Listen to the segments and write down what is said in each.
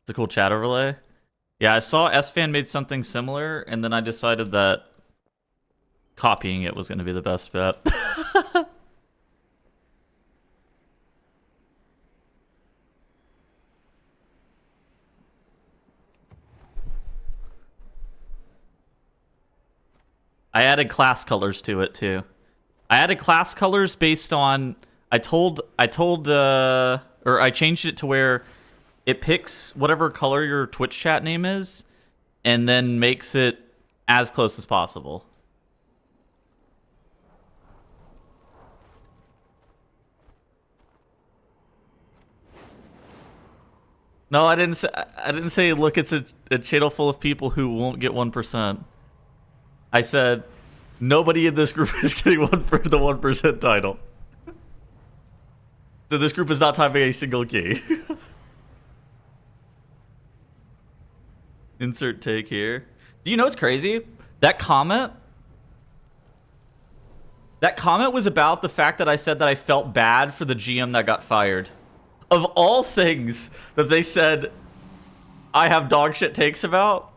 It's a cool chat overlay. Yeah, I saw SFan made something similar, and then I decided that copying it was going to be the best bet. I added class colors to it too. I added class colors based on I changed it to where it picks whatever color your Twitch chat name is and then makes it as close as possible. No, I didn't say look, it's a channel full of people who won't get 1%. I said nobody in this group is getting the 1% title. So this group is not typing a single key. Insert take here. Do you know what's crazy? That comment was about the fact that I said that I felt bad for the GM that got fired. Of all things that they said I have dog shit takes about,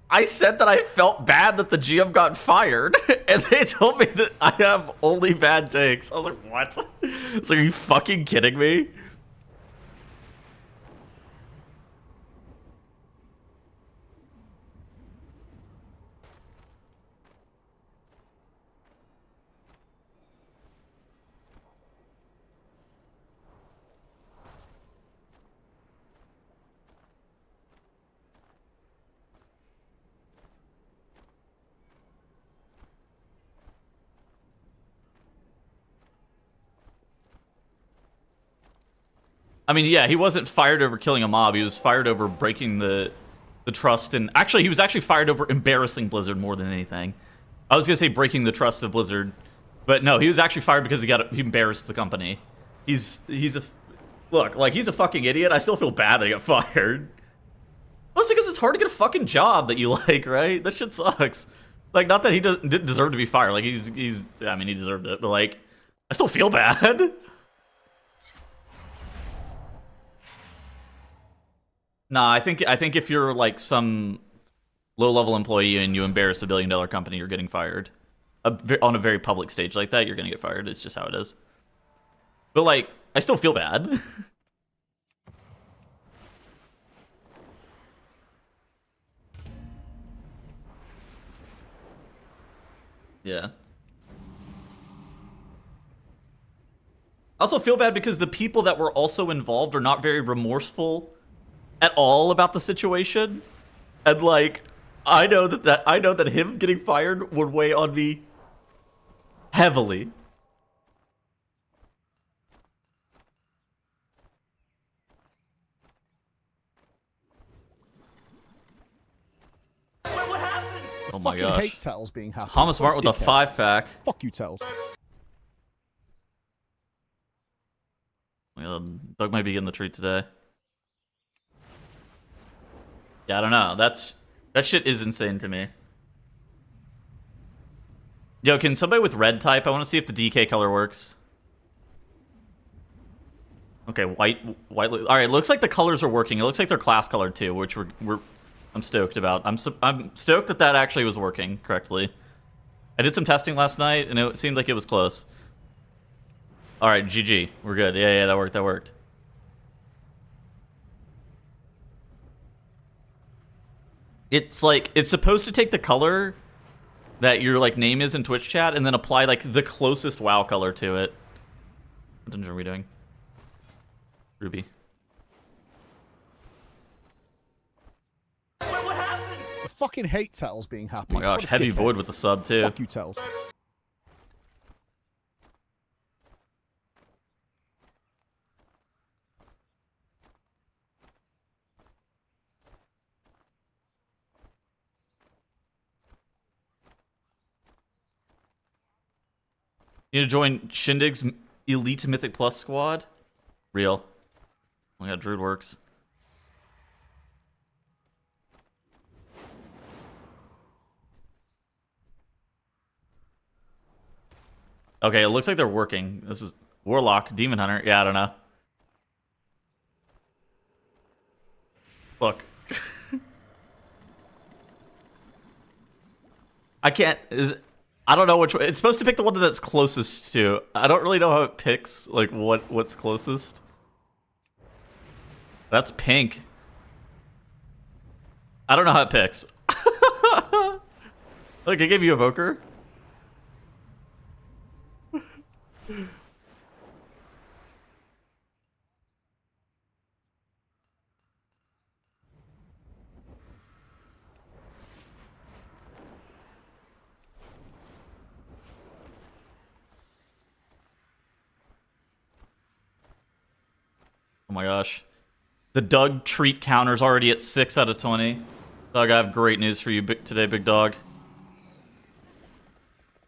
I said that I felt bad that the GM got fired, and they told me that I have only bad takes. I was like, what? It's like, are you fucking kidding me? I mean, yeah, he wasn't fired over killing a mob. He was fired over breaking the trust. And actually, he was actually fired over embarrassing Blizzard more than anything. I was gonna say breaking the trust of Blizzard, but no, he was actually fired because he embarrassed the company. He's a look, like, he's a fucking idiot. I still feel bad that he got fired. Mostly because it's hard to get a fucking job that you like, right? That shit sucks. Like, not that he didn't deserve to be fired. Like, I mean, he deserved it, but like, I still feel bad. Nah, I think if you're like some low-level employee and you embarrass a billion-dollar company, you're getting fired. On a very public stage like that, you're gonna get fired. It's just how it is. But like, I still feel bad. Yeah. I also feel bad because the people that were also involved are not very remorseful at all about the situation. And like, I know that him getting fired would weigh on me heavily. What happens? Oh my gosh. I hate Tails being happy. Thomas Smart with a 5-pack. Fuck you, Tails. Well, Doug might be getting the treat today. Yeah, I don't know. That shit is insane to me. Yo, can somebody with red type? I want to see if the DK color works. Okay, white. All right, looks like the colors are working. It looks like they're class colored too, which I'm stoked about. I'm stoked that actually was working correctly. I did some testing last night, and it seemed like it was close. All right, GG. We're good. Yeah, that worked. That worked. It's like, it's supposed to take the color that your like name is in Twitch chat and then apply like the closest WoW color to it. What dungeon are we doing? Ruby. What happens? I fucking hate Tails being happy. Oh my gosh, What a Heavy dickhead. Void with the sub too. Fuck you, Tails. You need to join Shindig's Elite Mythic Plus squad? Real. Oh my god, Druid works. Okay, it looks like they're working. This is Warlock, Demon Hunter. Yeah, I don't know. Look. I can't... I don't know which way. It's supposed to pick the one that's closest to. I don't really know how it picks, like, what's closest. That's pink. I don't know how it picks. Look, I gave you Evoker. Oh my gosh. The Doug treat counter's already at 6 out of 20. Doug, I have great news for you today, big dog.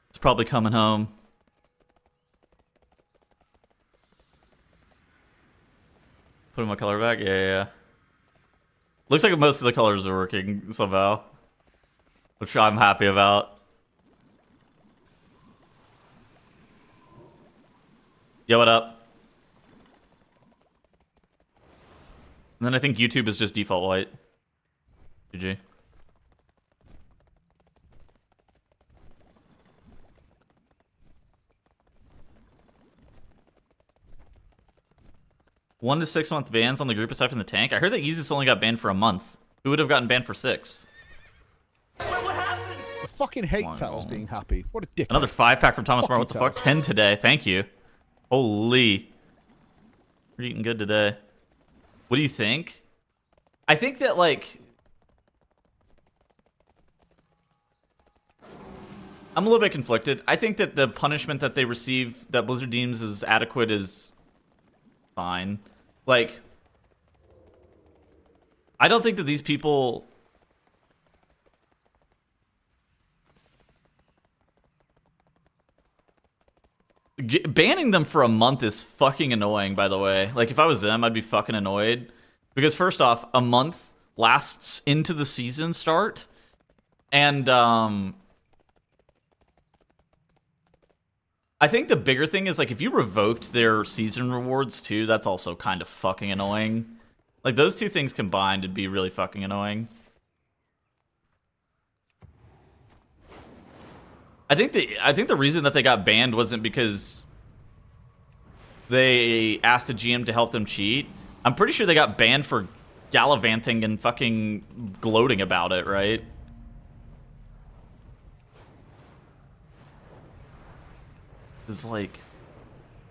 It's probably coming home. Putting my color back? Yeah. Looks like most of the colors are working somehow. Which I'm happy about. Yo, what up? And then I think YouTube is just default white. GG. One to 6 month bans on the group aside from the tank. I heard that Yeezus only got banned for a month. Who would have gotten banned for 6? I fucking hate Tattles being happy. What a dick. Another 5-pack from Thomas Marr. What the fuck? 10 today. Thank you. Holy. We're eating good today. What do you think? I think that, like... I'm a little bit conflicted. I think that the punishment that they receive, that Blizzard deems as adequate, is fine. Like... I don't think that these people... Banning them for a month is fucking annoying, by the way. Like, if I was them, I'd be fucking annoyed. Because, first off, a month lasts into the season start. And, I think the bigger thing is, like, if you revoked their season rewards, too, that's also kind of fucking annoying. Like, those two things combined would be really fucking annoying. I think the reason that they got banned wasn't because they asked a GM to help them cheat. I'm pretty sure they got banned for gallivanting and fucking gloating about it, right? It's like,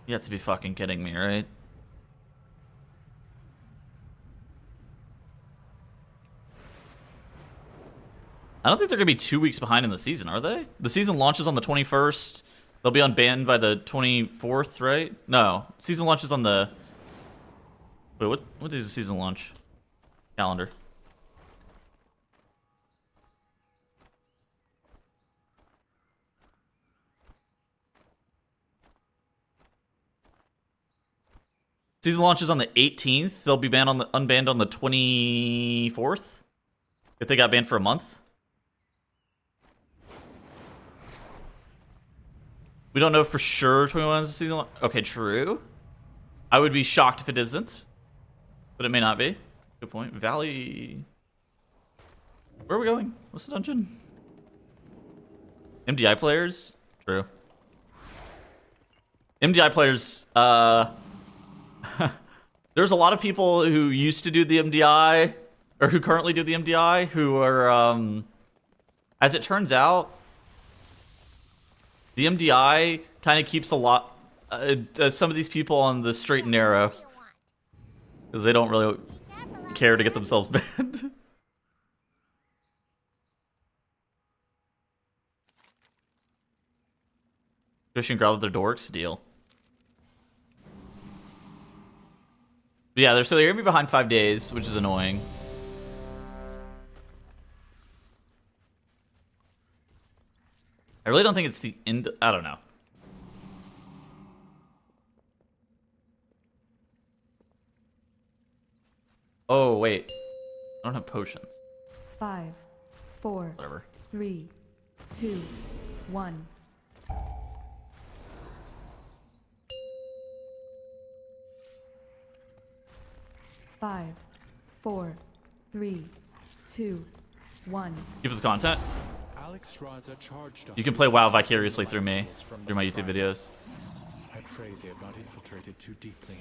you have to be fucking kidding me, right? I don't think they're going to be 2 weeks behind in the season, are they? The season launches on the 21st. They'll be unbanned by the 24th, right? No. Season launches on the... Wait, what is the season launch? Calendar. Season launches on the 18th. They'll be unbanned on the 24th. If they got banned for a month. We don't know for sure 21 is the season. Okay, true. I would be shocked if it isn't. But it may not be. Good point. Valley... Where are we going? What's the dungeon? MDI players? True. MDI players, there's a lot of people who used to do the MDI, or who currently do the MDI, who are, as it turns out, the MDI kind of keeps a lot, some of these people on the straight and narrow. Because they don't really care to get themselves banned. Fishing growl with their dorks? Deal. But yeah, they're gonna be behind 5 days, which is annoying. I really don't think it's the end. I don't know. Oh, wait. I don't have potions. 5, 4, Whatever. 3, 2, 1. Five, 4, 3, 2, 1. Keep with the content. Alex Raza charged us You can play WoW vicariously through me, through my YouTube videos. I pray they have not infiltrated too deeply.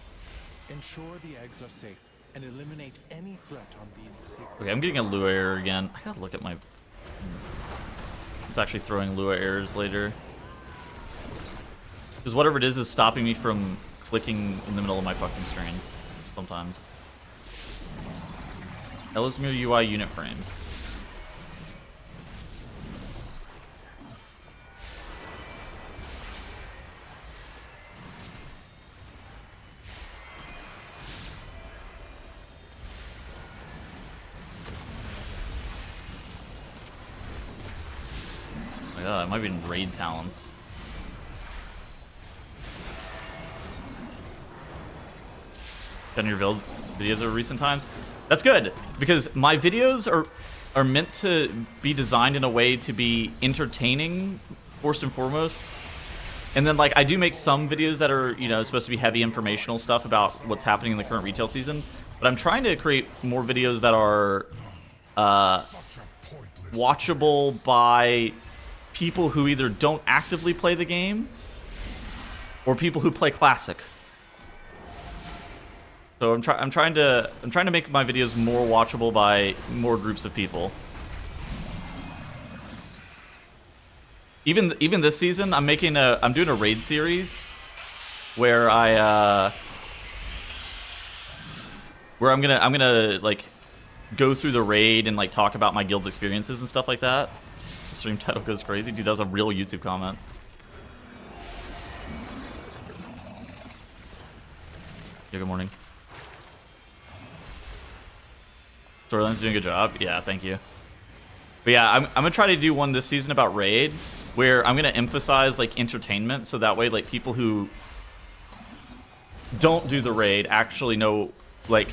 Ensure the eggs are safe and eliminate any threat on these secret. Okay, I'm getting a Lua error again. I gotta look at my... It's actually throwing Lua errors later. Because whatever it is stopping me from clicking in the middle of my fucking screen. Sometimes. Ellesmere UI unit frames. Oh my god, it might be in raid talents. Done your build videos over recent times? That's good, because my videos are meant to be designed in a way to be entertaining, first and foremost. And then, like, I do make some videos that are, you know, supposed to be heavy informational stuff about what's happening in the current retail season. But I'm trying to create more videos that are watchable by people who either don't actively play the game or people who play Classic. So I'm trying to make my videos more watchable by more groups of people. Even this season, I'm doing a raid series where I'm gonna like go through the raid and like talk about my guild's experiences and stuff like that. The stream title goes crazy, dude. That was a real YouTube comment. Yeah, good morning. Storyline's doing a good job. Yeah, thank you. But yeah, I'm gonna try to do one this season about raid, where I'm gonna emphasize like entertainment, so that way like people who don't do the raid actually know, like,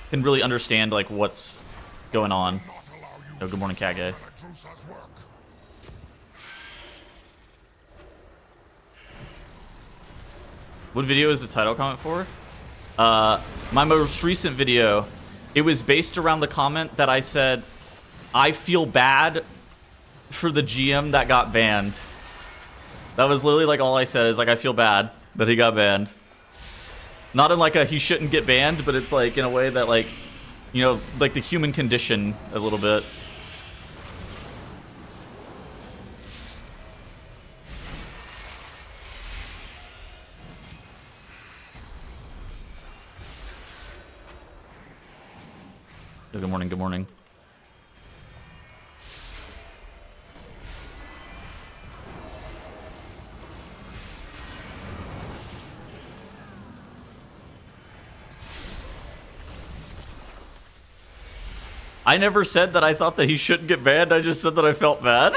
can really understand like what's going on. Oh, good morning, Kage. What video is the title comment for? My most recent video. It was based around the comment that I said, I feel bad for the GM that got banned. That was literally like all I said, is like, I feel bad that he got banned. Not in like a he shouldn't get banned, but it's like in a way that, like, you know, like the human condition a little bit. Good morning, good morning. I never said that I thought that he shouldn't get banned, I just said that I felt bad.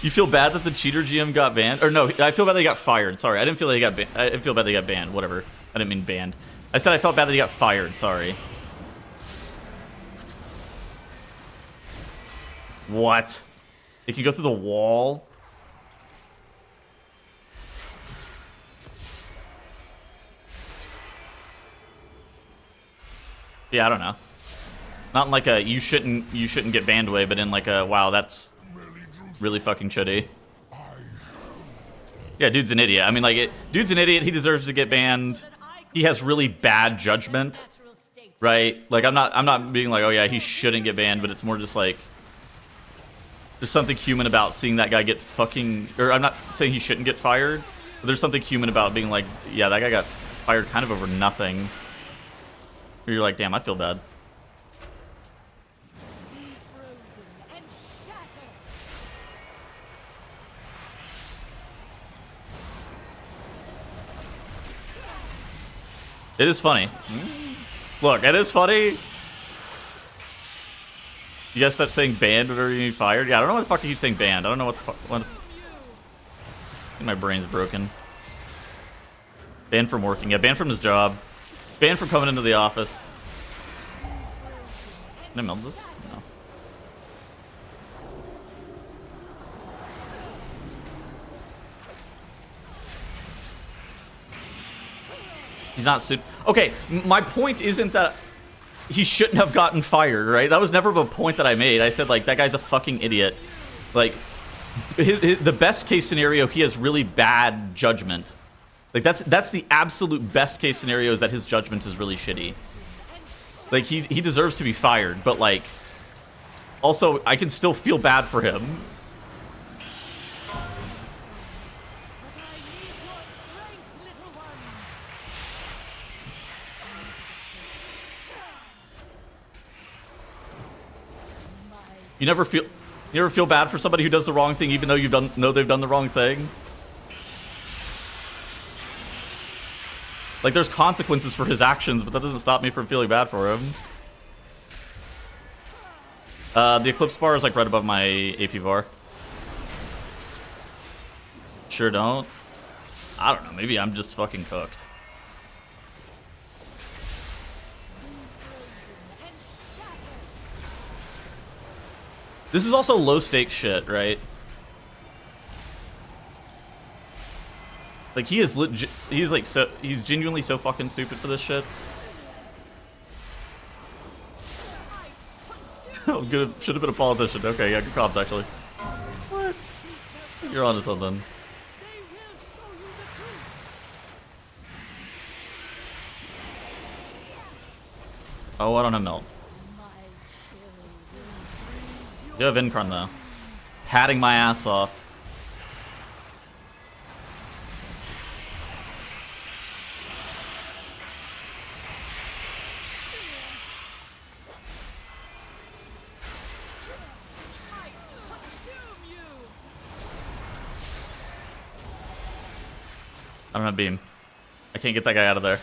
You feel bad that the cheater GM got banned? Or no, I feel bad that he got fired, sorry. I didn't feel that he got banned. I didn't feel bad that he got banned, whatever. I didn't mean banned. I said I felt bad that he got fired, sorry. What? It can go through the wall? Yeah, I don't know. Not in like a you shouldn't get banned way, but in like a wow, that's really fucking shitty. Yeah, dude's an idiot. I mean, like, dude's an idiot. He deserves to get banned. He has really bad judgment, right? Like, I'm not being like, oh yeah, he shouldn't get banned, but it's more just like, there's something human about seeing that guy get fucking... Or I'm not saying he shouldn't get fired, but there's something human about being like, yeah, that guy got fired kind of over nothing. Or you're like, damn, I feel bad. It is funny. Look, it is funny. You guys stop saying banned whenever you get fired? Yeah, I don't know why the fuck you keep saying banned. I don't know what the fuck. I think my brain's broken. Banned from working. Yeah, banned from his job. Banned from coming into the office. Can I meld this? No. He's not suit. Okay, my point isn't that he shouldn't have gotten fired, right? That was never the point that I made. I said, like, that guy's a fucking idiot. Like, the best case scenario, he has really bad judgment. Like, that's the absolute best case scenario, is that his judgment is really shitty. Like, he deserves to be fired, but, like, also, I can still feel bad for him. You never feel bad for somebody who does the wrong thing, even though know they've done the wrong thing? Like, there's consequences for his actions, but that doesn't stop me from feeling bad for him. The Eclipse bar is, like, right above my AP bar. Sure don't. I don't know, maybe I'm just fucking cooked. This is also low-stakes shit, right? Like, he's genuinely so fucking stupid for this shit. Oh, good. Should have been a politician. Okay, yeah, good comms, actually. What? You're onto something. Oh, I don't have melt. You have Incarn, though. Patting my ass off. I don't have beam. I can't get that guy out of there.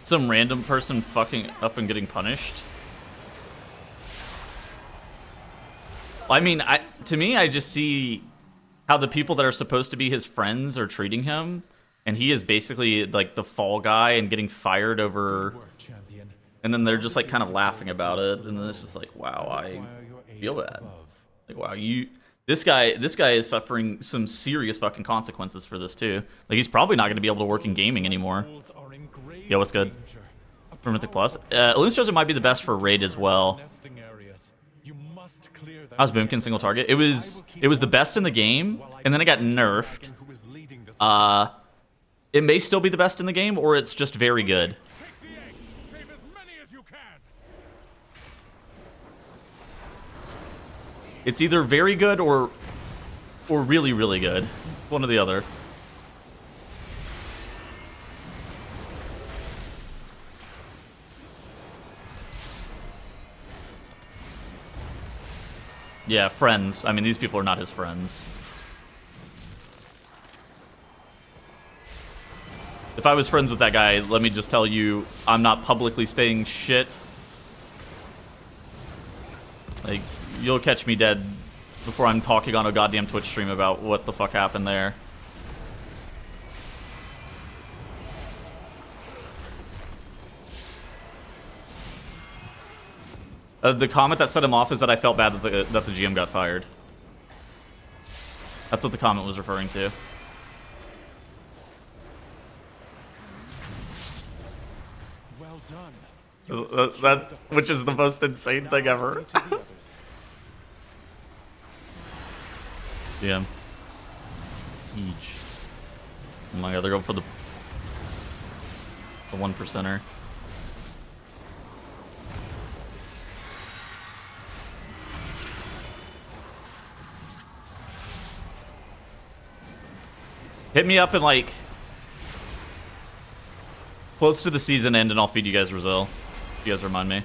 Some random person fucking up and getting punished. I mean, to me, I just see how the people that are supposed to be his friends are treating him, and he is basically like the fall guy and getting fired over, and then they're just like kind of laughing about it, and then it's just like, wow, I feel bad. Like, wow, this guy is suffering some serious fucking consequences for this too. Like, he's probably not going to be able to work in gaming anymore. Yo, what's good? For Mythic Plus. Illusion Chosen might be the best for raid as well. How's Moonkin single target? It was the best in the game, and then it got nerfed. It may still be the best in the game, or it's just very good. It's either very good or really, really good. One or the other. Yeah, friends. I mean, these people are not his friends. If I was friends with that guy, let me just tell you, I'm not publicly saying shit. Like, you'll catch me dead before I'm talking on a goddamn Twitch stream about what the fuck happened there. The comment that set him off is that I felt bad that the GM got fired. That's what the comment was referring to. Well done. Which is the most insane thing ever. GM. Huge. Oh my god, they're going for the 1%er. Hit me up in, like, close to the season end, and I'll feed you guys Brazil. If you guys remind me.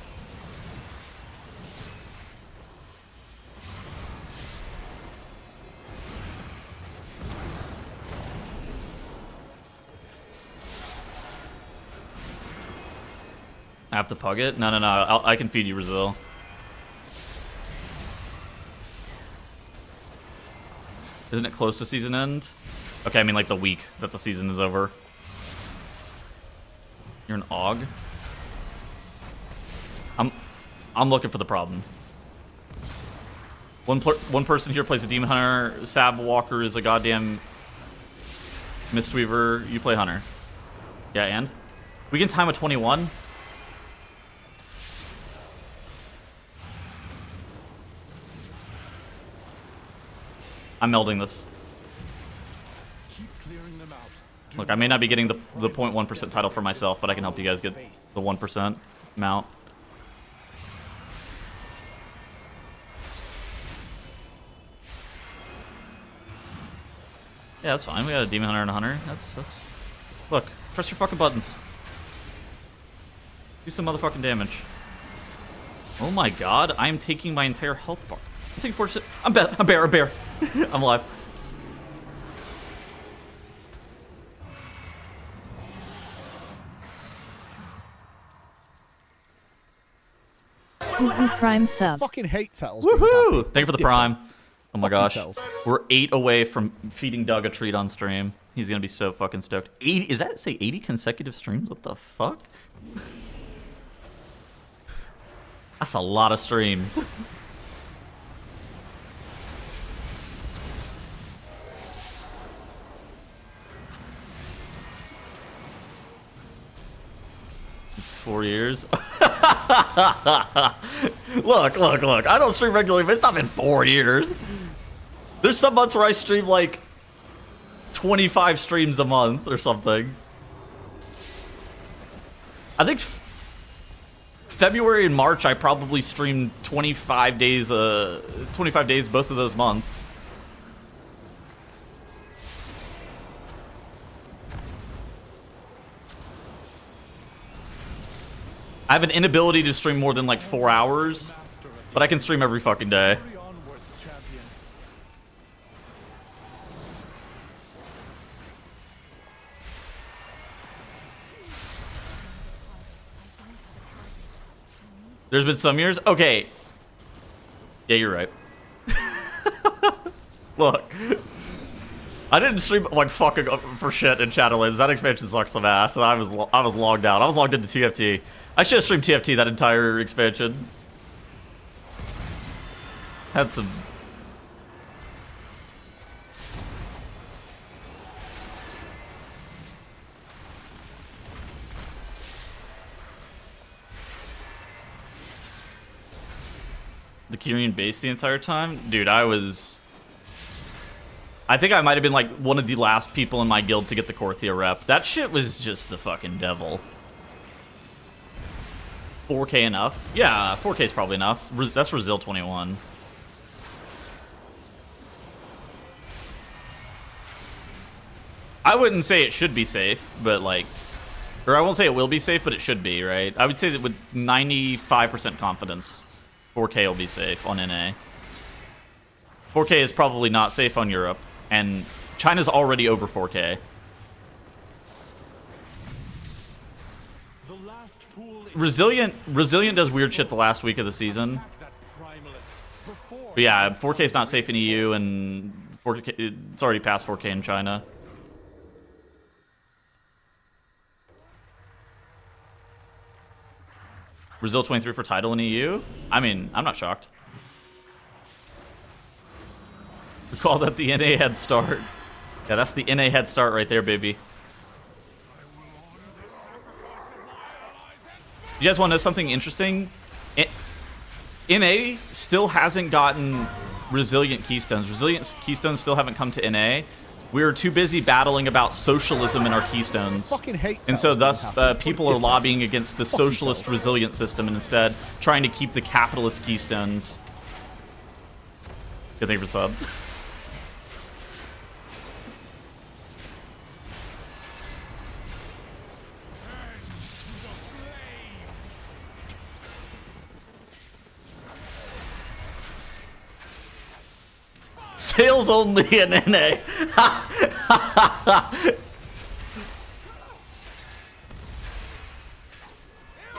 I have to pug it? No, I can feed you, Brazil. Isn't it close to season end? Okay, I mean like the week that the season is over. You're an AUG? I'm looking for the problem. One person here plays a Demon Hunter. Sab Walker is a goddamn Mistweaver. You play Hunter. Yeah, and? We can time a 21? I'm melding this. Look, I may not be getting the 0.1% title for myself, but I can help you guys get the 1% mount. Yeah, that's fine. We got a Demon Hunter and a Hunter. That's... Look, press your fucking buttons. Do some motherfucking damage. Oh my god, I am taking my entire health bar. I'm taking 4%. I'm bear. I'm alive. Prime sub. Fucking hate Tails. Woohoo! Thank you for the prime. Oh my gosh. Tails. We're 8 away from feeding Doug a treat on stream. He's gonna be so fucking stoked. 80, is that say 80 consecutive streams? What the fuck? That's a lot of streams. Four years. Look. I don't stream regularly, but it's not been 4 years. There's some months where I stream like 25 streams a month or something. I think February and March I probably streamed 25 days both of those months. I have an inability to stream more than like 4 hours, but I can stream every fucking day. There's been some years? Okay. Yeah, you're right. Look. I didn't stream like fucking for shit in Shadowlands. That expansion sucks some ass, and I was logged out. I was logged into TFT. I should have streamed TFT that entire expansion. Had some... The Kyrian base the entire time? Dude, I think I might have been like one of the last people in my guild to get the Korthia rep. That shit was just the fucking devil. 4K enough? Yeah, 4K is probably enough. That's Brazil 21. I wouldn't say it should be safe, but like... Or I won't say it will be safe, but it should be, right? I would say that with 95% confidence, 4K will be safe on NA. 4K is probably not safe on Europe, and China's already over 4K. Resilient does weird shit the last week of the season. But yeah, 4K is not safe in EU, and 4K, it's already past 4K in China. Brazil 23 for title in EU? I mean, I'm not shocked. We call that the NA head start. Yeah, that's the NA head start right there, baby. You guys want to know something interesting? NA still hasn't gotten resilient keystones. Resilient keystones still haven't come to NA. We are too busy battling about socialism in our keystones. And so thus people are lobbying against the socialist resilient system and instead trying to keep the capitalist keystones. Good thing for sub. Sales only in NA.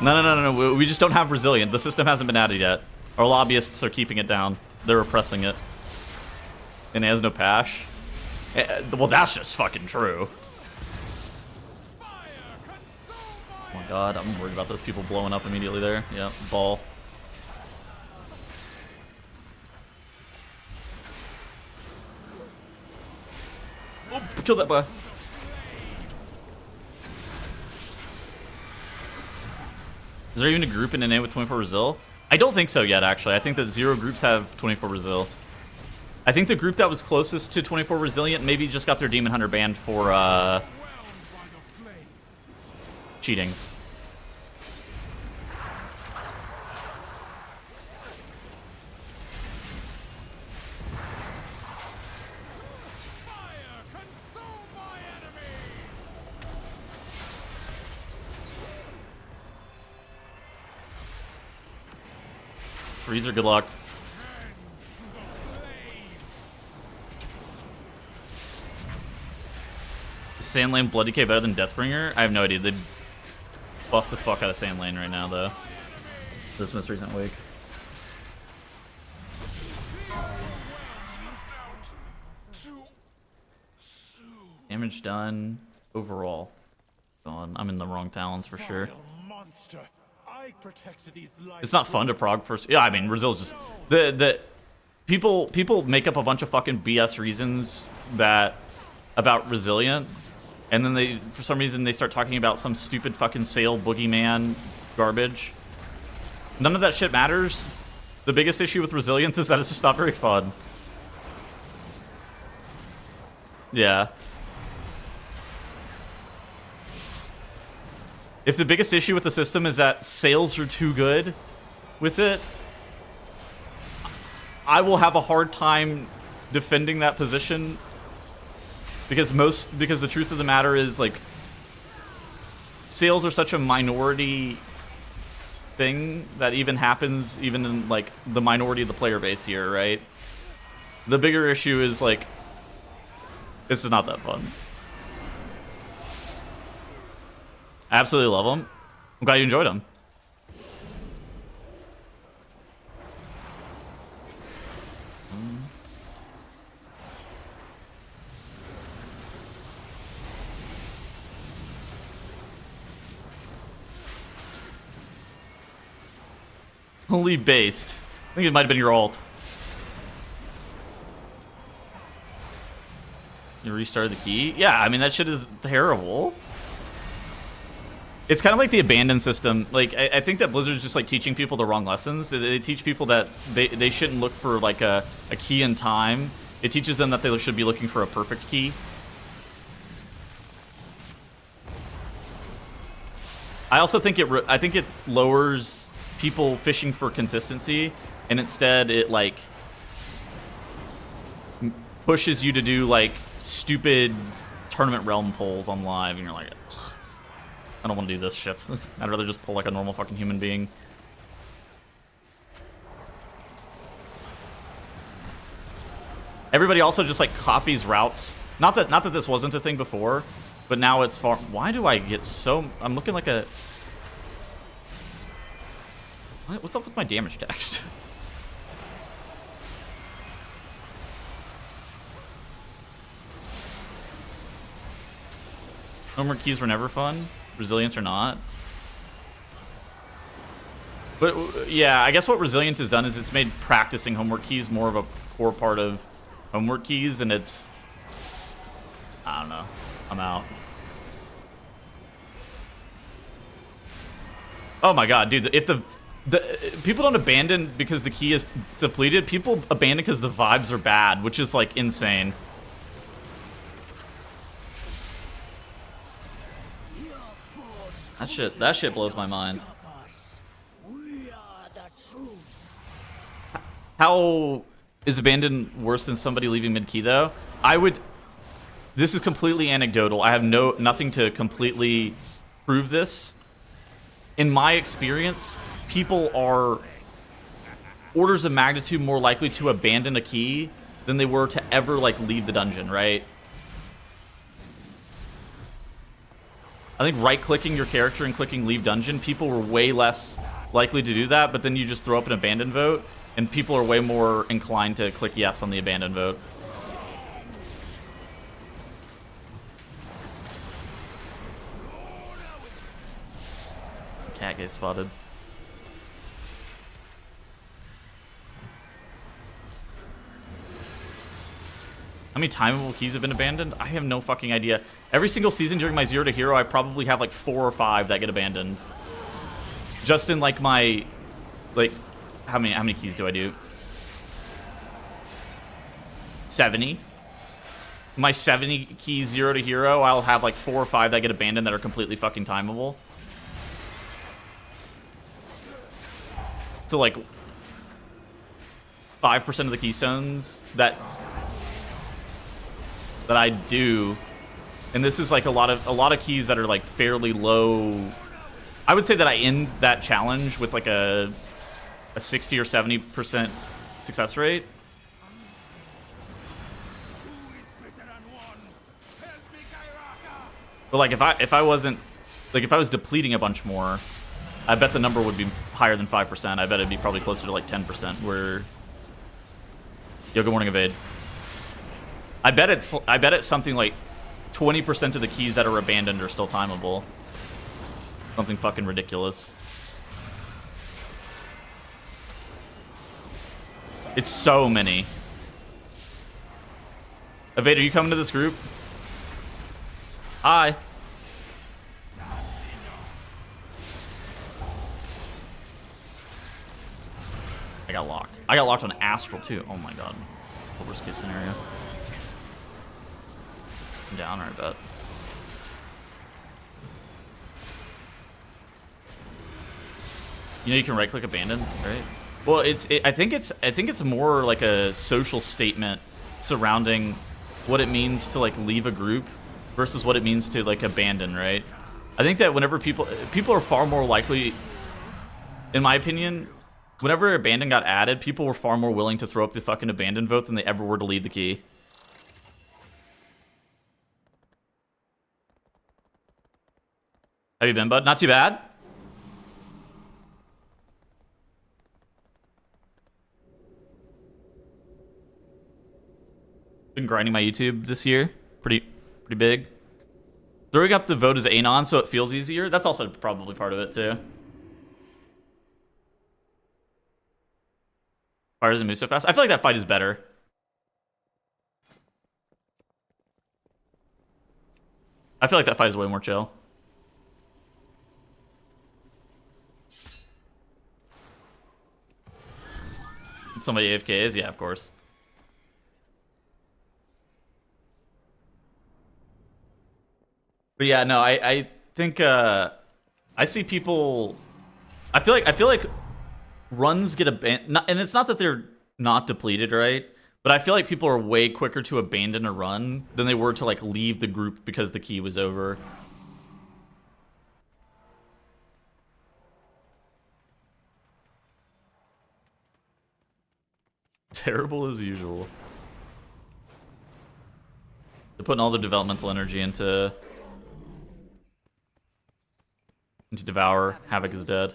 No. We just don't have resilient. The system hasn't been added yet. Our lobbyists are keeping it down. They're repressing it. And it has no pash. Well, that's just fucking true. Oh my god, I'm worried about those people blowing up immediately there. Yeah, ball. Oh, kill that boy. Is there even a group in NA with 24 Resil? I don't think so yet, actually. I think that 0 groups have 24 Resil. I think the group that was closest to 24 Resilient maybe just got their Demon Hunter banned for cheating. Freezer, good luck. Is Sand Lane Blood Decay better than Deathbringer? I have no idea. They buff the fuck out of Sand Lane right now, though. This most recent week. Damage done overall. Gone. I'm in the wrong talons for sure. It's not fun to prog first. Yeah, I mean, Brazil's just the people make up a bunch of fucking BS reasons about Resilient, and then they, for some reason, they start talking about some stupid fucking sale boogeyman garbage. None of that shit matters. The biggest issue with Resilient is that it's just not very fun. Yeah. If the biggest issue with the system is that sales are too good with it, I will have a hard time defending that position because the truth of the matter is, like, sales are such a minority thing that even happens even in, like, the minority of the player base here, right? The bigger issue is, like, this is not that fun. I absolutely love them. I'm glad you enjoyed them. Only based. I think it might have been your ult. You restarted the key? Yeah, I mean, that shit is terrible. It's kind of like the abandoned system. Like, I think that Blizzard's just, like, teaching people the wrong lessons. They teach people that they shouldn't look for, like, a key in time. It teaches them that they should be looking for a perfect key. I also think it lowers people fishing for consistency, and instead it, like, pushes you to do, like, stupid tournament realm pulls on live, and you're like, ugh. I don't want to do this shit. I'd rather just pull like a normal fucking human being. Everybody also just like copies routes. Not that this wasn't a thing before, but now it's far. Why do I get so? I'm looking like a. What's up with my damage text? Homework keys were never fun. Resilience or not. But yeah, I guess what Resilient has done is it's made practicing homework keys more of a core part of homework keys, and it's, I don't know. I'm out. Oh my god, dude, if the people don't abandon because the key is depleted, people abandon because the vibes are bad, which is like insane. That shit blows my mind. How is abandon worse than somebody leaving mid-key though? This is completely anecdotal. I have nothing to completely prove this. In my experience, people are orders of magnitude more likely to abandon a key than they were to ever like leave the dungeon, right? I think right-clicking your character and clicking leave dungeon, people were way less likely to do that, but then you just throw up an abandon vote, and people are way more inclined to click yes on the abandon vote. Cat gets spotted. How many timeable keys have been abandoned? I have no fucking idea. Every single season during my 0 to hero, I probably have like 4 or 5 that get abandoned. Just in like my, like, how many keys do I do? 70. My 70 keys 0 to hero, I'll have like 4 or 5 that get abandoned that are completely fucking timeable. So like 5% of the keystones that I do, and this is like a lot of keys that are like fairly low. I would say that I end that challenge with like a 60 or 70% success rate. But like if I wasn't, like if I was depleting a bunch more, I bet the number would be higher than 5%. I bet it'd be probably closer to like 10%. Where, yo, good morning, Evade. I bet it's something like 20% of the keys that are abandoned are still timeable. Something fucking ridiculous. It's so many. Evade, are you coming to this group? Hi. I got locked. I got locked on Astral too. Oh my god. Worst case scenario. I'm down, I bet. You know you can right click abandon, right? Well, I think it's more like a social statement surrounding what it means to like leave a group versus what it means to like abandon, right? I think that whenever people are far more likely, in my opinion, whenever abandon got added, people were far more willing to throw up the fucking abandon vote than they ever were to leave the key. Have you been, bud? Not too bad. Been grinding my YouTube this year. Pretty big. Throwing up the vote as Anon so it feels easier. That's also probably part of it too. Fire doesn't move so fast. I feel like that fight is better. I feel like that fight is way more chill. Somebody AFK is? Yeah, of course. But yeah, no, I think I see people. I feel like runs get abandoned, and it's not that they're not depleted, right? But I feel like people are way quicker to abandon a run than they were to like leave the group because the key was over. Terrible as usual. They're putting all their developmental energy into Devour. Havoc is dead.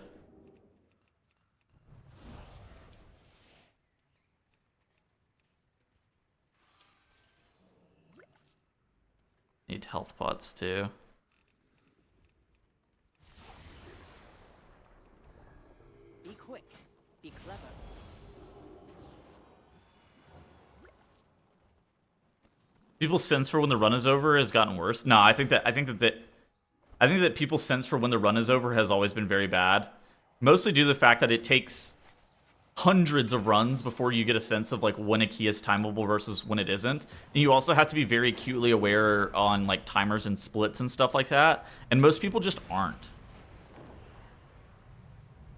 Need health pots too. Be quick. Be clever. People's sense for when the run is over has gotten worse. No, I think that people's sense for when the run is over has always been very bad. Mostly due to the fact that it takes hundreds of runs before you get a sense of like when a key is timeable versus when it isn't. And you also have to be very acutely aware on like timers and splits and stuff like that. And most people just aren't.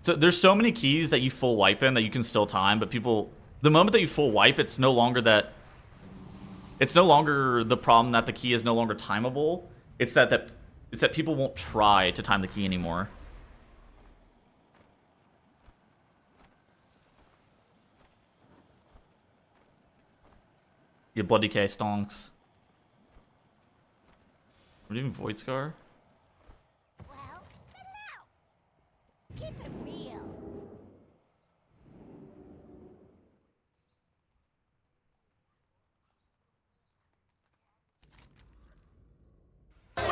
So there's so many keys that you full wipe in that you can still time, but people, the moment that you full wipe, it's no longer the problem that the key is no longer timeable. It's that people won't try to time the key anymore. Your blood decay stonks. What even Void Scar?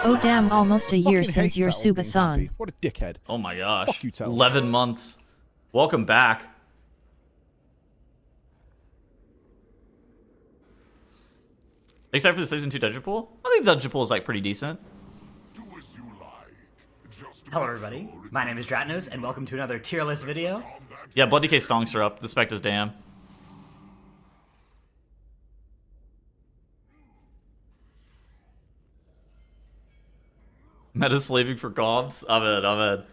Oh damn, almost a year Fucking since hate your Tails being happy. subathon. What a dickhead. Oh my gosh. Fuck you, Tails. 11 months. Welcome back. Except for the season 2 dungeon pool? I think dungeon pool is like pretty decent. Hello everybody, my name is Dratnos, and welcome to another tier list video. Yeah, Bloody K stonks are up. The spec is damn. Meta slaving for gobs? I'm in.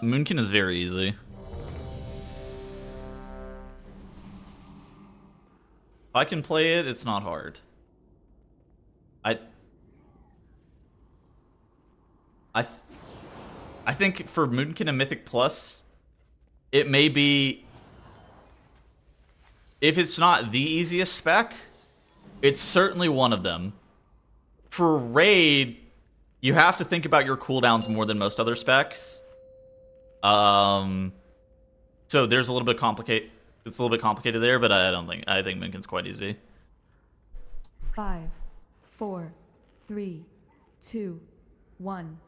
Moonkin is very easy. If I can play it, it's not hard. I think for Moonkin and Mythic Plus, it may be, if it's not the easiest spec, it's certainly one of them. For Raid, you have to think about your cooldowns more than most other specs. So there's a little bit complicated. It's a little bit complicated there, but I think Moonkin's quite easy. 5, 4, 3, 2, 1.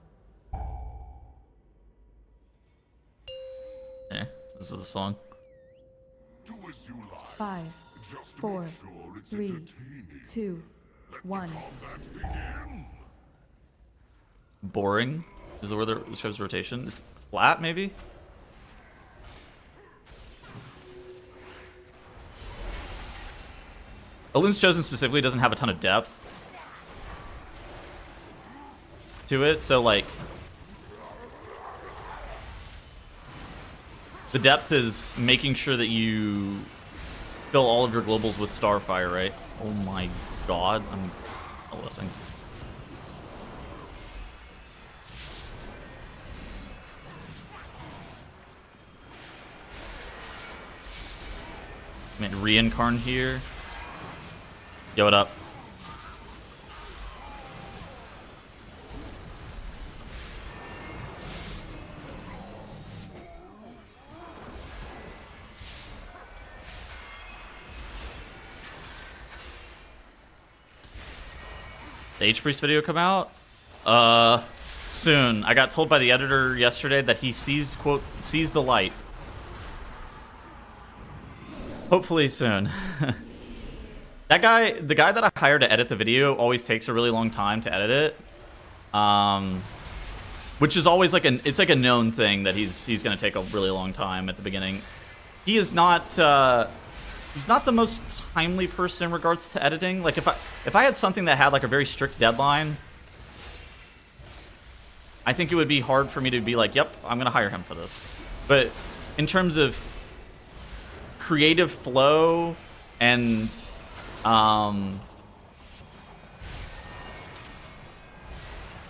Yeah, this is the song. 5, 4, 3, 2, 1. Boring is the word that shows rotation. Flat, maybe? Elun's Chosen specifically doesn't have a ton of depth to it, so like the depth is making sure that you fill all of your globals with Starfire, right? Oh my god, I'm not listening. I mean, reincarn here. Yo, what up? The H-Priest video come out? Soon. I got told by the editor yesterday that he sees, quote, sees the light. Hopefully soon. That guy, the guy that I hired to edit the video always takes a really long time to edit it. Which is always like it's like a known thing that he's gonna take a really long time at the beginning. He is not, he's not the most timely person in regards to editing. Like if I had something that had like a very strict deadline, I think it would be hard for me to be like, yep, I'm gonna hire him for this. But in terms of creative flow and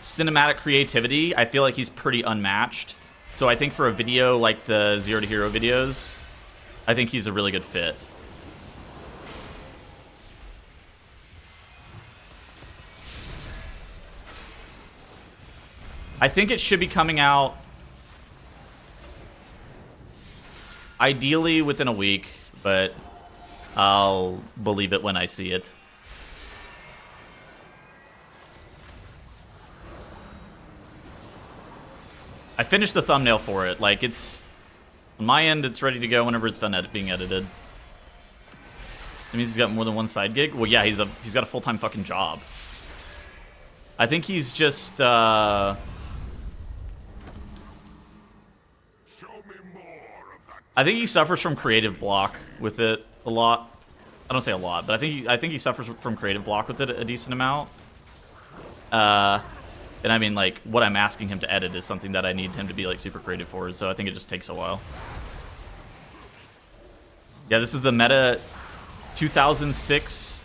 cinematic creativity, I feel like he's pretty unmatched. So I think for a video like the Zero to Hero videos, I think he's a really good fit. I think it should be coming out ideally within a week, but I'll believe it when I see it. I finished the thumbnail for it. Like, it's on my end, it's ready to go whenever it's done being edited. It means he's got more than one side gig. Well, yeah, he's got a full-time fucking job. I think he's just I think he suffers from creative block with it a lot. I don't say a lot, but I think he suffers from creative block with it a decent amount. And I mean, like, what I'm asking him to edit is something that I need him to be like super creative for, so I think it just takes a while. Yeah, this is the meta 2006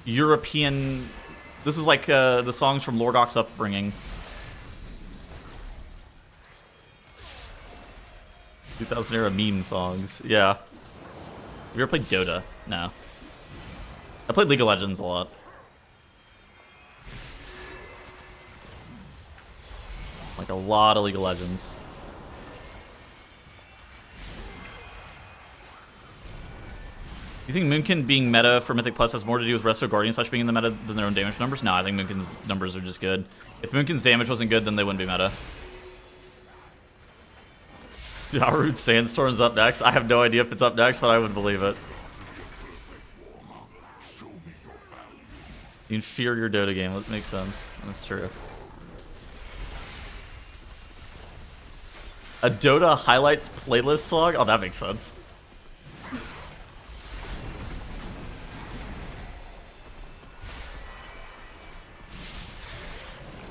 European. This is like the songs from Lordok's upbringing. 2000 era meme songs. Yeah. Have you ever played Dota? No. I played League of Legends a lot. Like a lot of League of Legends. You think Moonkin being meta for Mythic Plus has more to do with Resto Guardian slash being in the meta than their own damage numbers? No, I think Moonkin's numbers are just good. If Moonkin's damage wasn't good, then they wouldn't be meta. Dude, Haru's Sandstorm's up next. I have no idea if it's up next, but I would believe it. The inferior Dota game. That makes sense. That's true. A Dota highlights playlist song? Oh, that makes sense.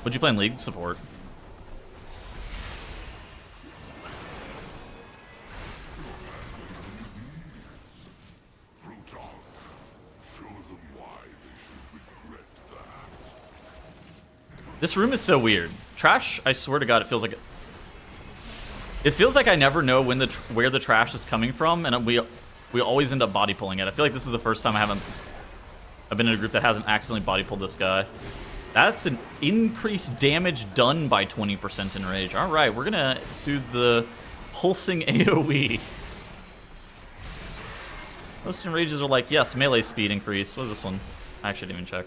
What'd you play in League? Support. This room is so weird. Trash, I swear to God, it feels like it feels like I never know when where the trash is coming from, and we always end up body pulling it. I feel like this is the first time I've been in a group that hasn't accidentally body pulled this guy. That's an increased damage done by 20% in rage. All right, we're gonna soothe the pulsing AoE. Most enrages are like, yes, melee speed increase. What is this one? I actually didn't even check.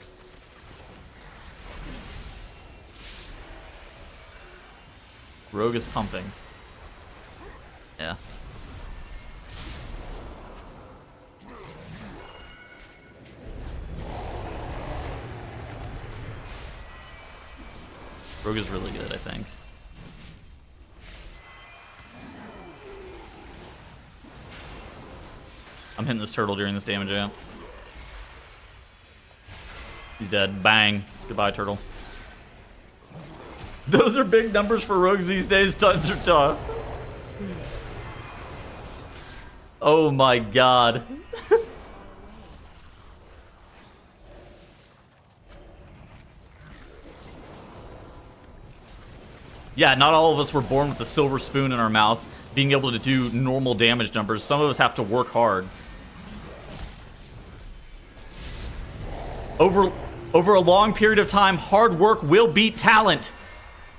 Rogue is pumping. Yeah. Rogue is really good, I think. I'm hitting this turtle during this damage amp. He's dead. Bang. Goodbye, turtle. Those are big numbers for rogues these days. Times are tough. Oh my god. Yeah, not all of us were born with a silver spoon in our mouth, being able to do normal damage numbers. Some of us have to work hard. Over a long period of time, hard work will beat talent.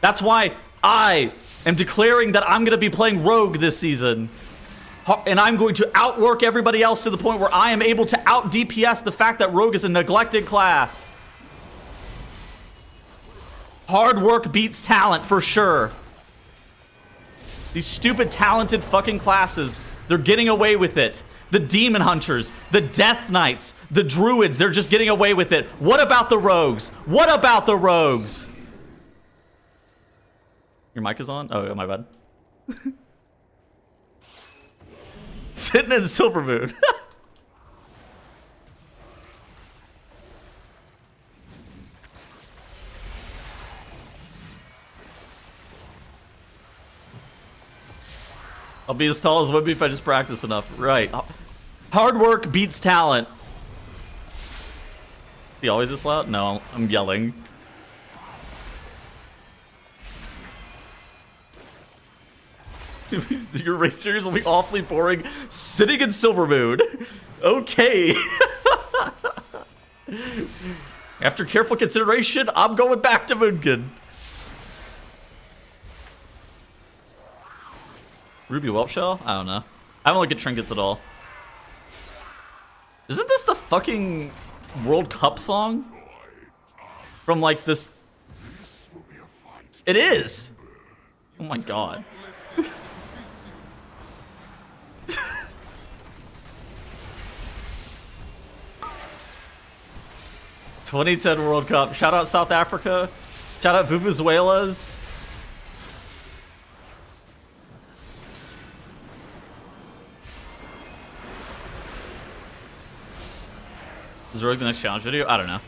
That's why I am declaring that I'm going to be playing Rogue this season. And I'm going to outwork everybody else to the point where I am able to out-DPS the fact that Rogue is a neglected class. Hard work beats talent, for sure. These stupid talented fucking classes, they're getting away with it. The Demon Hunters, the Death Knights, the Druids, they're just getting away with it. What about the Rogues? What about the Rogues? Your mic is on? Oh, my bad. Sitting in Silver Moon. I'll be as tall as Wimby if I just practice enough. Right. Hard work beats talent. Is he always this loud? No, I'm yelling. Your raid series will be awfully boring. Sitting in Silver Moon. Okay. After careful consideration, I'm going back to Moonkin. Ruby Whelp Shell? I don't know. I don't look at trinkets at all. Isn't this the fucking World Cup song? From like this... It is! Oh my god. 2010 World Cup. Shout out South Africa. Shout out Vuvuzelas. Is Rogue the next challenge video? I don't know.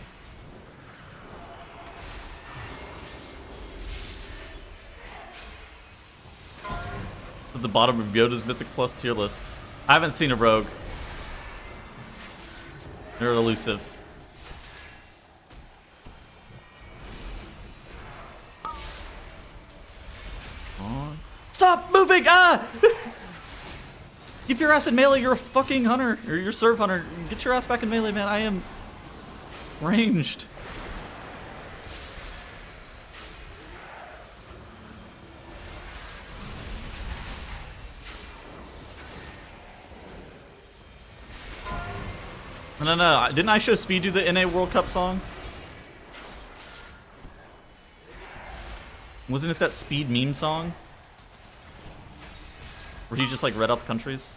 At the bottom of Yoda's Mythic Plus tier list. I haven't seen a Rogue. They're elusive. Stop moving! Ah! Keep your ass in melee, you're a fucking hunter. Or you're a serve hunter. Get your ass back in melee, man. I am ranged. No. Didn't I show Speed do the NA World Cup song? Wasn't it that Speed meme song? Where he just like read out the countries?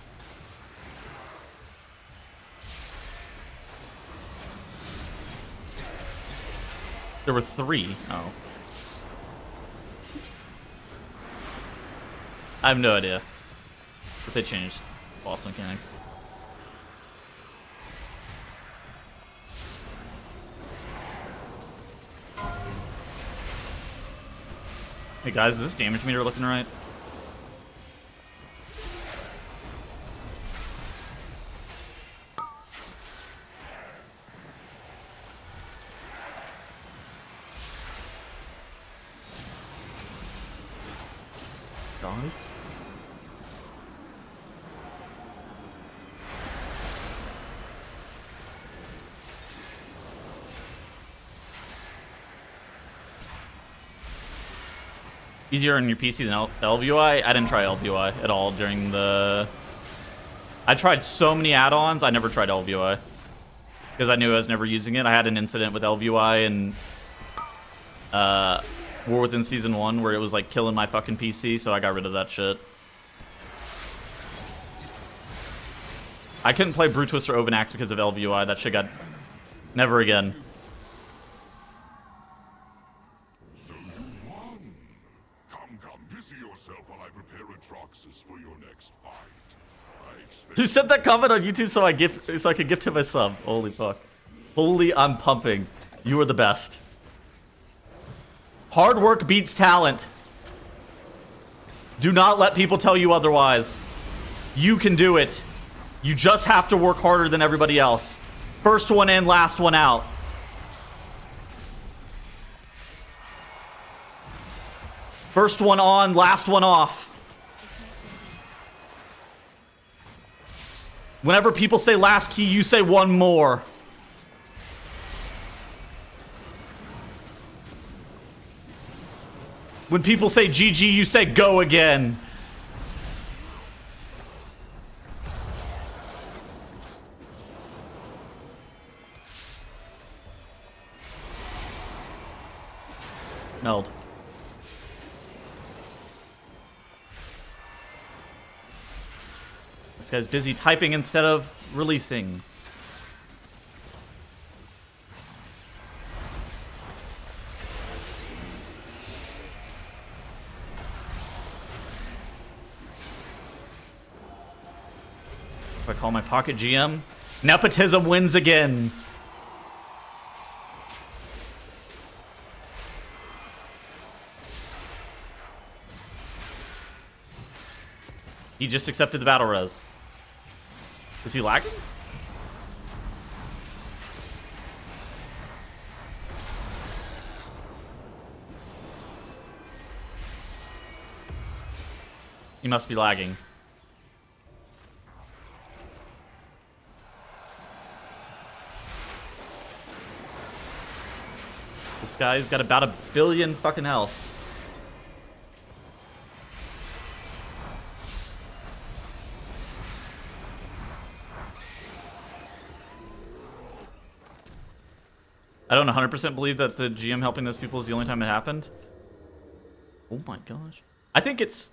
There were 3. Oh. Oops. I have no idea. But they changed boss mechanics. Hey guys, is this damage meter looking right? Guys? Easier on your PC than LVUI? I didn't try LVUI at all during the... I tried so many add-ons, I never tried LVUI. Because I knew I was never using it. I had an incident with LVUI and War Within Season 1 where it was like killing my fucking PC, so I got rid of that shit. I couldn't play Brute Twister Ovanax because of LVUI. That shit got... Never again. Who sent that comment on YouTube so I could gift him a sub? Holy fuck. Holy, I'm pumping. You are the best. Hard work beats talent. Do not let people tell you otherwise. You can do it. You just have to work harder than everybody else. First one in, last one out. First one on, last one off. Whenever people say last key, you say one more. When people say GG, you say go again. Meld. This guy's busy typing instead of releasing. If I call my pocket GM, nepotism wins again. He just accepted the battle res. Is he lagging? He must be lagging. This guy's got about 1 billion fucking health. I don't 100% believe that the GM helping those people is the only time it happened. Oh my gosh. I think it's...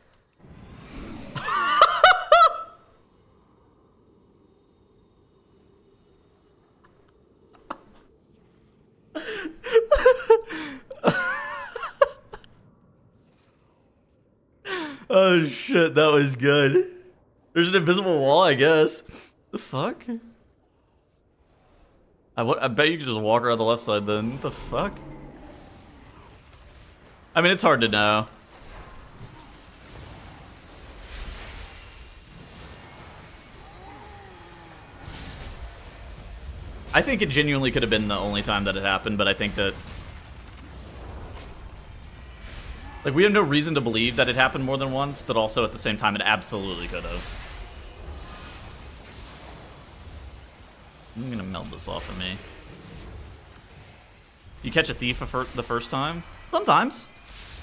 Oh shit, that was good. There's an invisible wall, I guess. The fuck? I bet you could just walk around the left side then. What the fuck? I mean, it's hard to know. I think it genuinely could have been the only time that it happened, but I think that... Like, we have no reason to believe that it happened more than once, but also at the same time, it absolutely could have. I'm gonna meld this off of me. You catch a thief the first time? Sometimes.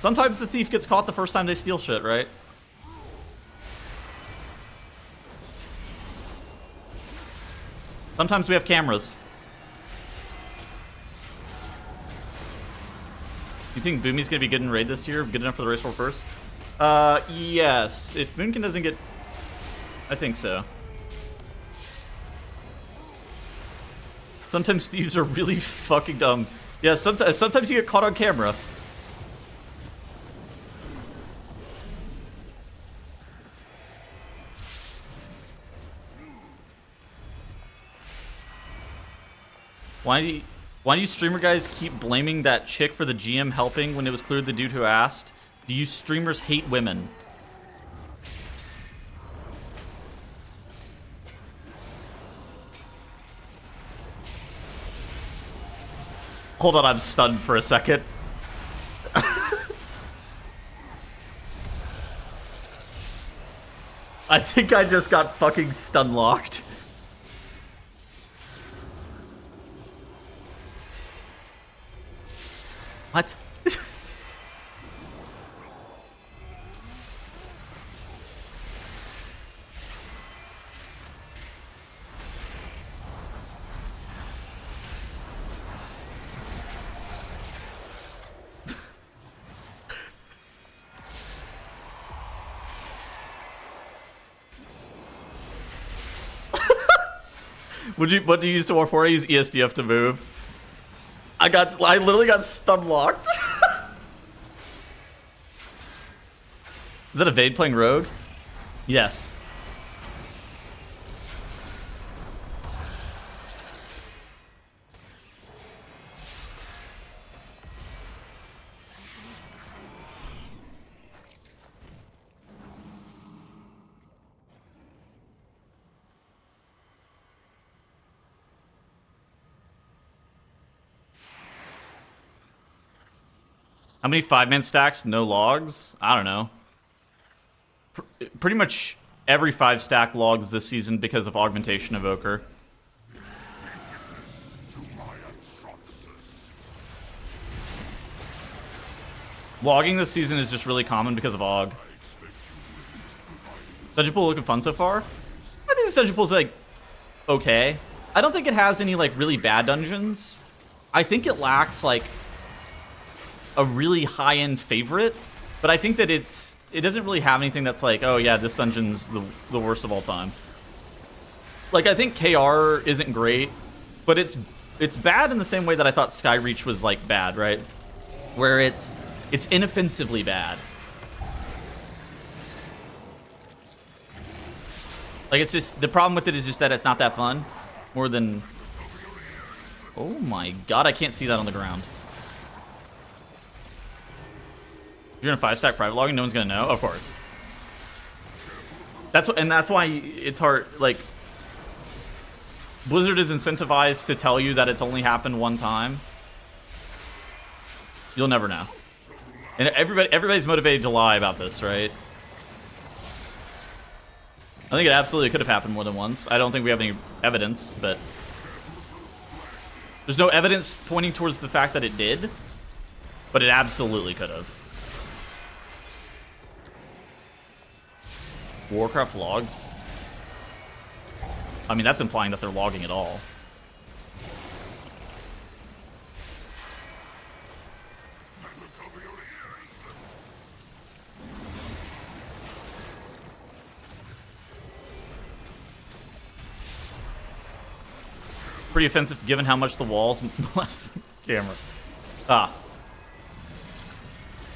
Sometimes the thief gets caught the first time they steal shit, right? Sometimes we have cameras. You think Boomy's gonna be good in raid this year? Good enough for the race war first? Yes. If Moonkin doesn't get... I think so. Sometimes thieves are really fucking dumb. Yeah, sometimes you get caught on camera. Why do you streamer guys keep blaming that chick for the GM helping when it was clear the dude who asked? Do you streamers hate women? Hold on, I'm stunned for a second. I think I just got fucking stun locked. What? What do you use to war for? I use ESDF to move. I literally got stun locked. Is that a Vade playing Rogue? Yes. How many 5-man stacks? No logs? I don't know. Pretty much every 5-stack logs this season because of Augmentation Evoker. Logging this season is just really common because of Aug. Dungeon Pool looking fun so far? I think this Dungeon Pool's like okay. I don't think it has any like really bad dungeons. I think it lacks like a really high-end favorite, but I think that it doesn't really have anything that's like, oh yeah, this dungeon's the worst of all time. Like, I think KR isn't great, but it's bad in the same way that I thought Skyreach was like bad, right? Where it's inoffensively bad. Like, it's just, the problem with it is just that it's not that fun. More than... Oh my god, I can't see that on the ground. If you're in a 5-stack private logging, no one's gonna know? Of course. That's why it's hard, like... Blizzard is incentivized to tell you that it's only happened one time. You'll never know. And everybody's motivated to lie about this, right? I think it absolutely could have happened more than once. I don't think we have any evidence, but... There's no evidence pointing towards the fact that it did, but it absolutely could have. Warcraft logs? I mean, that's implying that they're logging it all. Pretty offensive given how much the walls molest camera. Ah.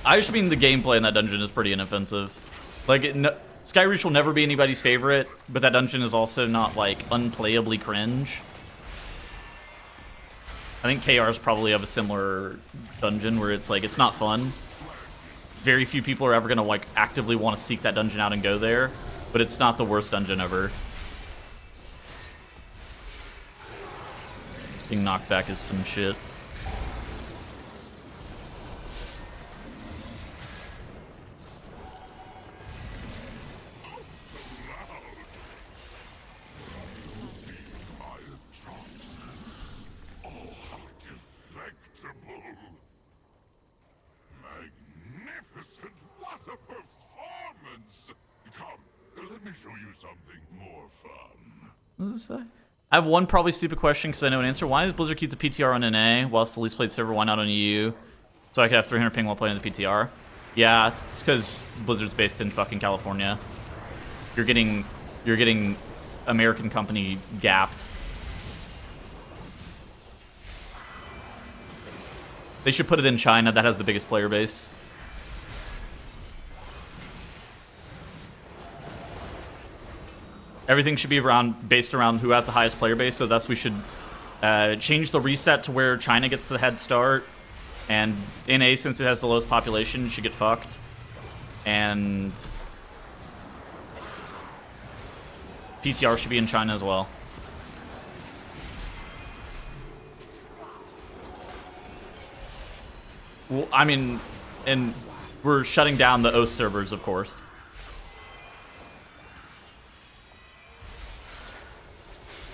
I just mean the gameplay in that dungeon is pretty inoffensive. Like, Skyreach will never be anybody's favorite, but that dungeon is also not, like, unplayably cringe. I think KR's probably have a similar dungeon where it's, like, it's not fun. Very few people are ever going to, like, actively want to seek that dungeon out and go there, but it's not the worst dungeon ever. Being knocked back is some shit. Magnificent! What a performance! Come, let me show you something more fun. What does it say? I have one probably stupid question because I know an answer. Why does Blizzard keep the PTR on NA whilst the least played server? Why not on EU? So I could have 300 ping while playing the PTR. Yeah, it's because Blizzard's based in fucking California. You're getting American company gapped. They should put it in China. That has the biggest player base. Everything should be based around who has the highest player base, so thus we should change the reset to where China gets the head start, and NA, since it has the lowest population, should get fucked. And PTR should be in China as well. Well, I mean, and we're shutting down the OS servers, of course.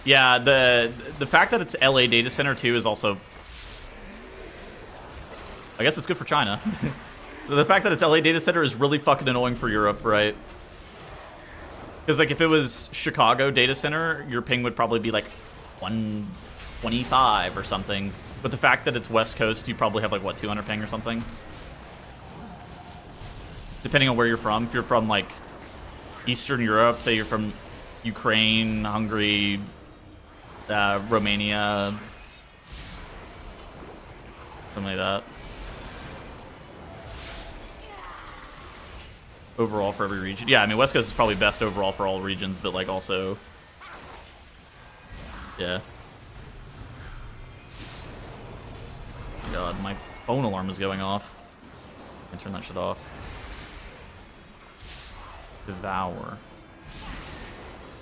Yeah, the fact that it's LA data center too is also, I guess it's good for China. The fact that it's LA data center is really fucking annoying for Europe, right? Because like if it was Chicago data center, your ping would probably be like 125 or something. But the fact that it's West Coast, you probably have like what, 200 ping or something? Depending on where you're from. If you're from like Eastern Europe, say you're from Ukraine, Hungary, Romania, something like that. Overall for every region. Yeah, I mean, West Coast is probably best overall for all regions, but like also, yeah. God, my phone alarm is going off. I can turn that shit off. Devour.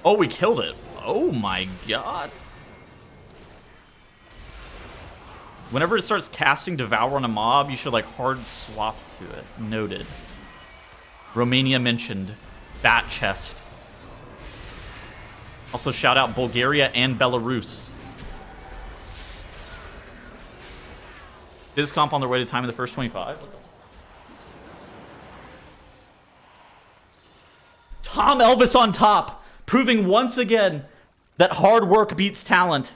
Oh, we killed it. Oh my god. Whenever it starts casting Devour on a mob, you should like hard swap to it. Noted. Romania mentioned. Bat chest. Also shout out Bulgaria and Belarus. BizComp on their way to time in the first 25. Tom Elvis on top, proving once again that hard work beats talent.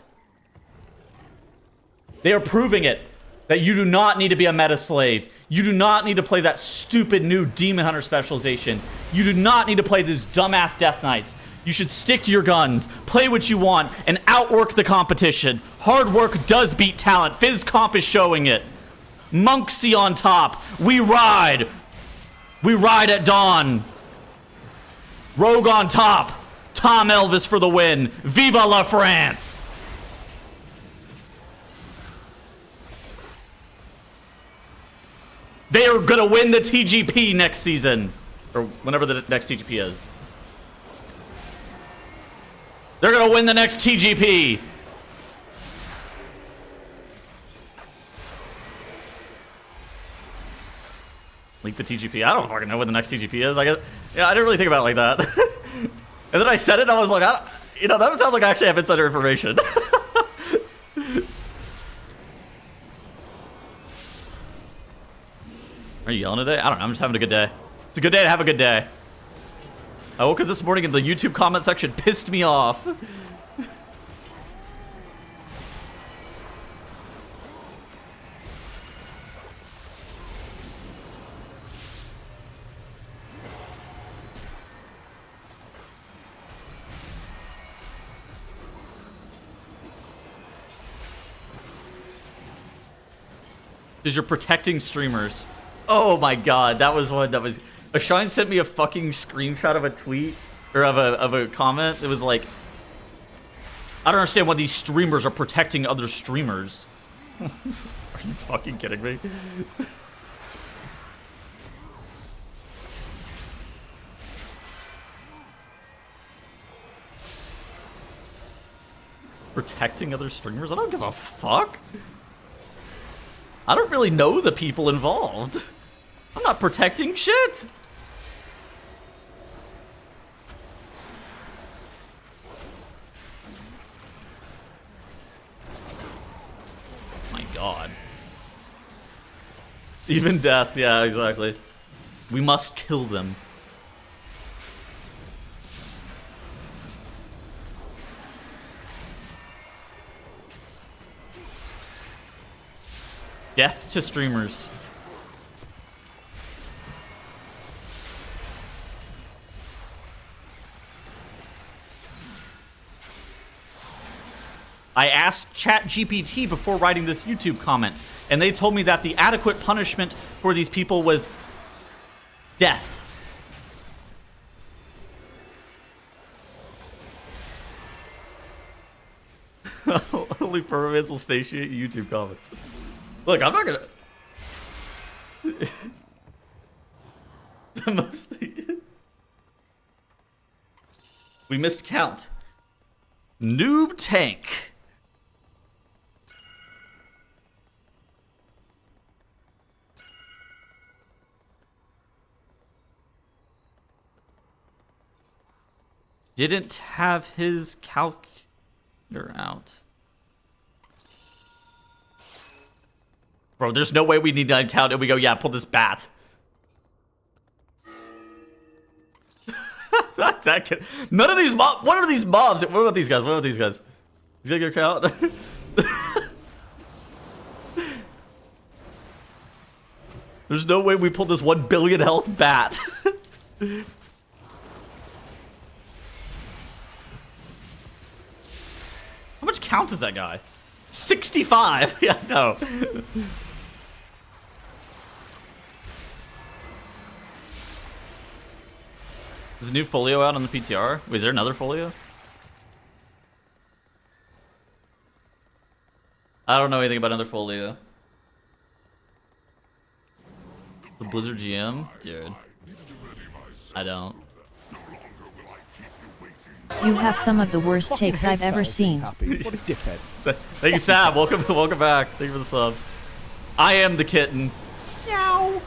They are proving it, that you do not need to be a meta slave. You do not need to play that stupid new Demon Hunter specialization. You do not need to play those dumbass Death Knights. You should stick to your guns, play what you want, and outwork the competition. Hard work does beat talent. FizzComp is showing it. Monksy on top. We ride. We ride at dawn. Rogue on top. Tom Elvis for the win. Viva la France. They are going to win the TGP next season. Or whenever the next TGP is. They're going to win the next TGP. Leak the TGP. I don't fucking know when the next TGP is. I guess, yeah, I didn't really think about it like that. And then I said it, and I was like, you know, that sounds like I actually have insider information. Are you yelling today? I don't know. I'm just having a good day. It's a good day to have a good day. I woke up this morning and the YouTube comment section pissed me off. Because you're protecting streamers. Oh my god, that was one that was... Ashine sent me a fucking screenshot of a tweet, or of a comment. It was like, I don't understand why these streamers are protecting other streamers. Are you fucking kidding me? Protecting other streamers? I don't give a fuck. I don't really know the people involved. I'm not protecting shit. My god. Even death, yeah, exactly. We must kill them. Death to streamers. I asked ChatGPT before writing this YouTube comment, and they told me that the adequate punishment for these people was death. Only permanents will satiate YouTube comments. Look, I'm not gonna... The most... We missed count. Noob tank. Didn't have his calculator out. Bro, there's no way we need to count and we go, yeah, pull this bat. that kid. None of these mobs. What are these mobs? What about these guys? What about these guys? Is that your count? There's no way we pulled this 1 billion health bat. How much count is that guy? 65! Yeah, no. Is a new folio out on the PTR? Wait, is there another folio? I don't know anything about another folio. The Blizzard GM? Dude. I don't. You have some of the worst Fucking takes I've hate ever Tails being seen. happy. What a dickhead. Thank you, Sam. Welcome back. Thank you for the sub. I am the kitten. Meow.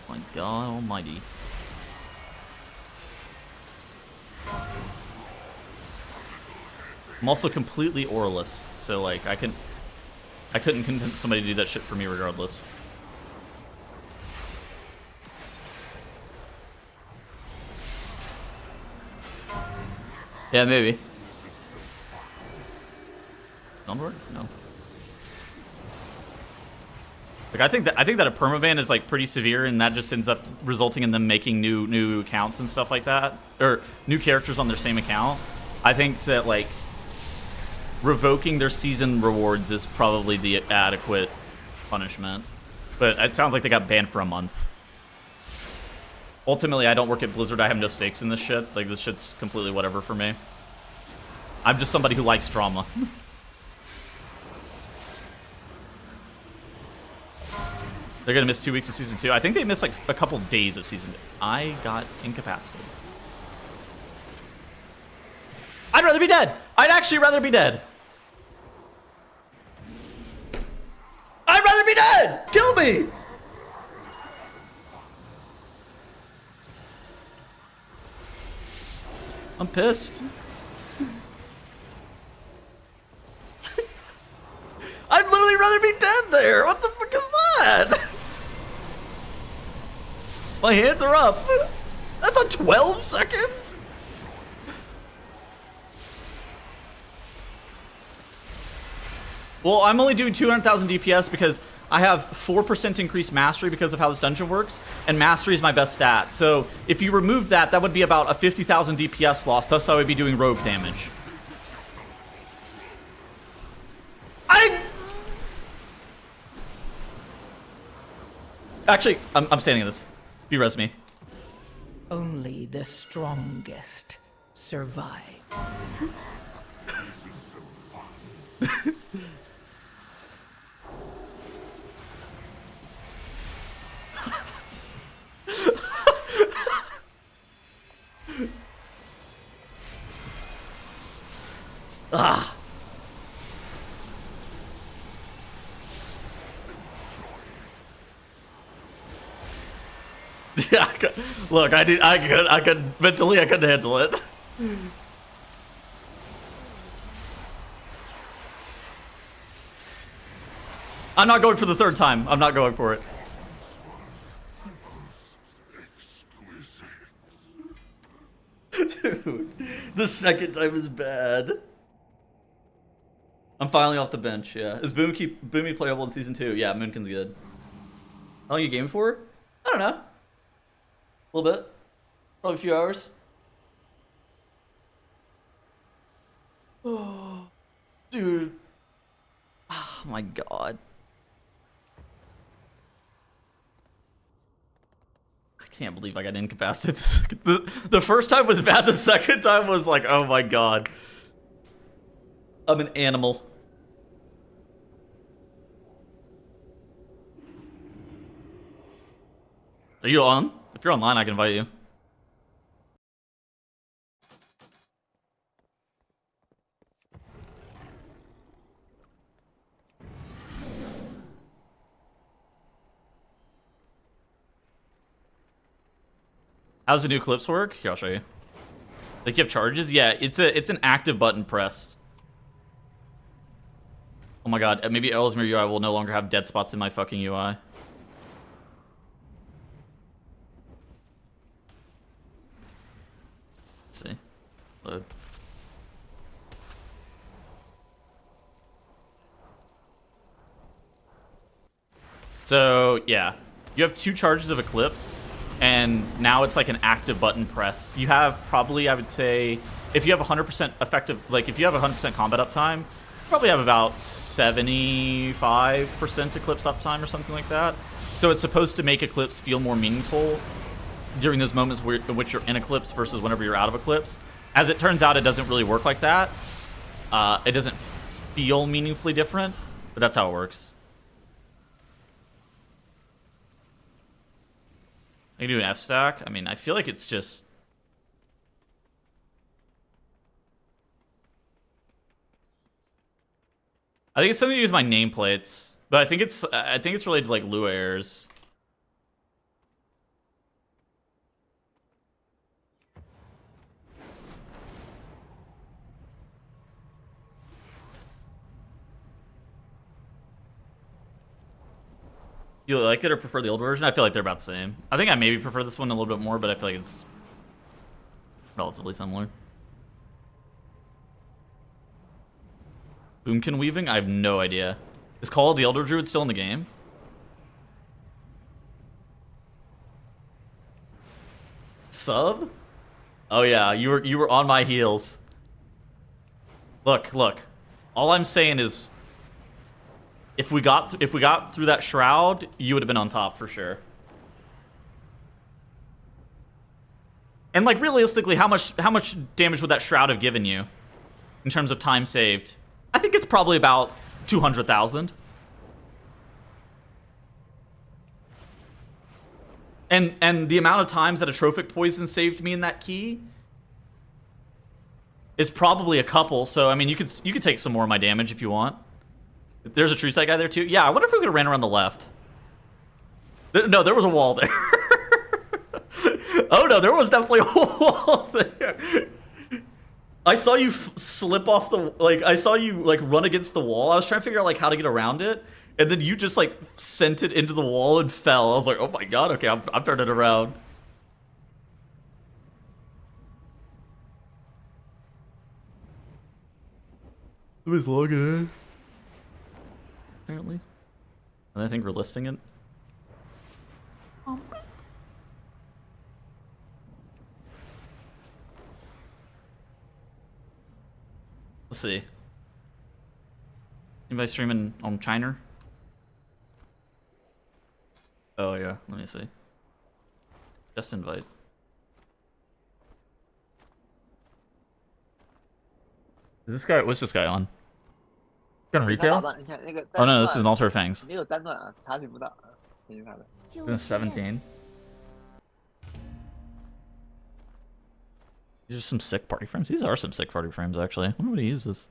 My God Almighty. I'm also completely auraless, so like I couldn't convince somebody to do that shit for me regardless. Yeah, maybe. Onward? No. Like I think that a permaban is like pretty severe, and that just ends up resulting in them making new accounts and stuff like that, or new characters on their same account. I think that like revoking their season rewards is probably the adequate punishment, but it sounds like they got banned for a month. Ultimately, I don't work at Blizzard. I have no stakes in this shit. Like this shit's completely whatever for me. I'm just somebody who likes drama. They're gonna miss 2 weeks of season 2. I think they missed like a couple days of season 2. I got incapacitated. I'd rather be dead. I'd actually rather be dead. I'd rather be dead. Kill me. I'm pissed. I'd literally rather be dead there. What the fuck is that? My hands are up. That's on 12 seconds? Well, I'm only doing 200,000 DPS because I have 4% increased mastery because of how this dungeon works, and mastery is my best stat. So if you remove that, that would be about a 50,000 DPS loss. Thus, I would be doing rogue damage. Actually, I'm standing in this. Be-res me. Only the strongest survive. Ah. Yeah, look, I could mentally, I couldn't handle it. I'm not going for the third time. I'm not going for it. Dude, the second time is bad. I'm finally off the bench, yeah. Is Boomy playable in Season 2? Yeah, Moonkin's good. How long you game for? I don't know. A little bit. Probably a few hours. Oh, dude. Oh my god. I can't believe I got incapacitated. The first time was bad, the second time was like, oh my god. I'm an animal. Are you on? If you're online, I can invite you. How's the new clips work? Here, I'll show you. Like, you have charges? Yeah, it's an active button press. Oh my god, maybe Ellesmere UI will no longer have dead spots in my fucking UI. Let's see. Load. So, yeah. You have 2 charges of Eclipse, and now it's like an active button press. You have probably, I would say, if you have 100% effective, like if you have 100% combat uptime, you probably have about 75% Eclipse uptime or something like that. So it's supposed to make Eclipse feel more meaningful during those moments in which you're in Eclipse versus whenever you're out of Eclipse. As it turns out, it doesn't really work like that. It doesn't feel meaningfully different, but that's how it works. I can do an F stack. I mean, I feel like it's just... I think it's something to use my nameplates, but I think it's related to like Lua errors. You like it or prefer the old version? I feel like they're about the same. I think I maybe prefer this one a little bit more, but I feel like it's relatively similar. Moonkin weaving? I have no idea. Is Call of the Elder Druid still in the game? Sub? Oh yeah, you were on my heels. Look. All I'm saying is, if we got through that shroud, you would have been on top for sure. And like realistically, how much damage would that shroud have given you in terms of time saved? I think it's probably about 200,000. And the amount of times that a trophic poison saved me in that key is probably a couple. So I mean, you could take some more of my damage if you want. There's a tree site guy there too. Yeah, I wonder if we could have ran around the left. No, there was a wall there. Oh no, there was definitely a wall there. I saw you slip off the, like, I saw you, like, run against the wall. I was trying to figure out, like, how to get around it. And then you just, like, sent it into the wall and fell. I was like, oh my god, okay, I'm turning around. Somebody's logging in. Apparently. And I think we're listing it. Let's see. Anybody streaming on China? Oh yeah, let me see. Just invite. Is this guy? What's this guy on? Gonna retail? Oh no, this is an Altar of Fangs. This is 17. These are some sick party frames. These are some sick party frames, actually. I wonder what he uses.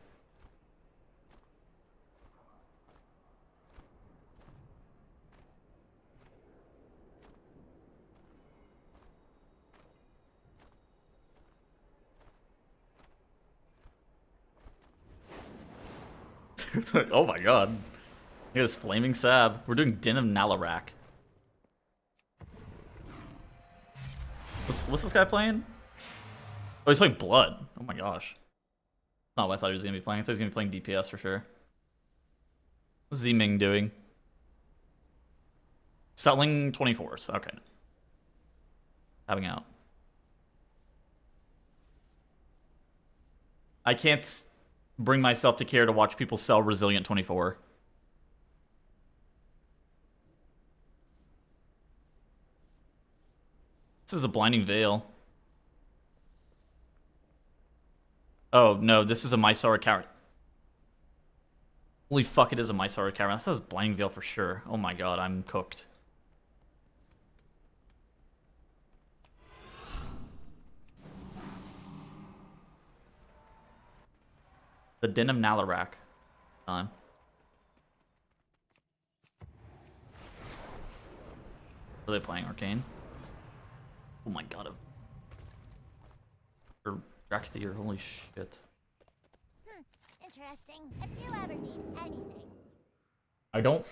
Oh my god. Look at this flaming sab. We're doing Den of Nalarak. What's this guy playing? Oh, he's playing Blood. Oh my gosh. Not what I thought he was gonna be playing. I thought he was gonna be playing DPS for sure. What's Z-Ming doing? Selling 24s. Okay. Having out. I can't bring myself to care to watch people sell Resilient 24. This is a Blinding Veil. Oh, no, this is a Mysara character. Holy fuck, it is a Mysara character. That says Blinding Veil for sure. Oh my god, I'm cooked. The Den of Nalarak. Time. Are they playing Arcane? Oh my god. Or Drakthir, holy shit. Interesting. If you ever need anything. I don't...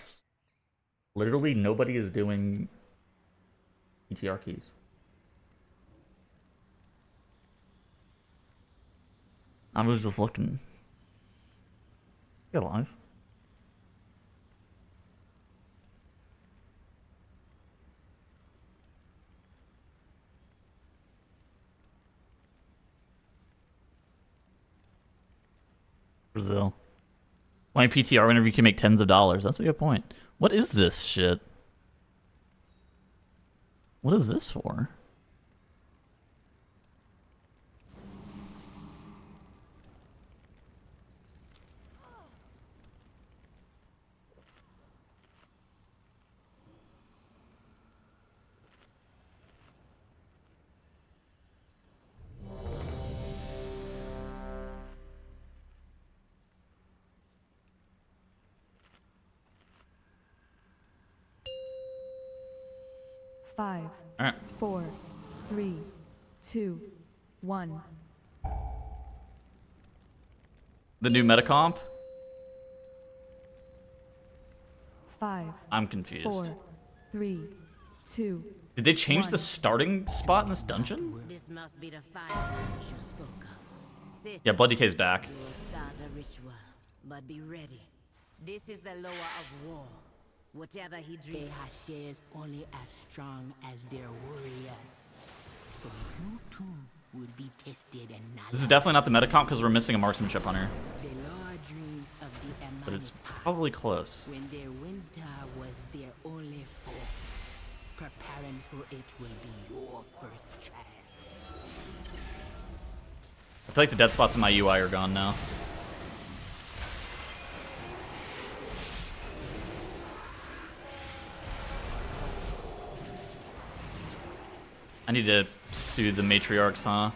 Literally nobody is doing ETR keys. I was just looking. Get alive. Brazil. My PTR whenever you can make tens of dollars. That's a good point. What is this shit? What is this for? Five, All right. 4, 3, 2, 1. The new meta comp? 5, I'm confused. 4, 3, 2. Did they change the 1. starting spot in this dungeon? This must be the fire you spoke of. Sit. Yeah, Blood Decay's back. You will start a ritual, but be ready. This is the lower of war. Whatever he dreams, they shares only as strong as their warriors. So you too would be tested and not. This is definitely not the meta comp because we're missing a marksmanship hunter. The Lord dreams of the But it's Ammon's probably close. when their winter was their only foe. Preparing for it will be your first trial. I feel like the dead spots in my UI are gone now. I need to soothe the matriarchs, huh?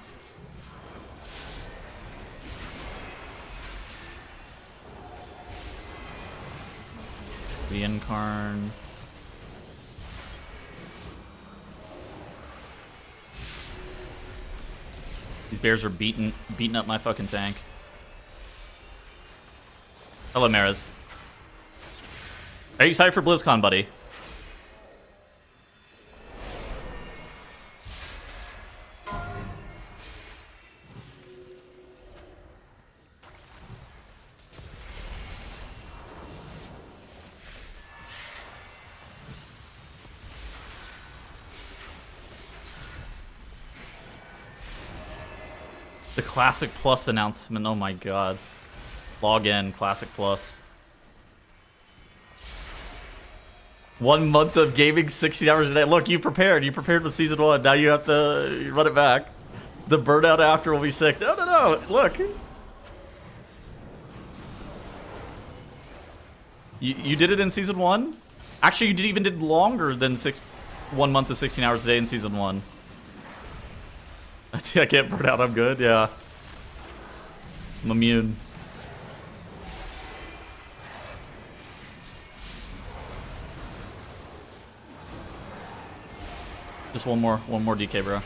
Reincarn. These bears are beating up my fucking tank. Hello, Maris. Are you excited for BlizzCon, buddy? The Classic Plus announcement, oh my god. Log in, Classic Plus. 1 month of gaming, 60 hours a day. Look, you prepared with Season 1, now you have to run it back. The burnout after will be sick. No, no, no, look. You did it in Season 1? Actually, you even did longer than 1 month of 16 hours a day in Season 1. I can't burn out, I'm good, yeah. I'm immune. Just one more DK, bro.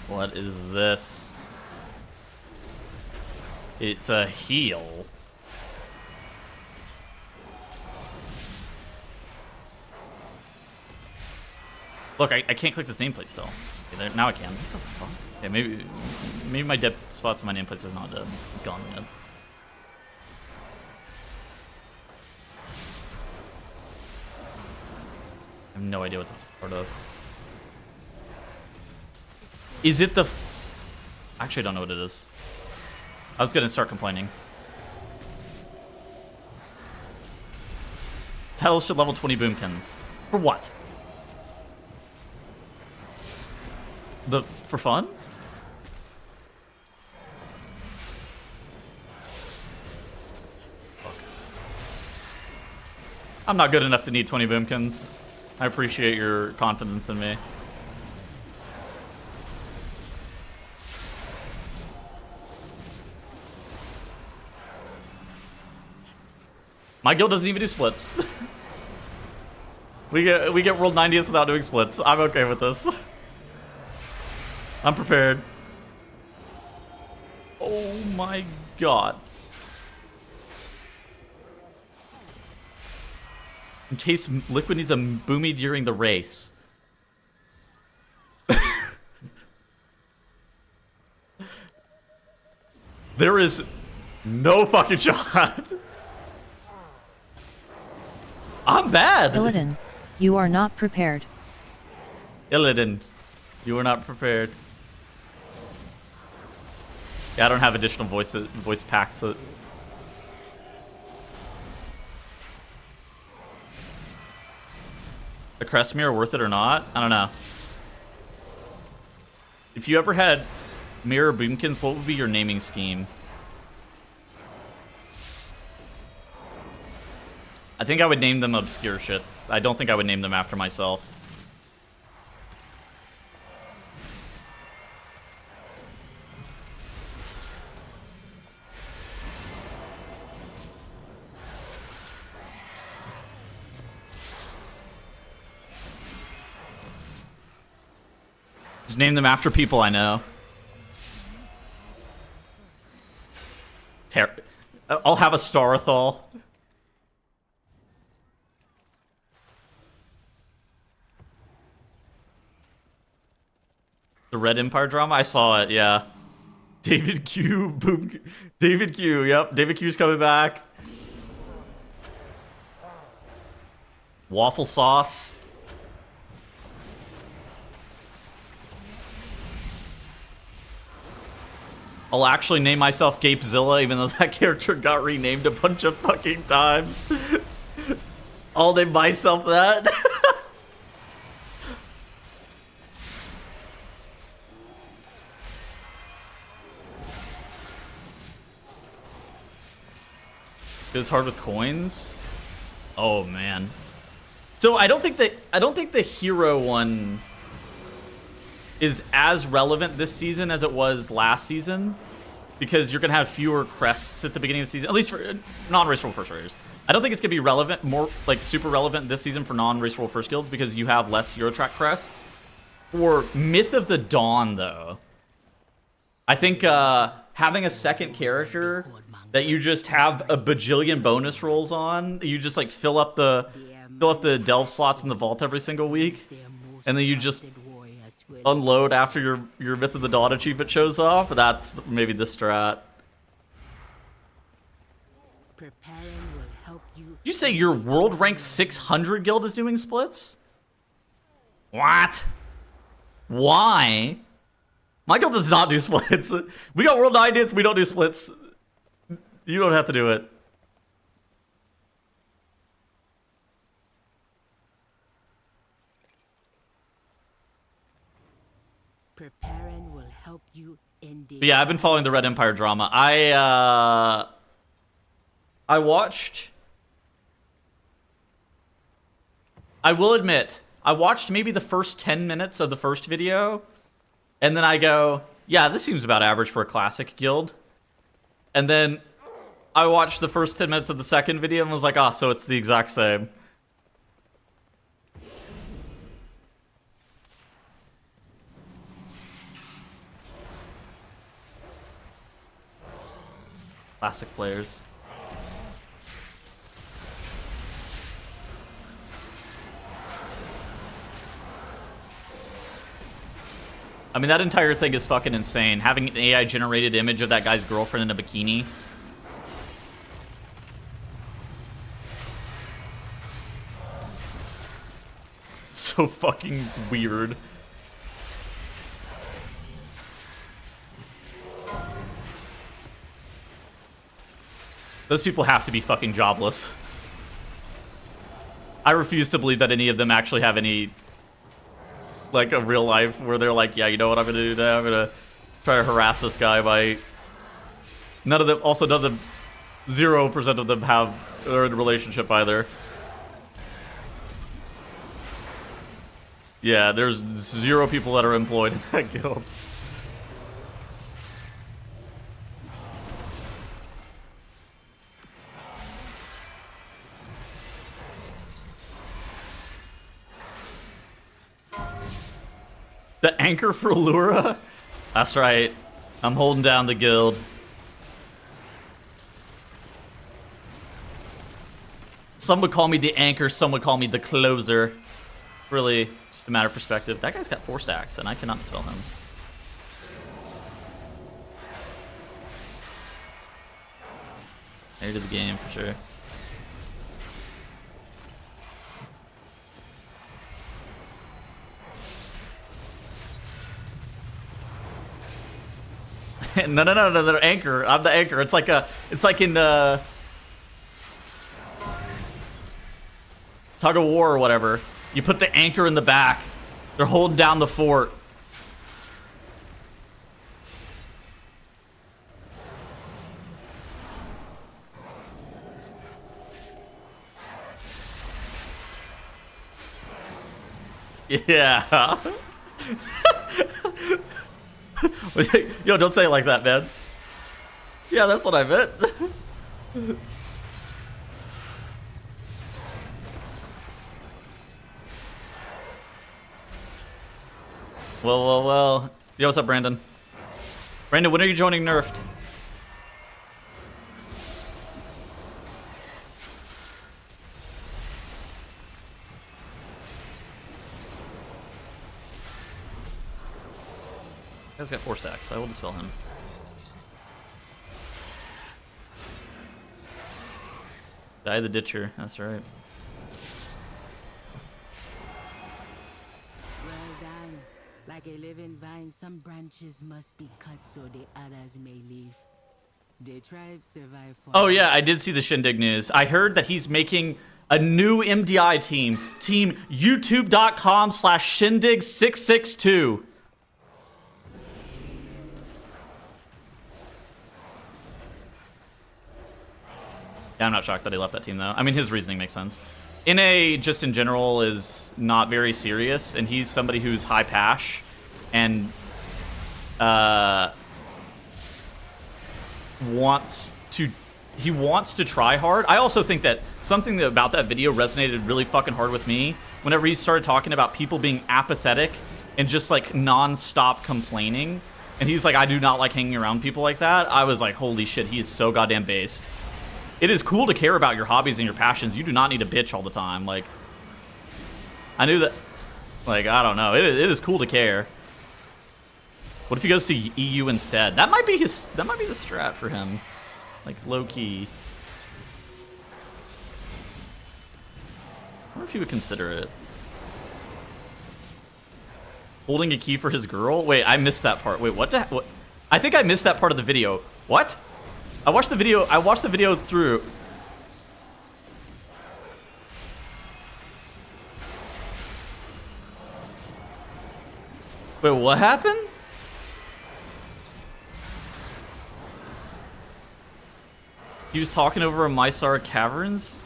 What is this? It's a heal. Look, I can't click this nameplate still. Okay, there, now I can. What the fuck? Okay, maybe my dead spots on my nameplates are not gone yet. I have no idea what this is part of. Is it the... Actually, I don't know what it is. I was gonna start complaining. Title should level 20 boomkins. For what? For fun? Fuck. I'm not good enough to need 20 boomkins. I appreciate your confidence in me. My guild doesn't even do splits. we get world 90th without doing splits. I'm okay with this. I'm prepared. Oh my god. In case Liquid needs a boomy during the race. There is no fucking shot. I'm bad. Illidan, you are not prepared. Illidan, you are not prepared. Yeah, I don't have additional voice packs. So... The crest mirror worth it or not? I don't know. If you ever had mirror boomkins, what would be your naming scheme? I think I would name them obscure shit. I don't think I would name them after myself. Just name them after people I know. I'll have a Starathal. The Red Empire drama? I saw it, yeah. David Q, boom. David Q, yep. David Q's coming back. Waffle sauce. I'll actually name myself Gapezilla, even though that character got renamed a bunch of fucking times. I'll name myself that. It's hard with coins. Oh man. So I don't think the hero one is as relevant this season as it was last season, because you're gonna have fewer crests at the beginning of the season, at least for non-race rule first raiders. I don't think it's gonna be relevant, more like super relevant this season for non-race rule first guilds, because you have less hero track crests. For Myth of the Dawn, though, I think having a second character that you just have a bajillion bonus rolls on, you just like fill up the delve slots in the vault every single week, and then you just unload after your Myth of the Dawn achievement shows off. That's maybe the strat. You say your world rank 600 guild is doing splits? What? Why? My guild does not do splits. We got world 90th, we don't do splits. You don't have to do it. Preparing will help you indeed. But yeah, I've been following the Red Empire drama. I watched. I will admit, I watched maybe the first 10 minutes of the first video, and then I go, yeah, this seems about average for a classic guild. And then I watched the first 10 minutes of the second video and was like, ah, so it's the exact same. Classic players. I mean, that entire thing is fucking insane. Having an AI-generated image of that guy's girlfriend in a bikini. So fucking weird. Those people have to be fucking jobless. I refuse to believe that any of them actually have any, like, a real life where they're like, yeah, you know what I'm gonna do now? I'm gonna try to harass this guy by... None of them, also none of them, 0% of them are in a relationship either. Yeah, there's 0 people that are employed in that guild. The anchor for Lura? That's right. I'm holding down the guild. Some would call me the anchor, some would call me the closer. Really, just a matter of perspective. That guy's got 4 stacks, and I cannot dispel him. Heir to the game, for sure. No, the anchor. I'm the anchor. It's like in Tug of War or whatever. You put the anchor in the back. They're holding down the fort. Yeah. Yo, don't say it like that, man. Yeah, that's what I meant. Well. Yo, what's up, Brandon? Brandon, when are you joining Nerfed? Guy's got 4 stacks. I will dispel him. Die the Ditcher. That's right. Well done. Like a living vine, some branches must be cut so the others may leave. The tribe survive for... Oh yeah, I did see the Shindig news. I heard that he's making a new MDI team. Team youtube.com/shindig662. Yeah, I'm not shocked that he left that team, though. I mean, his reasoning makes sense. NA, just in general, is not very serious, and he's somebody who's high pash, and wants to try hard. I also think that something about that video resonated really fucking hard with me whenever he started talking about people being apathetic and just, like, non-stop complaining. And he's like, I do not like hanging around people like that. I was like, holy shit, he is so goddamn based. It is cool to care about your hobbies and your passions. You do not need to bitch all the time. Like, I knew that. Like, I don't know. It is cool to care. What if he goes to EU instead? That might be the strat for him. Like, low key. I wonder if he would consider it. Holding a key for his girl? Wait, I missed that part. Wait, what? I think I missed that part of the video. What? I watched the video through. Wait, what happened? He was talking over a Mysara Caverns?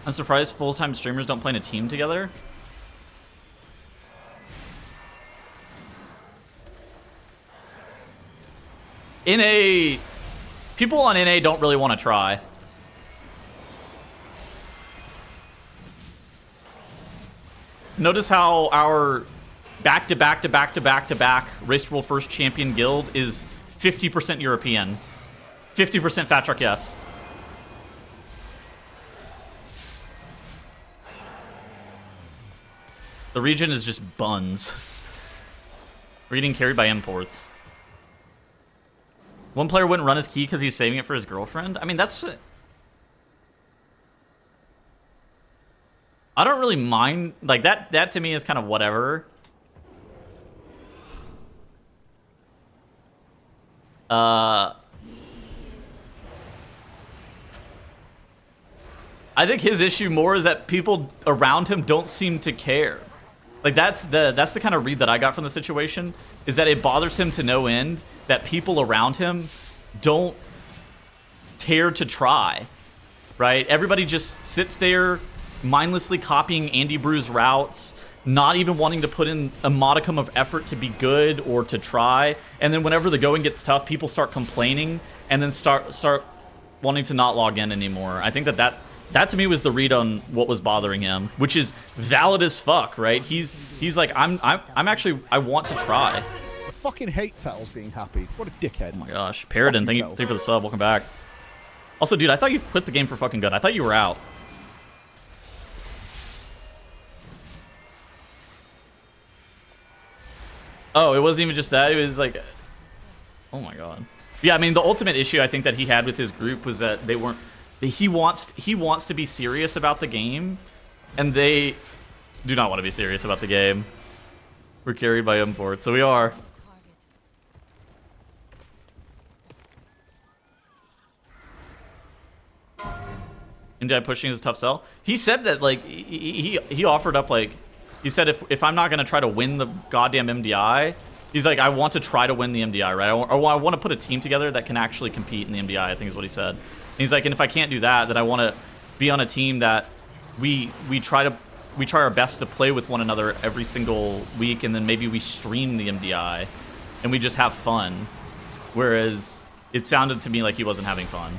I'm surprised full-time streamers don't play in a team together. People on NA don't really want to try. Notice how our back-to-back Race to World First Champion guild is 50% European. 50% Fat Truck Yes. The region is just buns. We're getting carried by imports. One player wouldn't run his key because he was saving it for his girlfriend. I mean, that's... I don't really mind. Like, that to me is kind of whatever. I think his issue more is that people around him don't seem to care. Like, that's the kind of read that I got from the situation, is that it bothers him to no end that people around him don't care to try, right? Everybody just sits there mindlessly copying Andy Brew's routes, not even wanting to put in a modicum of effort to be good or to try. And then whenever the going gets tough, people start complaining and then start wanting to not log in anymore. I think that to me was the read on what was bothering him, which is valid as fuck, right? He's like, I'm actually, I want to try. I fucking hate Tattles being happy. What a dickhead. Oh my gosh. Paradin, thank you for the sub. Welcome back. Also, dude, I thought you quit the game for fucking good. I thought you were out. Oh, it wasn't even just that. It was like, oh my god. Yeah, I mean, the ultimate issue I think that he had with his group was that they weren't. He wants to be serious about the game, and they do not want to be serious about the game. We're carried by imports, so we are. MDI pushing is a tough sell. He said that, like, he offered up, like, he said if I'm not gonna try to win the goddamn MDI, he's like, I want to try to win the MDI, right? Or I want to put a team together that can actually compete in the MDI, I think is what he said. And he's like, and if I can't do that, then I want to be on a team that we try our best to play with one another every single week, and then maybe we stream the MDI and we just have fun. Whereas it sounded to me like he wasn't having fun.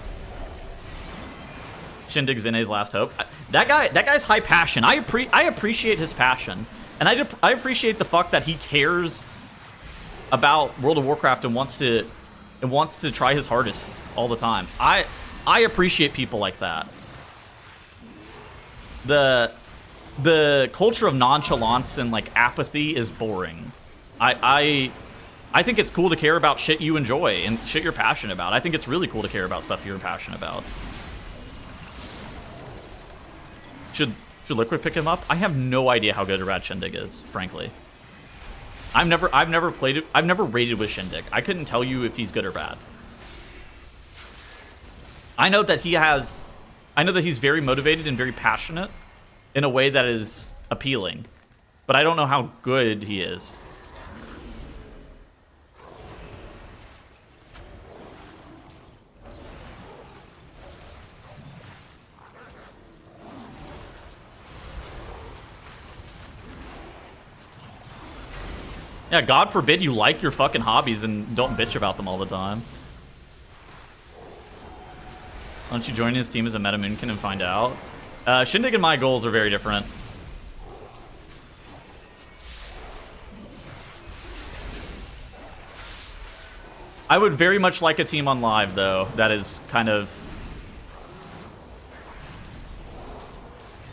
Shindig Zene's last hope. That guy's high passion. I appreciate his passion, and I appreciate the fuck that he cares about World of Warcraft and wants to try his hardest all the time. I appreciate people like that. The culture of nonchalance and like apathy is boring. I think it's cool to care about shit you enjoy and shit you're passionate about. I think it's really cool to care about stuff you're passionate about. Should Liquid pick him up? I have no idea how good Rad Shindig is, frankly. I've never played it. I've never raided with Shindig. I couldn't tell you if he's good or bad. I know that he's very motivated and very passionate in a way that is appealing, but I don't know how good he is. Yeah, God forbid you like your fucking hobbies and don't bitch about them all the time. Why don't you join his team as a meta Moonkin and find out? Shindig and my goals are very different. I would very much like a team on live, though, that is kind of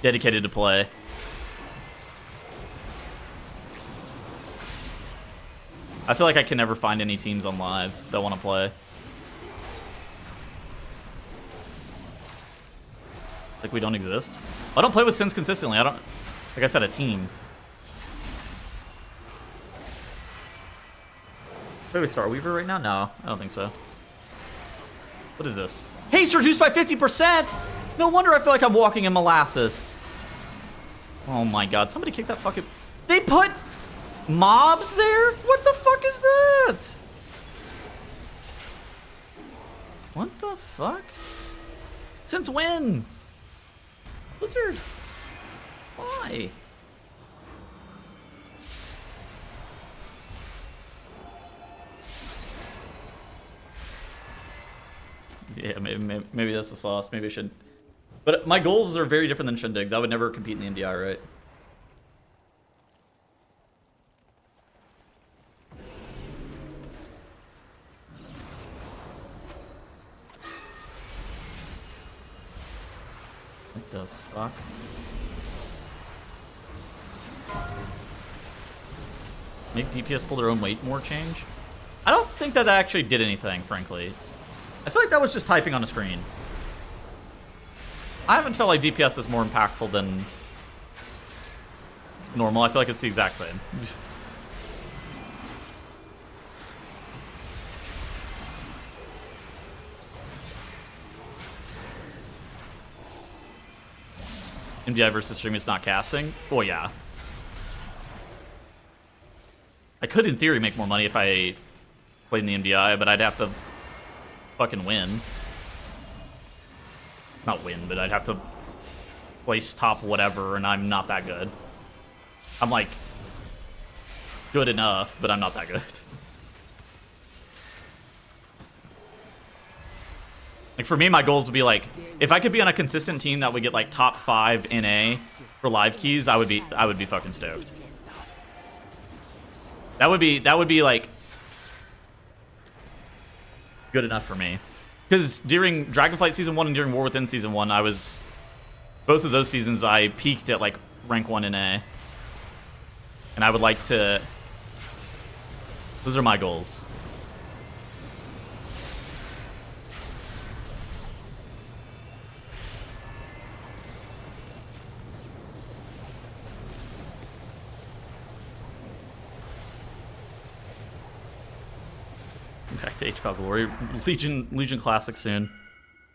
dedicated to play. I feel like I can never find any teams on live that want to play. Like we don't exist. I don't play with Sins consistently. I don't, like I said, a team. Play with Star Weaver right now? No, I don't think so. What is this? Haste reduced by 50%! No wonder I feel like I'm walking in molasses. Oh my god, somebody kick that fucking... They put mobs there? What the fuck is that? What the fuck? Since when? Blizzard? Why? Yeah, maybe that's the sauce. Maybe I should. But my goals are very different than Shindig's. I would never compete in the MDI, right? What the fuck? Make DPS pull their own weight more change? I don't think that actually did anything, frankly. I feel like that was just typing on a screen. I haven't felt like DPS is more impactful than normal. I feel like it's the exact same. MDI versus stream is not casting? Oh, yeah. I could, in theory, make more money if I played in the MDI, but I'd have to fucking win. Not win, but I'd have to place top whatever, and I'm not that good. I'm, like, good enough, but I'm not that good. Like, for me, my goals would be, like, if I could be on a consistent team that would get, like, top 5 NA for live keys, I would be fucking stoked. That would be, like, good enough for me. Because during Dragonflight Season 1 and during War Within Season 1, both of those seasons, I peaked at, like, rank 1 NA. And I would like to... Those are my goals. Back to H-Pop Glory. Legion Classic soon.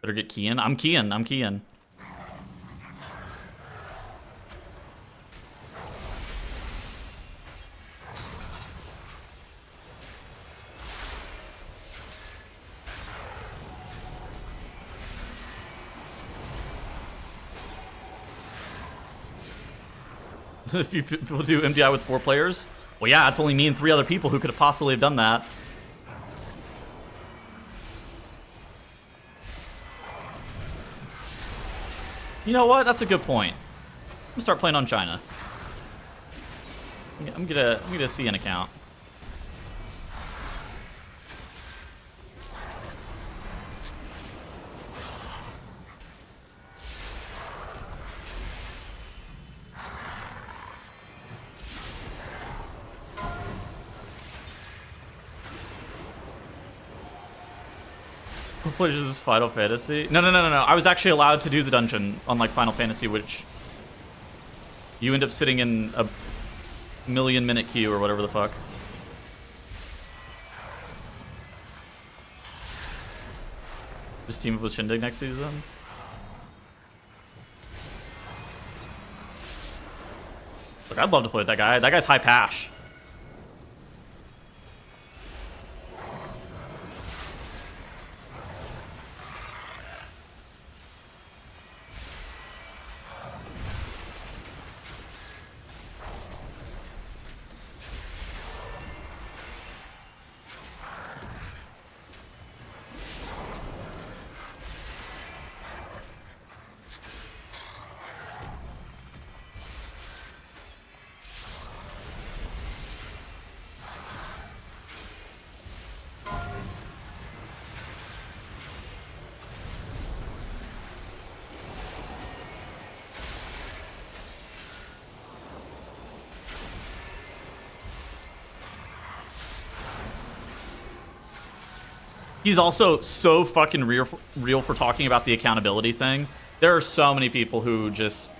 Better get keying. I'm keying. A few people do MDI with 4 players. Well, yeah, it's only me and 3 other people who could have possibly have done that. You know what? That's a good point. I'm gonna start playing on China. I'm gonna see an account. Who plays Final Fantasy? No. I was actually allowed to do the dungeon on like Final Fantasy, which you end up sitting in a 1,000,000-minute queue or whatever the fuck. Just team up with Shindig next season. Look, I'd love to play with that guy. That guy's high pash. He's also so fucking real for talking about the accountability thing. There are so many people who just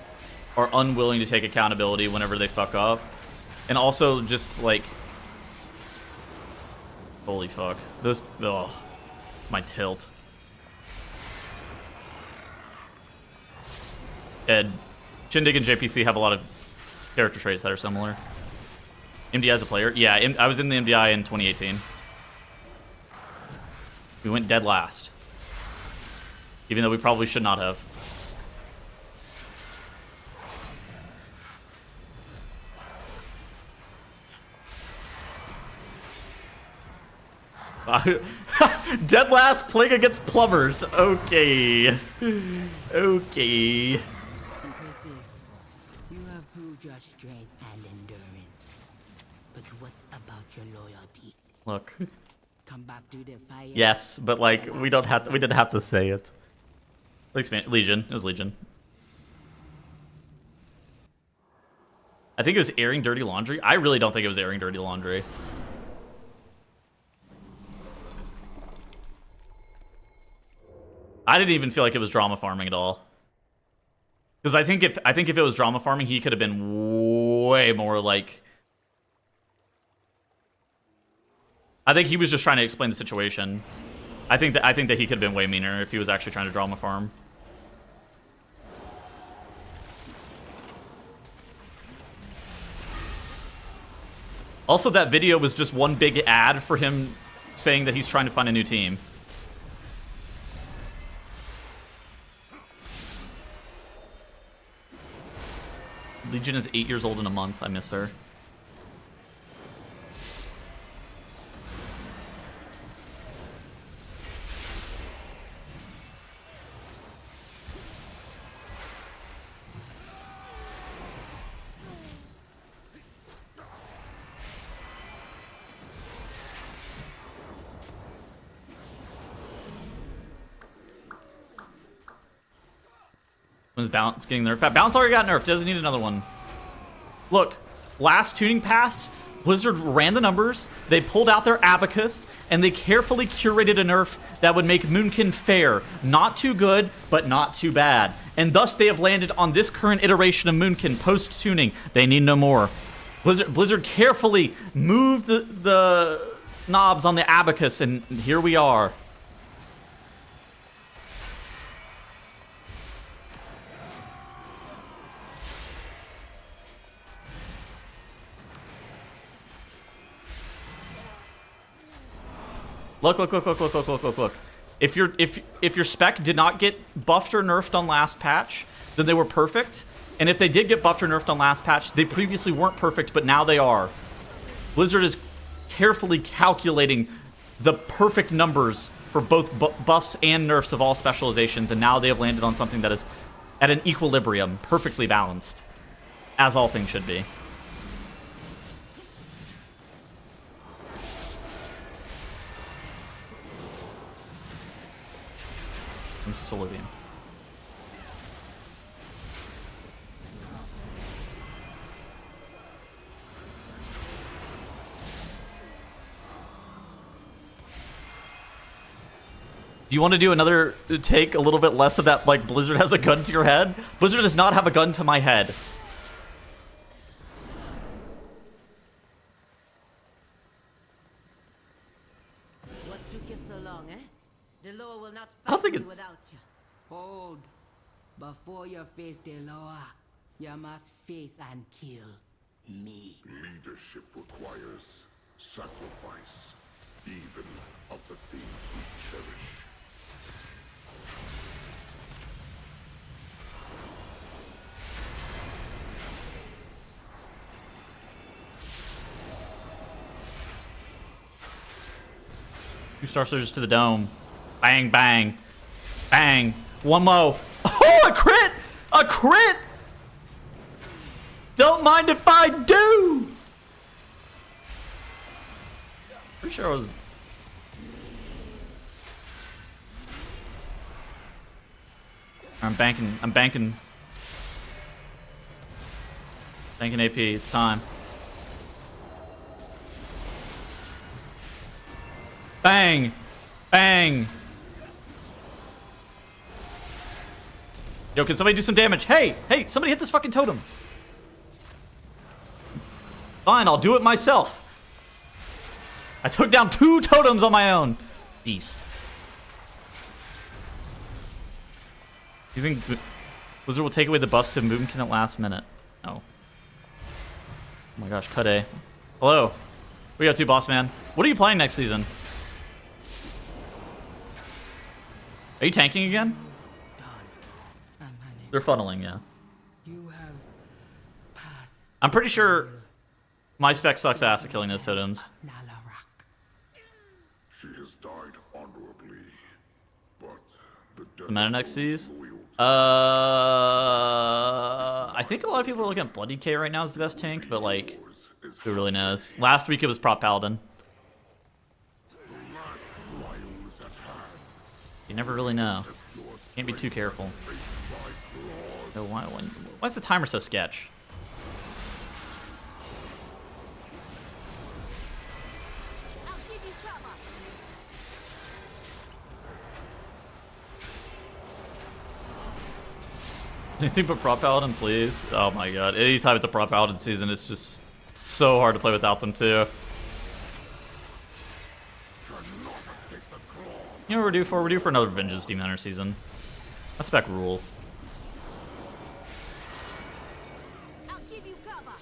are unwilling to take accountability whenever they fuck up. And also just like... Holy fuck. This... Oh, it's my tilt. Ed, Shindig and JPC have a lot of character traits that are similar. MDI as a player? Yeah, I was in the MDI in 2018. We went dead last. Even though we probably should not have. Dead last playing against plumbers. Okay. Okay. Impressive. You have proved your strength and endurance. But what about your loyalty? Look. Come back to the fire. Yes, but like we didn't have to say it. Legion. It was Legion. I think it was airing dirty laundry. I really don't think it was airing dirty laundry. I didn't even feel like it was drama farming at all. Because I think if it was drama farming, he could have been way more like. I think he was just trying to explain the situation. I think that he could have been way meaner if he was actually trying to drama farm. Also, that video was just one big ad for him saying that he's trying to find a new team. Legion is 8 years old in a month. I miss her. When's balance getting nerfed? Balance already got nerfed. Doesn't need another one. Look, last tuning pass, Blizzard ran the numbers, they pulled out their abacus, and they carefully curated a nerf that would make Moonkin fair. Not too good, but not too bad. And thus they have landed on this current iteration of Moonkin post-tuning. They need no more. Blizzard carefully moved the knobs on the abacus, and here we are. Look. If your spec did not get buffed or nerfed on last patch, then they were perfect. And if they did get buffed or nerfed on last patch, they previously weren't perfect, but now they are. Blizzard is carefully calculating the perfect numbers for both buffs and nerfs of all specializations, and now they have landed on something that is at an equilibrium, perfectly balanced, as all things should be. Solution. Do you want to do another take a little bit less of that, like Blizzard has a gun to your head? Blizzard does not have a gun to my head. What took you so long, eh? The law will not I don't fight think me it's... without you. Hold. Before you face the law, you must face and kill me. Leadership requires sacrifice, even of the things we cherish. Two Star Surges to the dome. Bang, bang. Bang. One mo. Oh, a crit! A crit! Don't mind if I do! Pretty sure I was... I'm banking. Banking AP. It's time. Bang! Bang! Yo, can somebody do some damage? Hey! Hey, somebody hit this fucking totem! Fine, I'll do it myself. I took down 2 totems on my own. Beast. Do you think Blizzard will take away the buffs to Moonkin at last minute? No. Oh my gosh, cut A. Hello. We got 2, boss man. What are you playing next season? Are you tanking again? They're funneling, yeah. I'm pretty sure my spec sucks ass at killing those totems. She has died honorably, but the The meta next season? I think a lot of people are looking at Bloody K right now as the best tank, but like, who really knows? Last week it was Prop Paladin. You never really know. Can't be too careful. No, why is the timer so sketch? Anything but prop paladin, please. Oh my god. Anytime it's a prop paladin season, it's just so hard to play without them too. You know what we're due for? We're due for another Vengeance Demon Hunter season. That spec rules. I'll give you cover.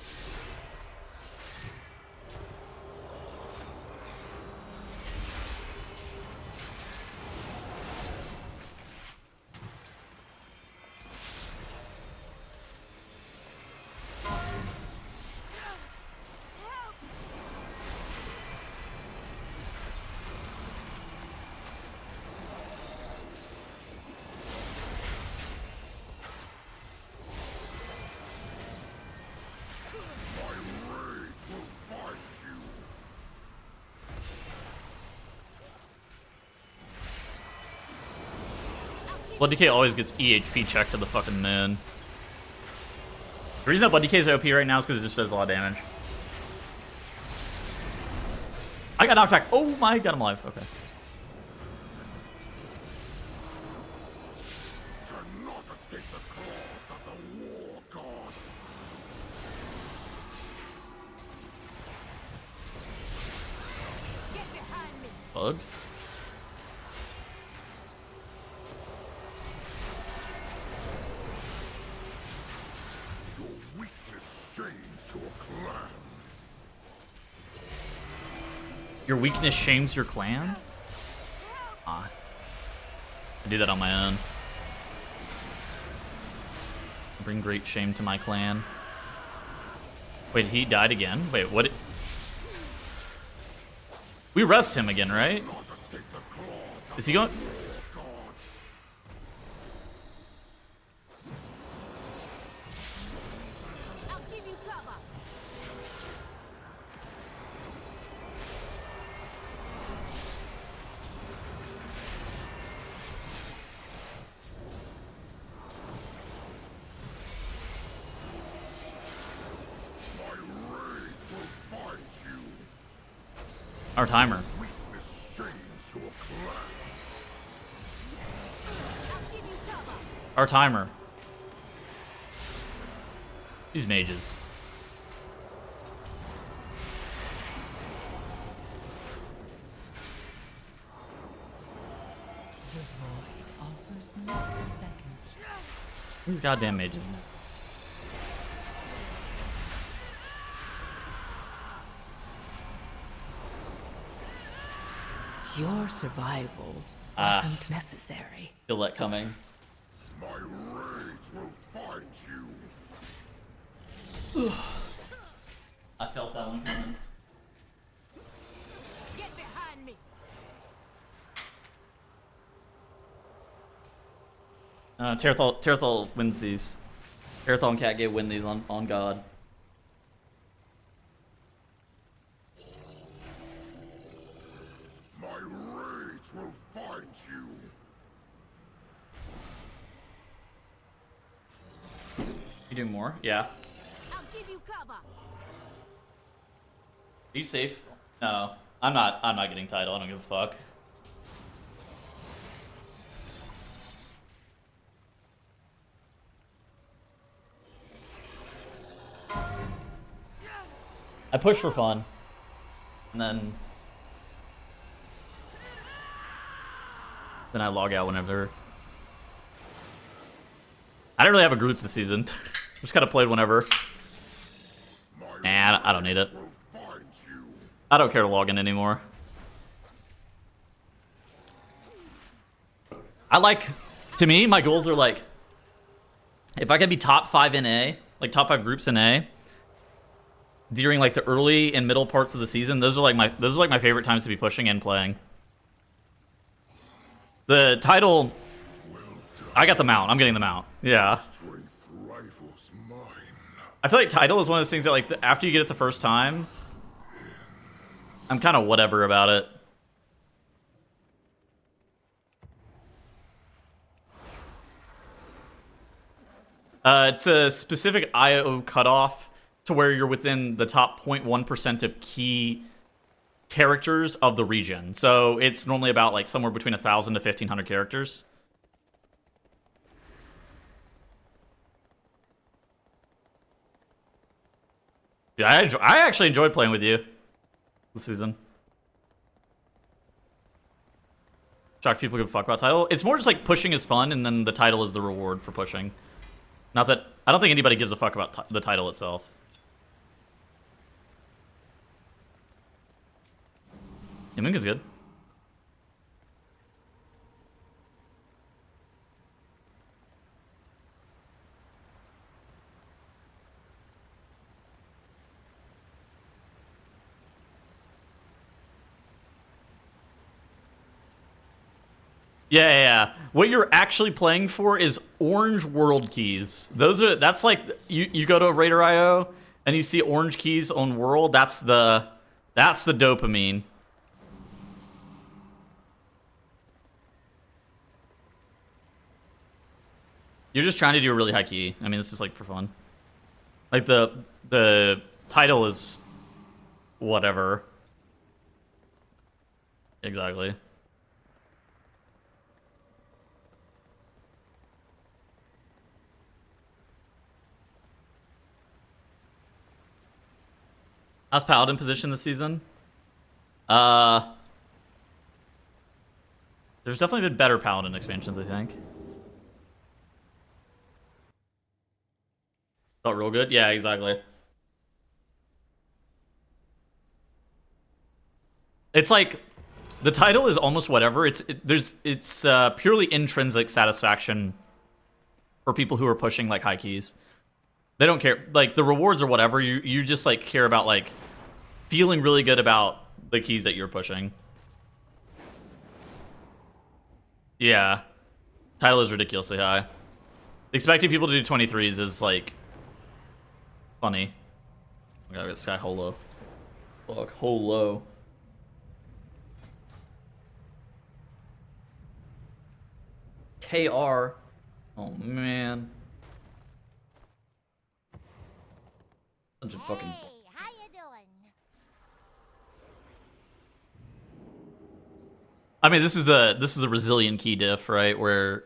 Blood Decay always gets EHP checked to the fucking moon. The reason that Blood Decay is OP right now is because it just does a lot of damage. I got knocked back. Oh my god, I'm alive. Okay. Cannot escape the claws of the war god. Get behind me. Bug. Your weakness shames your clan. Your weakness shames your clan? Ah. I do that on my own. Bring great shame to my clan. Wait, he died again? Wait, what? We rest him again, right? Is he going? I'll give you cover. My rage will find you. Our timer. Weakness shames your clan. I'll give you cover. Our timer. These mages. The void offers no second. These goddamn mages, man. Your survival wasn't necessary. Feel that coming. My rage will find you. I felt that one coming. Get behind me. Terethal wins these. Terethal and Catgate win these on God. My rage will find you. You doing more? Yeah. I'll give you cover. Are you safe? No. I'm not getting title. I don't give a fuck. I push for fun. And then I log out whenever. I don't really have a group this season. Just kind of played whenever. Nah, I don't need it. I don't care to log in anymore. To me, my goals are like, if I can be top 5 in A, like top 5 groups in A, during like the early and middle parts of the season, those are like my favorite times to be pushing and playing. The title, I got the mount. I'm getting the mount. Yeah. Strength rivals mine. I feel like title is one of those things that like after you get it the first time, I'm kind of whatever about it. It's a specific IO cutoff to where you're within the top 0.1% of key characters of the region. So it's normally about like somewhere between 1,000 to 1,500 characters. Yeah, I actually enjoyed playing with you this season. Shocked people give a fuck about title. It's more just like pushing is fun, and then the title is the reward for pushing. Not that I don't think anybody gives a fuck about the title itself. Yeah, Moonkin's good. Yeah. What you're actually playing for is orange world keys. That's like you go to Raider IO and you see orange keys on world. That's the dopamine. You're just trying to do a really high key. I mean, this is like for fun. Like the title is whatever. Exactly. How's Paladin position this season? There's definitely been better Paladin expansions, I think. Felt real good? Yeah, exactly. It's like the title is almost whatever. It's purely intrinsic satisfaction for people who are pushing like high keys. They don't care. Like the rewards or whatever. You just like care about like feeling really good about the keys that you're pushing. Yeah. Title is ridiculously high. Expecting people to do 23s is like funny. I gotta get Sky Holo. Fuck, Holo. KR. Oh man. Such a fucking. Hey, how you doing? I mean, this is the resilient key diff, right? Where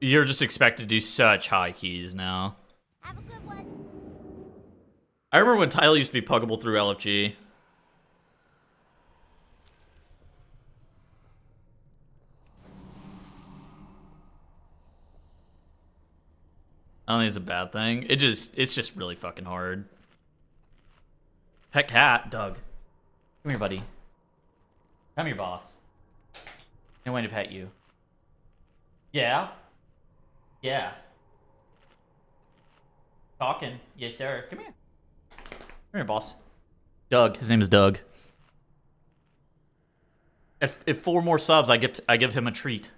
you're just expected to do such high keys now. Have a good one. I remember when title used to be puggable through LFG. I don't think it's a bad thing. It's just really fucking hard. Pet cat, Doug. Come here, buddy. Come here, boss. I'm going to pet you. Yeah? Yeah. Talking. Yes, sir. Come here. Come here, boss. Doug. His name is Doug. If 4 more subs, I give him a treat.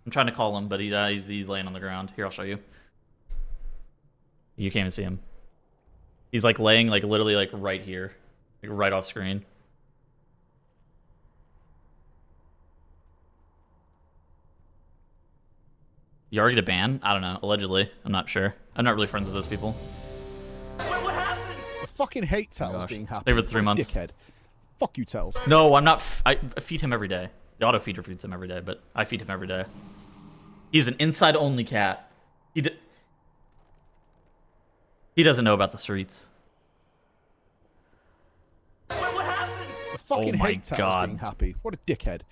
I'm trying to call him, but he's laying on the ground. Here, I'll show you. You can't even see him. He's like laying like literally like right here, like right off screen. You already get a ban? I don't know. Allegedly, I'm not sure. I'm not really friends with those people. What happens? I fucking hate Tails being happy. They were 3 months. Dickhead. Fuck you, Tails. No, I'm not. I feed him every day. The auto feeder feeds him every day, but I feed him every day. He's an inside only cat. He doesn't know about the streets. What happens? I fucking hate Tails being happy. What a dickhead.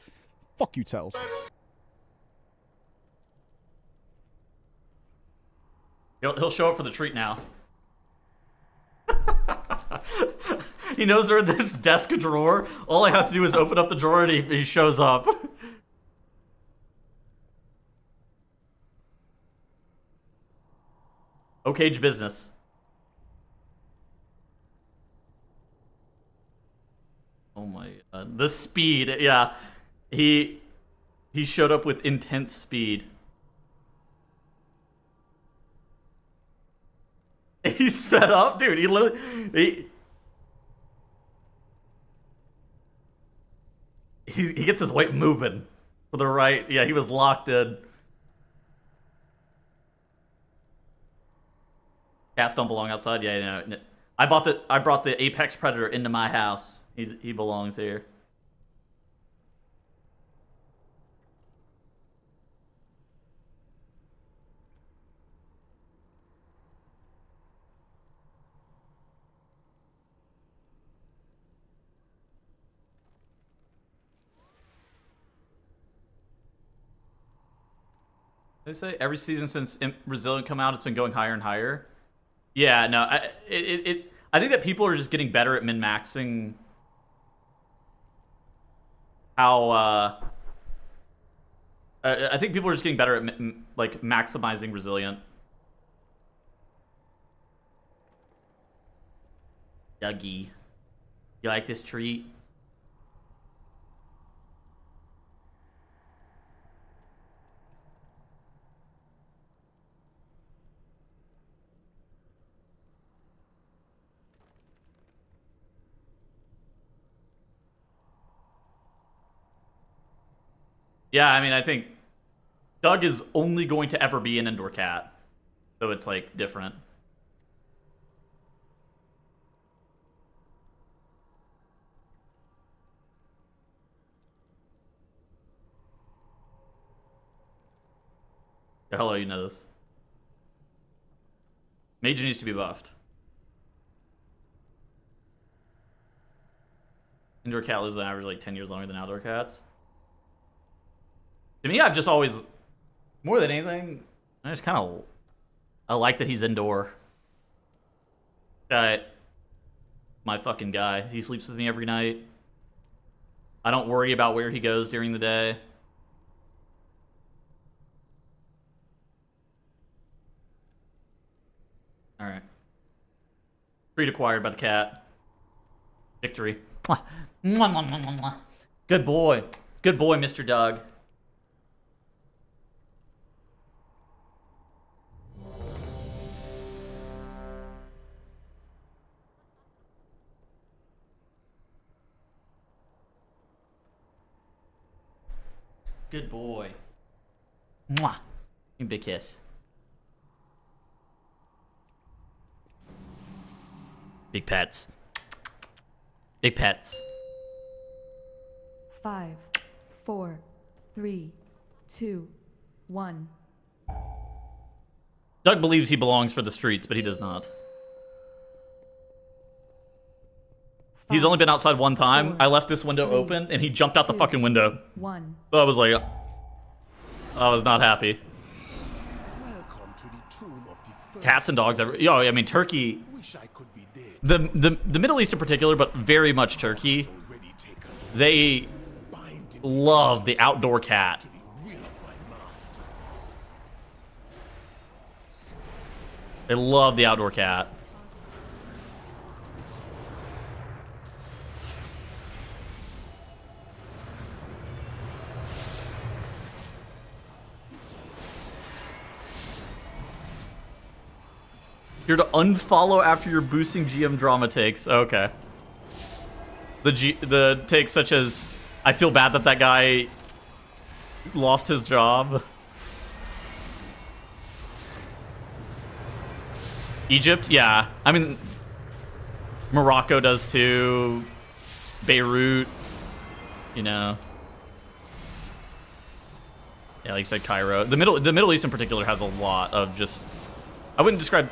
Fuck you, Tails. He'll show up for the treat now. He knows they're in this desk drawer. All I have to do is open up the drawer and he shows up. Okage business. Oh my god. The speed, yeah. He showed up with intense speed. He sped up, dude. He literally he gets his weight moving to the right. Yeah, he was locked in. Cats don't belong outside. Yeah, no. I brought the apex predator into my house. He belongs here. They say every season since Resilient come out, it's been going higher and higher. Yeah, no, I think that people are just getting better at min-maxing how. I think people are just getting better at like maximizing Resilient. Dougie, you like this treat? Yeah, I mean, I think Doug is only going to ever be an indoor cat. So it's, like, different. Yeah, hello, you know this. Major needs to be buffed. Indoor cat lives on average, like, 10 years longer than outdoor cats. To me, I've just always, more than anything, I just kind of, I like that he's indoor. Guy, my fucking guy. He sleeps with me every night. I don't worry about where he goes during the day. Alright. Treat acquired by the cat. Victory. Good boy. Good boy, Mr. Doug. Good boy. Mwah. Give me a big kiss. Big pets. Big pets. 5, 4, 3, 2, 1. Doug believes he belongs for the streets, but he does not. He's only been outside one time. I left this window open, and he jumped out the fucking window. 1. I was like, I was not happy. Cats and dogs, yo, I mean, Turkey. The Middle East in particular, but very much Turkey. They love the outdoor cat. They love the outdoor cat. You're to unfollow after your boosting GM drama takes. Okay. The takes such as, I feel bad that that guy lost his job. Egypt, yeah. I mean, Morocco does too. Beirut, you know. Yeah, like you said, Cairo. The Middle East in particular has a lot of just. I wouldn't describe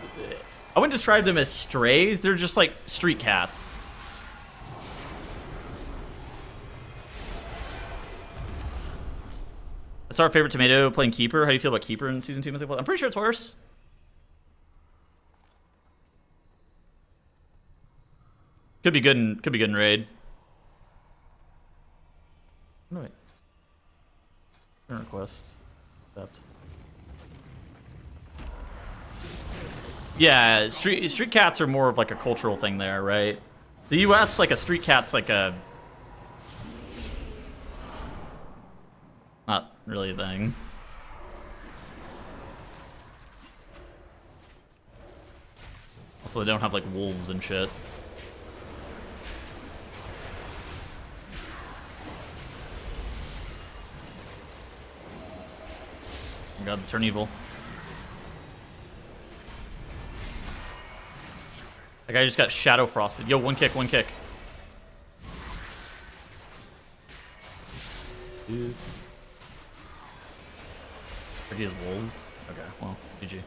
them as strays. They're just like street cats. That's our favorite tomato playing Keeper. How do you feel about Keeper in season 2? I'm pretty sure it's worse. Could be good in raid. No wait. Current request. Accept. Yeah, street cats are more of like a cultural thing there, right? The US, like a street cat's like a not really a thing. Also, they don't have like wolves and shit. Oh god, turn evil. That guy just got shadow frosted. Yo, one kick, one kick. Dude. Are he has wolves? Okay, well, GG.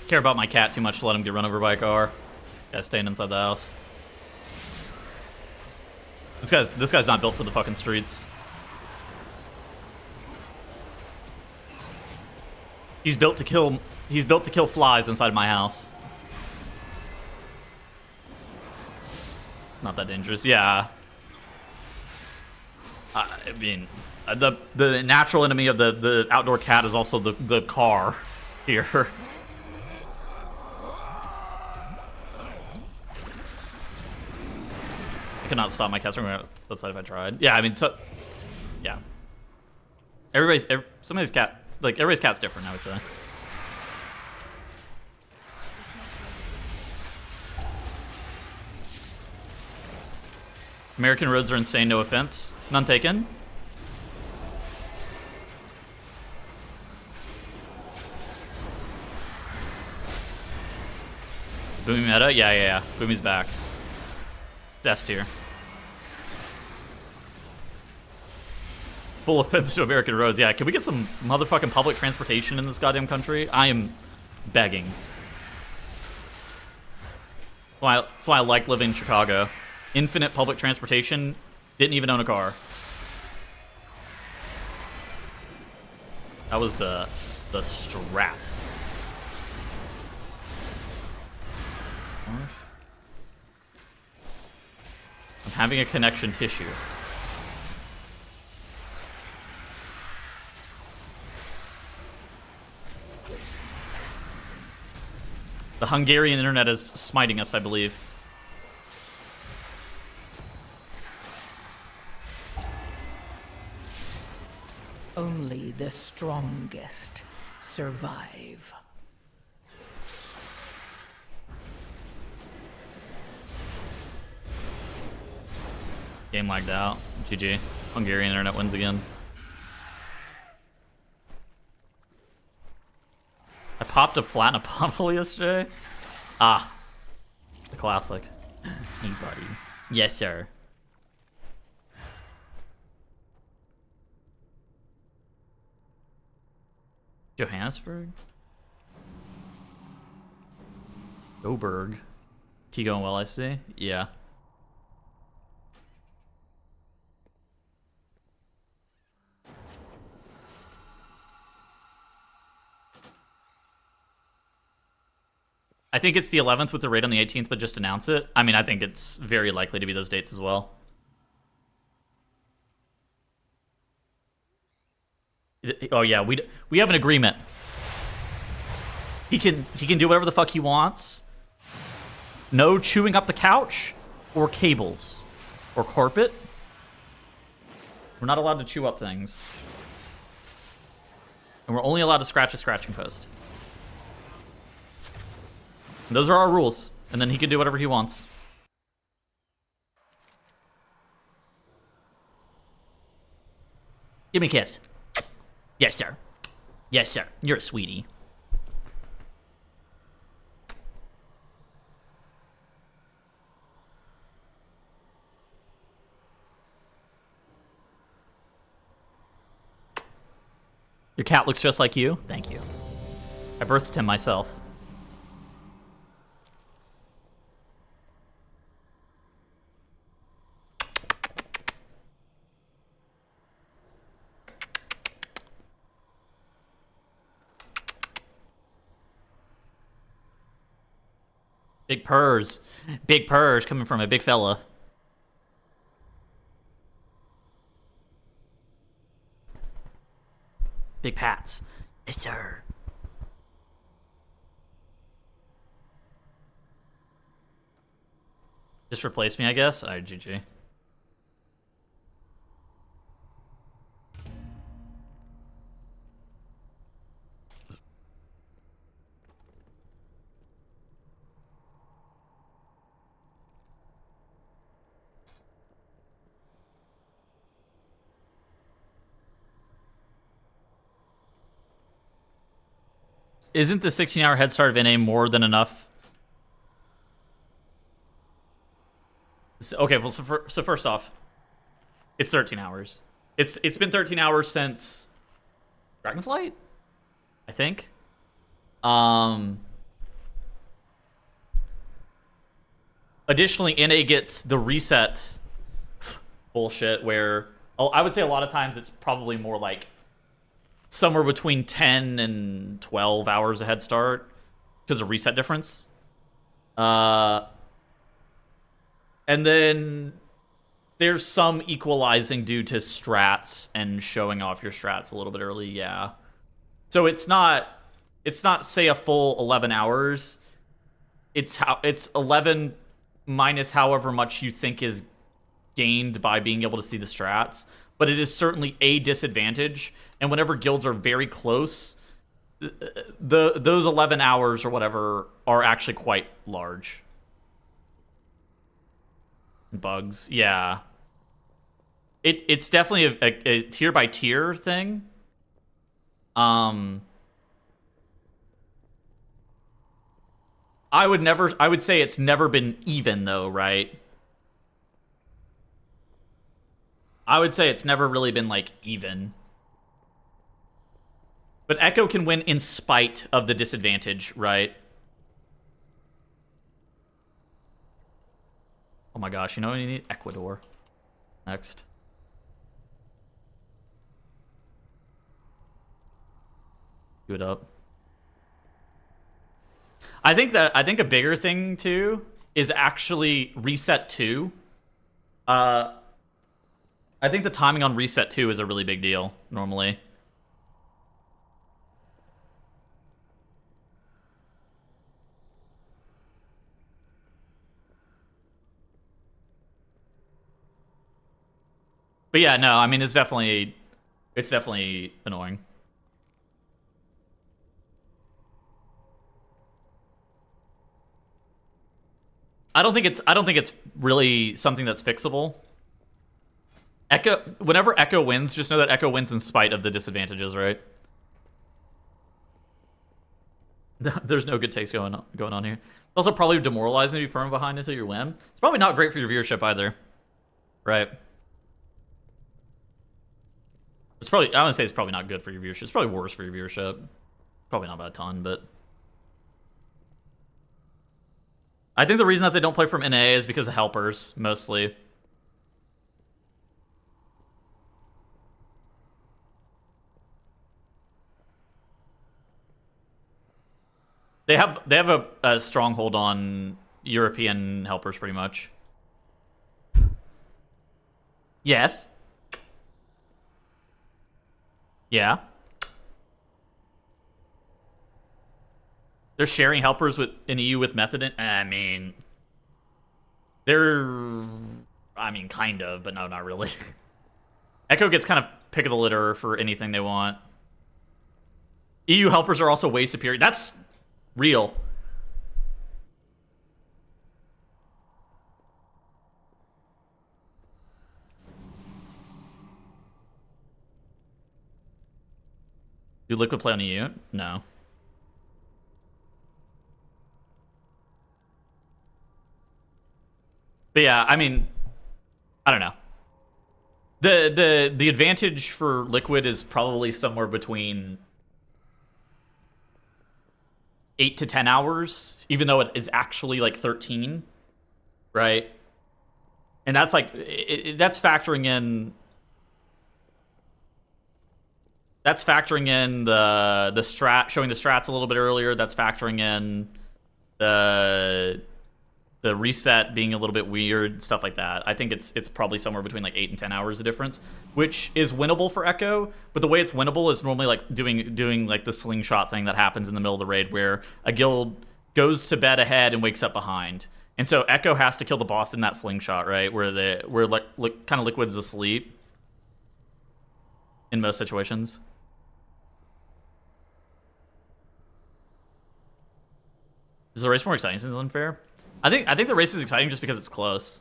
care about my cat too much to let him get run over by a car. Guy's staying inside the house. This guy's not built for the fucking streets. He's built to kill flies inside my house. Not that dangerous. Yeah. I mean, the natural enemy of the outdoor cat is also the car here. I could not stop my cats from going outside if I tried. Yeah, I mean, so yeah. Somebody's cat, like everybody's cat's different, I would say. American roads are insane, no offense. None taken. Boomy meta? Yeah. Boomy's back. It's S tier. Full offense to American roads. Yeah, can we get some motherfucking public transportation in this goddamn country? I am begging. That's why I like living in Chicago. Infinite public transportation. Didn't even own a car. That was the strat. I'm having a connection tissue. The Hungarian internet is smiting us, I believe. Only the strongest survive. Game lagged out. GG. Hungarian internet wins again. I popped a flat in a bottle yesterday. Ah. The classic. Hey, buddy. Yes, sir. Johannesburg? Joburg. Key going well, I see. Yeah. I think it's the 11th with the raid on the 18th, but just announce it. I mean, I think it's very likely to be those dates as well. Oh yeah, we have an agreement. He can do whatever the fuck he wants. No chewing up the couch or cables or carpet. We're not allowed to chew up things. And we're only allowed to scratch a scratching post. And those are our rules. And then he can do whatever he wants. Give me a kiss. Yes, sir. Yes, sir. You're a sweetie. Your cat looks just like you. Thank you. I birthed him myself. Big purrs. Big purrs coming from a big fella. Big pats. Yes, sir. Just replace me, I guess? Alright, GG. Isn't the 16-hour head start of NA more than enough? Okay, well, so first off, it's 13 hours. It's been 13 hours since Dragonflight, I think. additionally, NA gets the reset bullshit where I would say a lot of times it's probably more like somewhere between 10 and 12 hours a head start because of reset difference. And then there's some equalizing due to strats and showing off your strats a little bit early, yeah. So it's not say a full 11 hours. It's 11 minus however much you think is gained by being able to see the strats, but it is certainly a disadvantage. And whenever guilds are very close, those 11 hours or whatever are actually quite large. Bugs, yeah. It's definitely a tier by tier thing. I would say it's never been even though, right? I would say it's never really been like even. But Echo can win in spite of the disadvantage, right? Oh my gosh, you know what you need? Ecuador. Next. Do it up. I think a bigger thing too is actually Reset 2. I think the timing on Reset 2 is a really big deal normally. But yeah, no, I mean it's definitely annoying. I don't think it's really something that's fixable. Whenever Echo wins, just know that Echo wins in spite of the disadvantages, right? There's no good takes going on here. It's also probably demoralizing to be perma behind until you win. It's probably not great for your viewership either, right? It's probably, I would say it's probably not good for your viewership. It's probably worse for your viewership. Probably not by a ton, but I think the reason that they don't play from NA is because of helpers, mostly. They have a stronghold on European helpers, pretty much. Yes. Yeah. They're sharing helpers in EU with Method. I mean, kind of, but no, not really. Echo gets kind of pick of the litter for anything they want. EU helpers are also way superior. That's real. Do Liquid play on EU? No. But yeah, I mean, I don't know. The advantage for Liquid is probably somewhere between 8 to 10 hours, even though it is actually like 13, right? And that's like that's factoring in the strat, showing the strats a little bit earlier. That's factoring in the reset being a little bit weird, stuff like that. I think it's probably somewhere between like 8 and 10 hours of difference, which is winnable for Echo. But the way it's winnable is normally like doing like the slingshot thing that happens in the middle of the raid, where a guild goes to bed ahead and wakes up behind, and so Echo has to kill the boss in that slingshot, right? Where kind of Liquid's asleep in most situations. Is the race more exciting since it's unfair? I think the race is exciting just because it's close.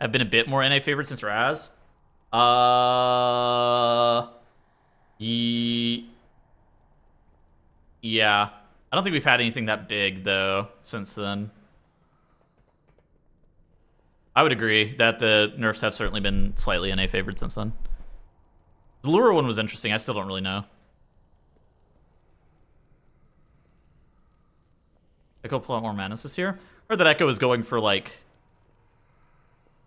I've been a bit more NA favorite since Raz. Yeah. I don't think we've had anything that big though since then. I would agree that the nerfs have certainly been slightly NA favored since then. The lure one was interesting. I still don't really know. Echo pull out more madness this year. Heard that Echo is going for like.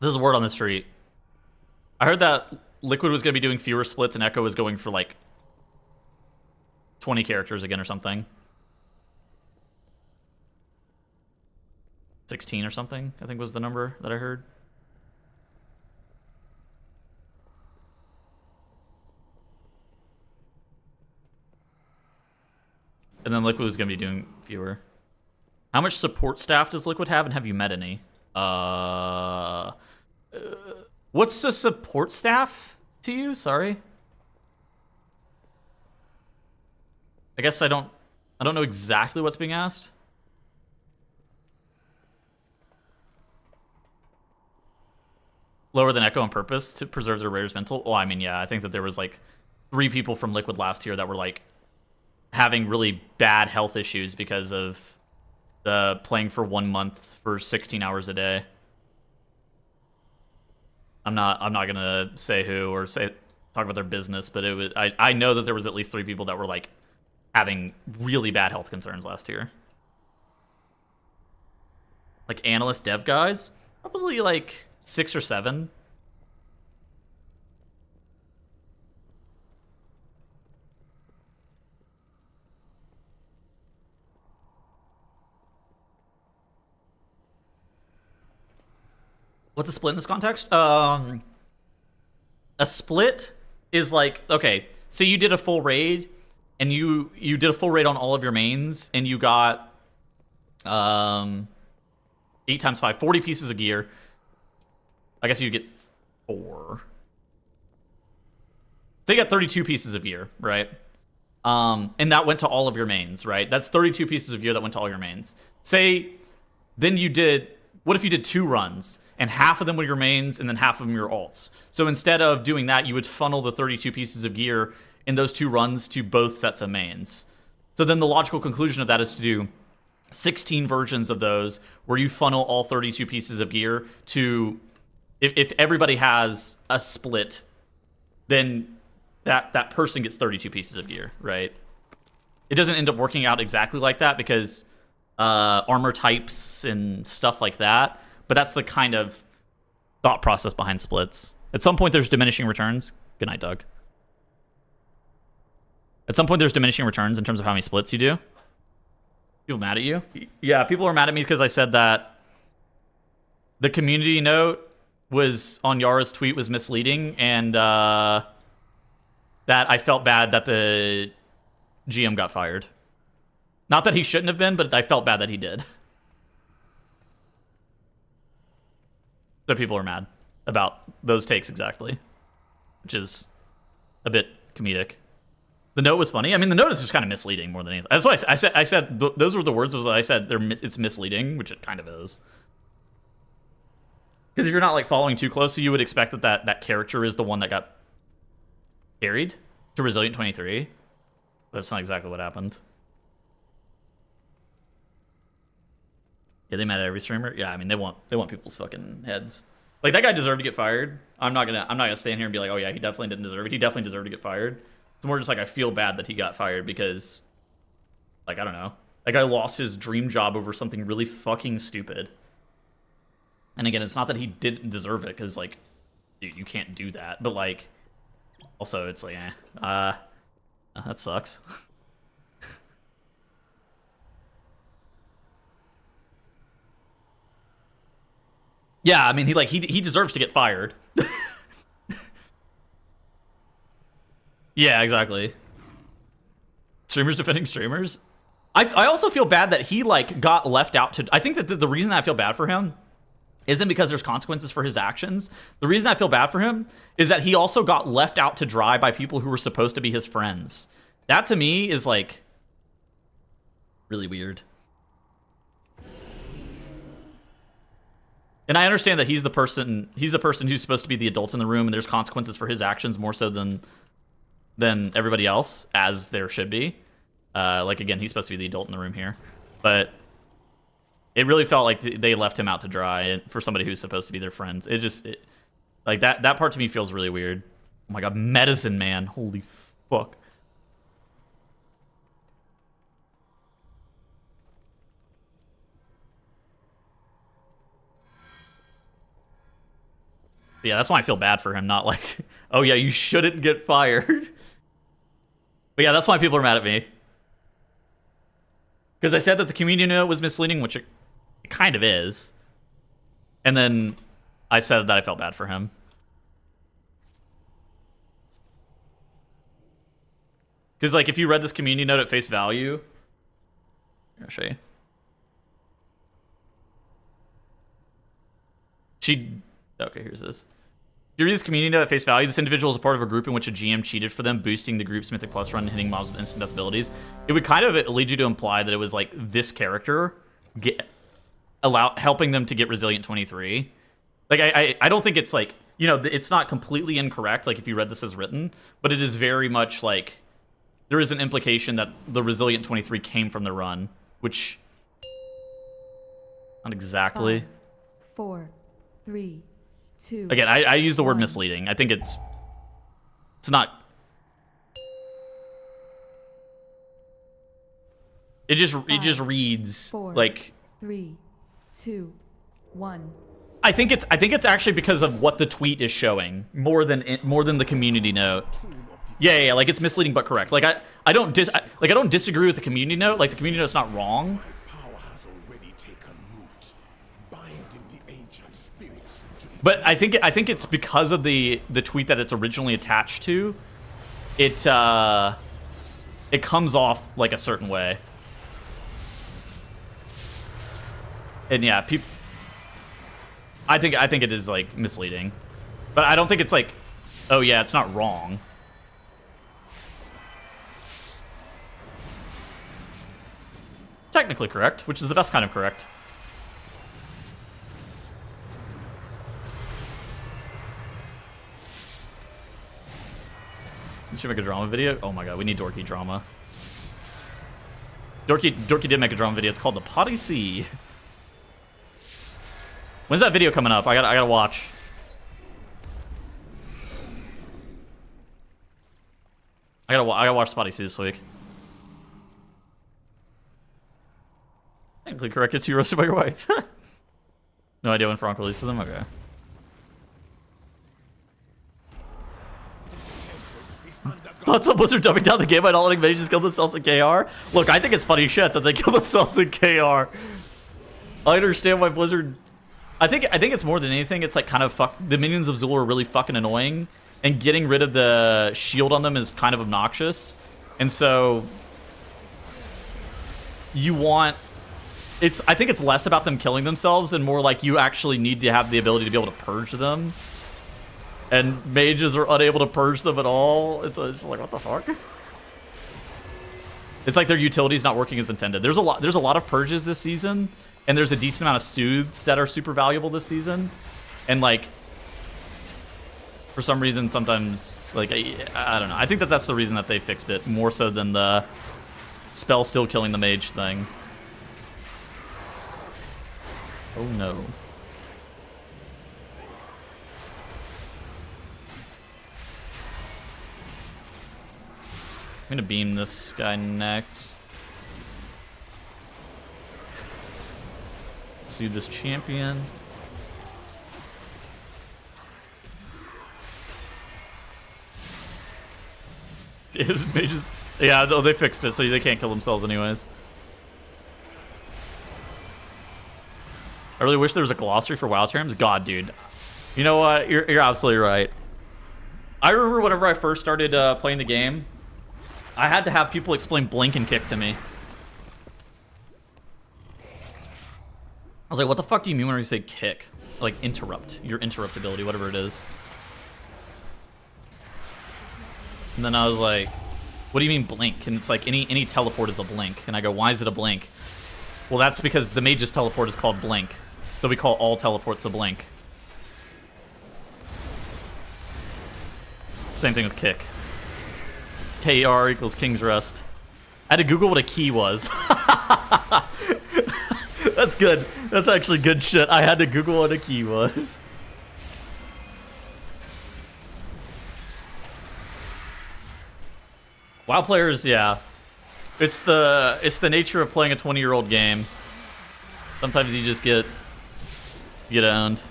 This is a word on the street. I heard that Liquid was going to be doing fewer splits, and Echo was going for like 20 characters again or something. 16 or something, I think was the number that I heard. And then Liquid was going to be doing fewer. How much support staff does Liquid have, and have you met any? What's the support staff to you? Sorry. I guess I don't know exactly what's being asked. Lower than Echo on purpose to preserve their rare's mental? Oh, I mean, yeah, I think that there was like 3 people from Liquid last year that were like having really bad health issues because of the playing for 1 month for 16 hours a day. I'm not gonna say who or talk about their business, but it was I know that there was at least 3 people that were like having really bad health concerns last year. Like analyst dev guys, probably like 6 or 7. What's a split in this context? A split is like, okay, so you did a full raid, and you did a full raid on all of your mains, and you got 8 times 5, 40 pieces of gear. I guess you get 4. So you got 32 pieces of gear, right? And that went to all of your mains, right? That's 32 pieces of gear that went to all your mains. Say, then you did, what if you did 2 runs? And half of them were your mains, and then half of them your alts. So instead of doing that, you would funnel the 32 pieces of gear in those 2 runs to both sets of mains. So then the logical conclusion of that is to do 16 versions of those, where you funnel all 32 pieces of gear to... If everybody has a split, then that person gets 32 pieces of gear, right? It doesn't end up working out exactly like that because armor types and stuff like that. But that's the kind of thought process behind splits. At some point, there's diminishing returns. Good night, Doug. At some point, there's diminishing returns in terms of how many splits you do. People mad at you? Yeah, people are mad at me because I said that the community note was on Yara's tweet was misleading, and that I felt bad that the GM got fired. Not that he shouldn't have been, but I felt bad that he did. So people are mad about those takes exactly, which is a bit comedic. The note was funny. I mean, the note is just kind of misleading more than anything. That's why I said those were the words. I said it's misleading, which it kind of is. Because if you're not like following too closely, you would expect that character is the one that got carried to Resilient 23. But that's not exactly what happened. Yeah, they mad at every streamer. Yeah, I mean they want people's fucking heads. Like that guy deserved to get fired. I'm not gonna stand here and be like, oh yeah, he definitely didn't deserve it. He definitely deserved to get fired. It's more just like I feel bad that he got fired because, like, I don't know, that guy lost his dream job over something really fucking stupid. And again, it's not that he didn't deserve it because like, dude, you can't do that. But like, also it's like, that sucks. Yeah, I mean, he deserves to get fired. Yeah, exactly. Streamers defending streamers. I also feel bad that he like got left out to. I think that the reason I feel bad for him isn't because there's consequences for his actions. The reason I feel bad for him is that he also got left out to dry by people who were supposed to be his friends. That to me is like really weird. And I understand that he's the person who's supposed to be the adult in the room, and there's consequences for his actions more so than everybody else, as there should be. Like, again, he's supposed to be the adult in the room here. But it really felt like they left him out to dry for somebody who's supposed to be their friends. Like, that part to me feels really weird. Oh my god, Medicine Man. Holy fuck. Yeah, that's why I feel bad for him, not like, oh yeah, you shouldn't get fired. But yeah, that's why people are mad at me. Because I said that the community note was misleading, which it kind of is. And then I said that I felt bad for him. Because, like, if you read this community note at face value... I'll show you. Okay, here's this. If you read this community note at face value, this individual is a part of a group in which a GM cheated for them, boosting the group's Mythic Plus run and hitting mobs with instant death abilities. It would kind of lead you to imply that it was, like, this character helping them to get Resilient 23. Like, I don't think it's, like... You know, it's not completely incorrect, like, if you read this as written, but it is very much, like... There is an implication that the Resilient 23 came from the run, which... Not exactly. 5, 4, 3, 2. Again, I use the word misleading. I think it's not... It just reads 4, like 3, 2, 1. I think it's actually because of what the tweet is showing more than the community note. Yeah, like it's misleading but correct. Like I don't disagree with the community note. Like the community note's not wrong. But I think it's because of the tweet that it's originally attached to. It comes off like a certain way. And yeah, people. I think it is like misleading, but I don't think it's like, oh yeah, it's not wrong. Technically correct, which is the best kind of correct. You should make a drama video. Oh my god, we need Dorky drama. Dorky did make a drama video. It's called The Potty Sea. When's that video coming up? I gotta watch. I gotta watch Spotty C this week. Technically correct. It's you roasted by your wife. No idea when Frank releases them. Okay. Thoughts on Blizzard dumbing down the game by not letting mages kill themselves in KR? Look, I think it's funny shit that they kill themselves in KR. I understand why Blizzard. I think it's more than anything. It's like kind of the minions of Zul are really fucking annoying, and getting rid of the shield on them is kind of obnoxious, and so you want. I think it's less about them killing themselves and more like you actually need to have the ability to be able to purge them, and mages are unable to purge them at all. It's like, what the fuck? It's like their utility's not working as intended. There's a lot of purges this season. And there's a decent amount of soothes that are super valuable this season. And, like, for some reason, sometimes, like, I don't know. I think that's the reason that they fixed it, more so than the spell still killing the mage thing. Oh, no. I'm gonna beam this guy next. Soothe this champion. Mages, yeah, no, they fixed it, so they can't kill themselves anyways. I really wish there was a glossary for WoW terms. God, dude. You know what? You're absolutely right. I remember whenever I first started playing the game, I had to have people explain blink and kick to me. I was like, what the fuck do you mean when you say kick? Like, interrupt. Your interrupt ability, whatever it is. And then I was like, what do you mean blink? And it's like, any teleport is a blink. And I go, why is it a blink? Well, that's because the mage's teleport is called blink. So we call all teleports a blink. Same thing with kick. KR equals King's Rest. I had to Google what a key was. That's good. That's actually good shit. I had to Google what a key was. WoW players, yeah. It's the nature of playing a 20-year-old game. Sometimes you just get owned.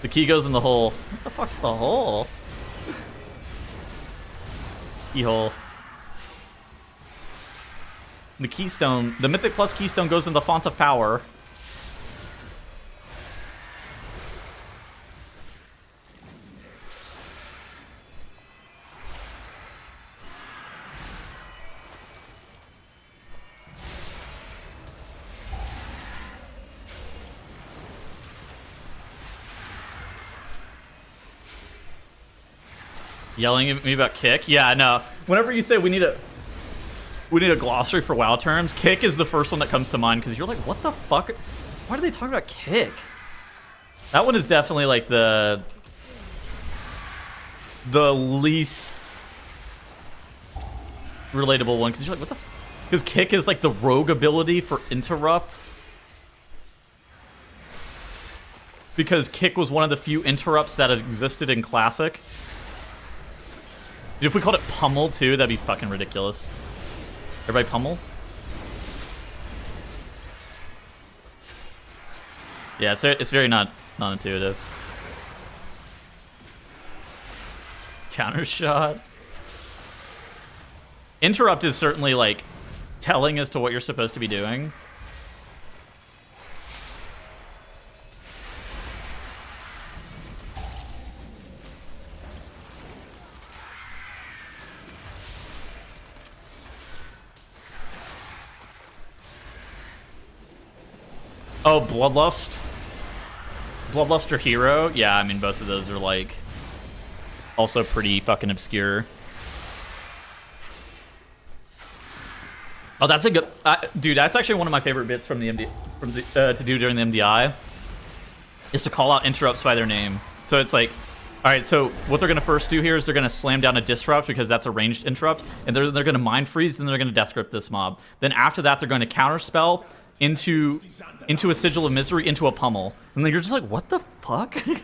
The key goes in the hole. What the fuck's the hole? Keyhole. The keystone, the Mythic Plus keystone goes in the Font of Power. Yelling at me about kick? Yeah, no. Whenever you say we need a glossary for WoW terms, kick is the first one that comes to mind because you're like, what the fuck? Why are they talking about kick? That one is definitely like the least relatable one because you're like, what the? Because kick is like the rogue ability for interrupt. Because kick was one of the few interrupts that existed in Classic. Dude, if we called it pummel too, that'd be fucking ridiculous. Everybody pummel? Yeah, so it's very non-intuitive. Counter shot. Interrupt is certainly like telling as to what you're supposed to be doing. Oh, Bloodlust? Bloodlust or Hero? Yeah, I mean, both of those are, like, also pretty fucking obscure. Oh, that's a good... dude, that's actually one of my favorite bits from the MD... to do during the MDI. Is to call out interrupts by their name. So it's like... Alright, so what they're going to first do here is they're going to slam down a disrupt because that's a ranged interrupt. And they're going to mind freeze, then they're going to death grip this mob. Then after that, they're going to counterspell into a Sigil of Misery, into a pummel. And then you're just like, what the fuck? You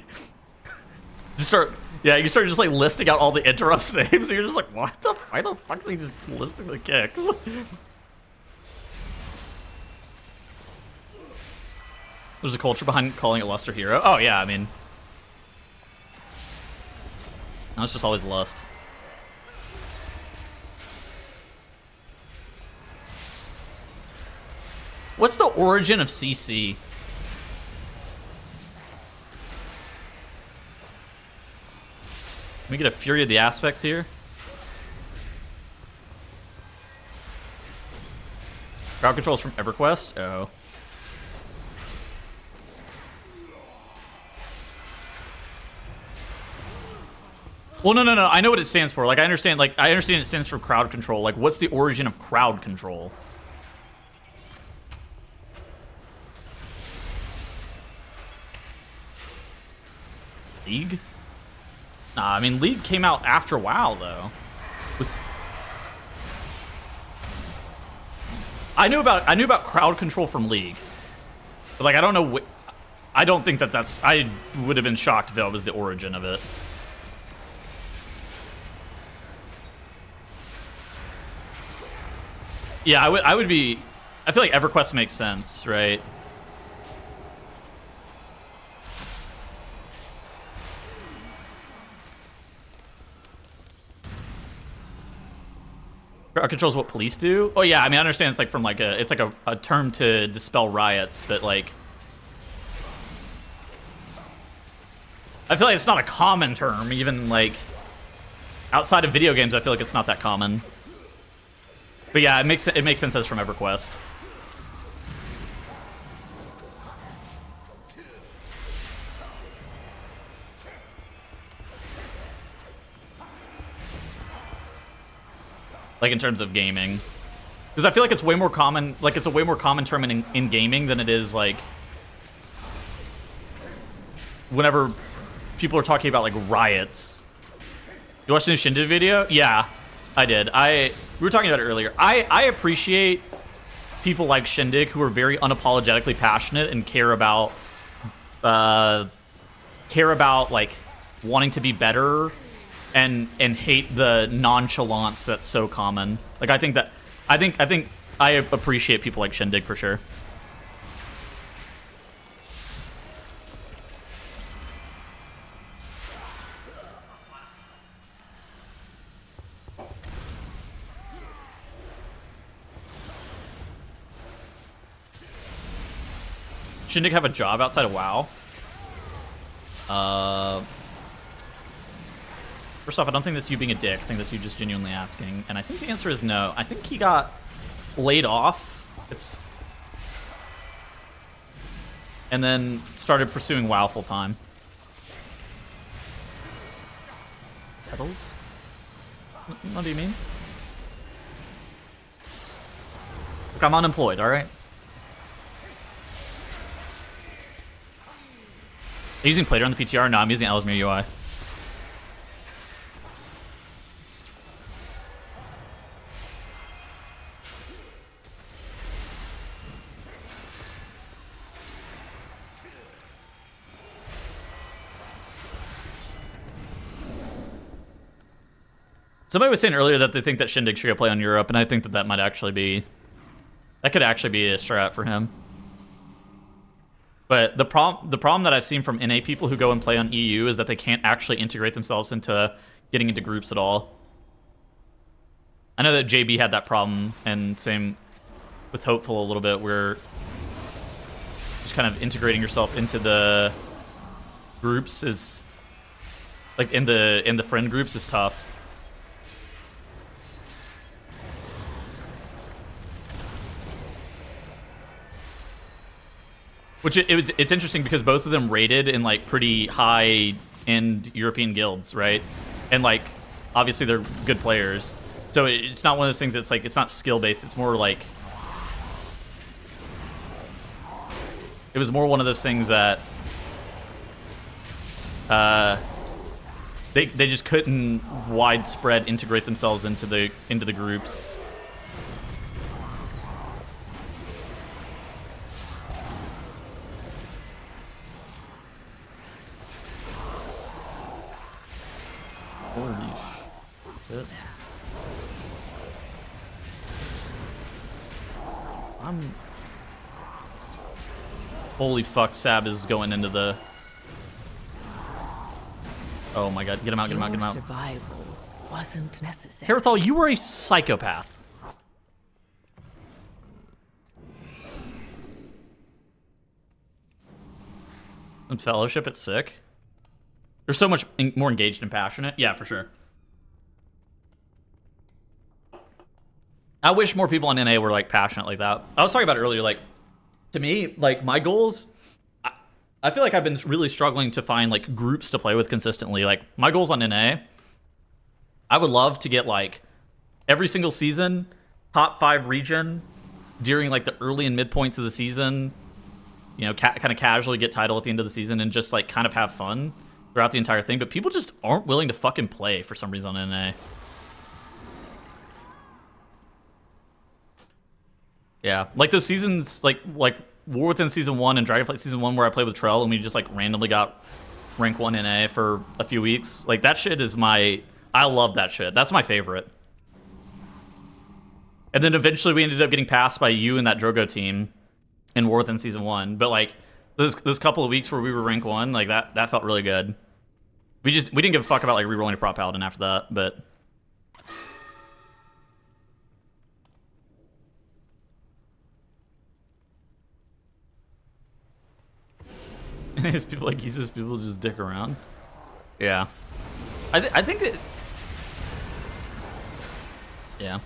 start just like listing out all the interrupts names, and you're just like, why the fuck is he just listing the kicks? There's a culture behind calling it Lust or Hero. Oh yeah, I mean, no, it's just always Lust. What's the origin of CC? Can we get a Fury of the Aspects here? Crowd control is from EverQuest? Oh. Well, no. I know what it stands for. Like, I understand it stands for crowd control. Like, what's the origin of crowd control? League? Nah, I mean, League came out after WoW, though. I knew about crowd control from League. But, like, I don't know I don't think that's... I would have been shocked if that was the origin of it. Yeah, I would be... I feel like EverQuest makes sense, right? Crowd control is what police do? Oh yeah, I mean, I understand it's like from like it's like a term to dispel riots, but like... I feel like it's not a common term, even like... Outside of video games, I feel like it's not that common. But yeah, it makes sense as it's from EverQuest. Like in terms of gaming, because I feel like it's way more common. Like it's a way more common term in gaming than it is like whenever people are talking about like riots. You watched the new Shindig video? Yeah, I did. We were talking about it earlier. I appreciate people like Shindig who are very unapologetically passionate and care about like wanting to be better. And hate the nonchalance that's so common. Like I think I appreciate people like Shindig for sure. Shindig have a job outside of WoW? First off, I don't think that's you being a dick. I think that's you just genuinely asking. And I think the answer is no. I think he got laid off. And then started pursuing WoW full time. Settles? What do you mean? Look, I'm unemployed, alright? Are you using Plater on the PTR? No, I'm using Ellesmere UI. Somebody was saying earlier that they think that Shindig should go play on Europe, and I think that that might actually be... That could actually be a strat for him. But the problem that I've seen from NA people who go and play on EU is that they can't actually integrate themselves into getting into groups at all. I know that JB had that problem, and same with Hopeful a little bit, where just kind of integrating yourself into the groups is... Like, in the friend groups is tough. Which it's interesting because both of them rated in like pretty high-end European guilds, right? And like, obviously they're good players. So it's not one of those things that's like, it's not skill-based. It's more like... It was more one of those things that... They just couldn't widespread integrate themselves into the groups. Holy shit. Holy fuck, Sab is going into the... Oh my god, get him out, get him out, get him out. Survival wasn't necessary. Herethal, you were a psychopath. And Fellowship, it's sick. They're so much more engaged and passionate. Yeah, for sure. I wish more people on NA were like passionate like that. I was talking about it earlier, like, to me, like, my goals... I feel like I've been really struggling to find, like, groups to play with consistently. Like, my goals on NA, I would love to get, like, every single season, top 5 region, during, like, the early and mid points of the season, you know, kind of casually get title at the end of the season and just, like, kind of have fun throughout the entire thing. But people just aren't willing to fucking play for some reason on NA. Yeah, like, those seasons, like War Within Season 1 and Dragonflight Season 1 where I played with Trell and we just, like, randomly got rank 1 NA for a few weeks. Like, that shit is my... I love that shit. That's my favorite. And then eventually we ended up getting passed by you and that Drogo team in War Within Season 1. But, like, those couple of weeks where we were rank 1, like, that felt really good. We didn't give a fuck about, like, rerolling a Prop Paladin after that, but... His people, like, he says people just dick around. Yeah. I think that... Yeah.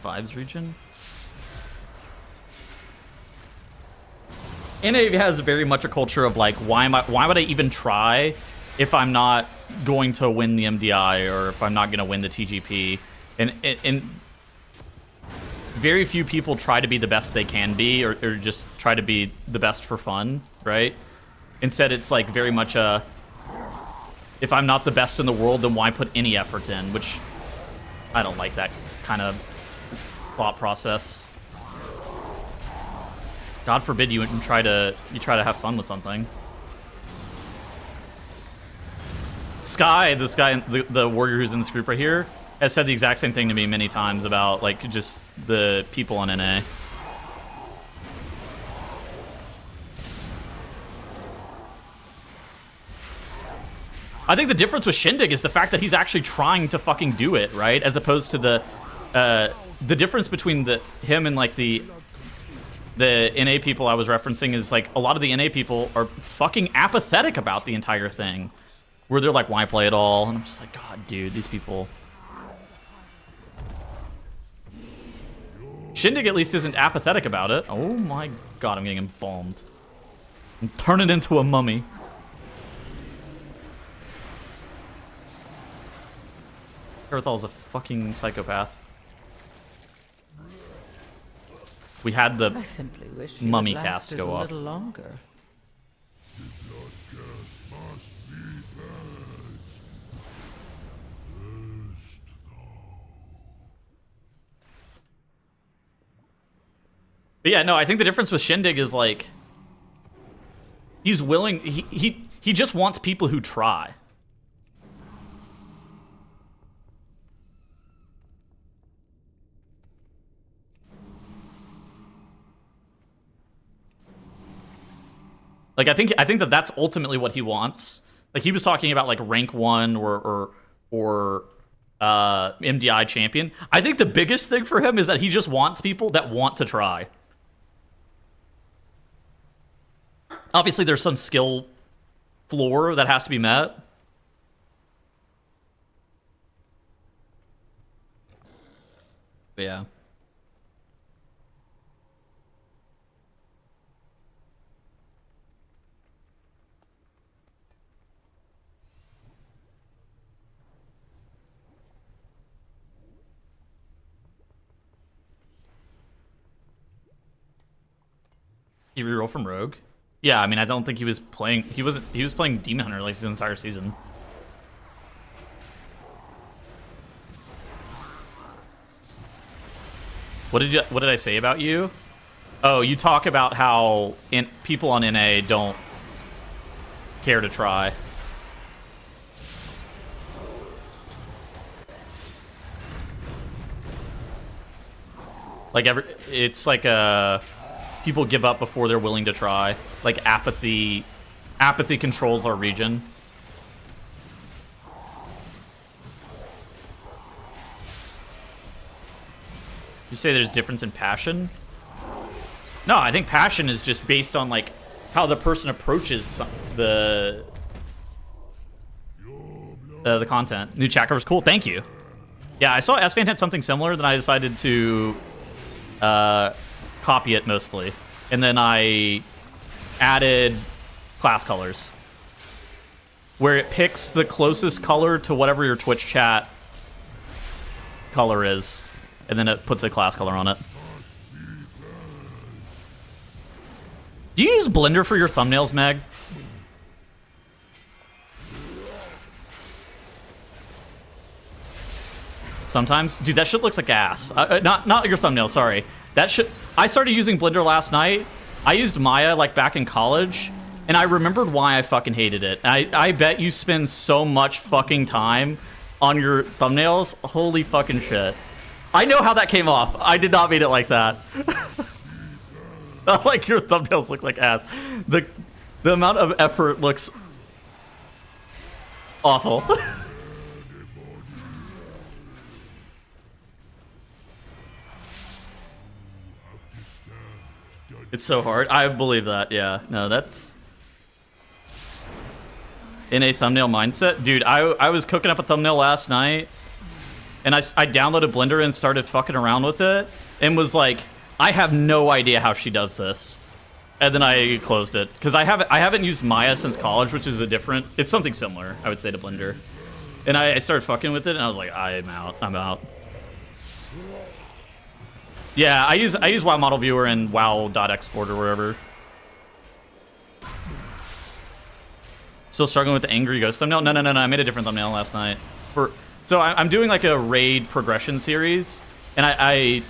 Vibes region? NA has very much a culture of, like, why would I even try if I'm not going to win the MDI or if I'm not going to win the TGP? And very few people try to be the best they can be or just try to be the best for fun, right? Instead, it's like very much a, if I'm not the best in the world, then why put any effort in? Which, I don't like that kind of thought process. God forbid you try to have fun with something. Sky, this guy, the warrior who's in this group right here, has said the exact same thing to me many times about, like, just the people on NA. I think the difference with Shindig is the fact that he's actually trying to fucking do it, right? As opposed to the difference between him and, like, the the NA people I was referencing is like a lot of the NA people are fucking apathetic about the entire thing, where they're like, why play at all? And I'm just like, God, dude, these people. Shindig at least isn't apathetic about it. Oh my God, I'm getting embalmed. I'm turning into a mummy. Earthal's a fucking psychopath. We had the mummy cast go off. Longer. But yeah, no, I think the difference with Shindig is like he's willing. He just wants people who try. Like I think that that's ultimately what he wants. Like he was talking about like rank 1 or MDI champion. I think the biggest thing for him is that he just wants people that want to try. Obviously, there's some skill floor that has to be met. But yeah. He reroll from Rogue? Yeah, I mean, I don't think he was playing. He was playing Demon Hunter like the entire season. What did I say about you? Oh, you talk about how people on NA don't care to try. Like it's like people give up before they're willing to try. Like apathy controls our region. You say there's difference in passion? No, I think passion is just based on like how the person approaches the content. New chat cover's cool. Thank you. Yeah, I saw S-Fan had something similar, then I decided to copy it mostly, and then I added class colors where it picks the closest color to whatever your Twitch chat color is, and then it puts a class color on it. Do you use Blender for your thumbnails, Meg? Sometimes? Dude, that shit looks like ass. Not your thumbnail, sorry. That shit. I started using Blender last night. I used Maya like back in college, and I remembered why I fucking hated it. I bet you spend so much fucking time on your thumbnails. Holy fucking shit. I know how that came off. I did not mean it like that. Not like your thumbnails look like ass. The amount of effort looks awful. It's so hard. I believe that. Yeah. No, that's in a thumbnail mindset. Dude, I was cooking up a thumbnail last night, and I downloaded Blender and started fucking around with it, and was like, I have no idea how she does this. And then I closed it because I haven't used Maya since college, which is it's something similar, I would say, to Blender. And I started fucking with it, and I was like, I'm out. Yeah, I use WoW Model Viewer and WoW.export or wherever. Still struggling with the angry ghost thumbnail? No. I made a different thumbnail last night. So I'm doing like a raid progression series, and I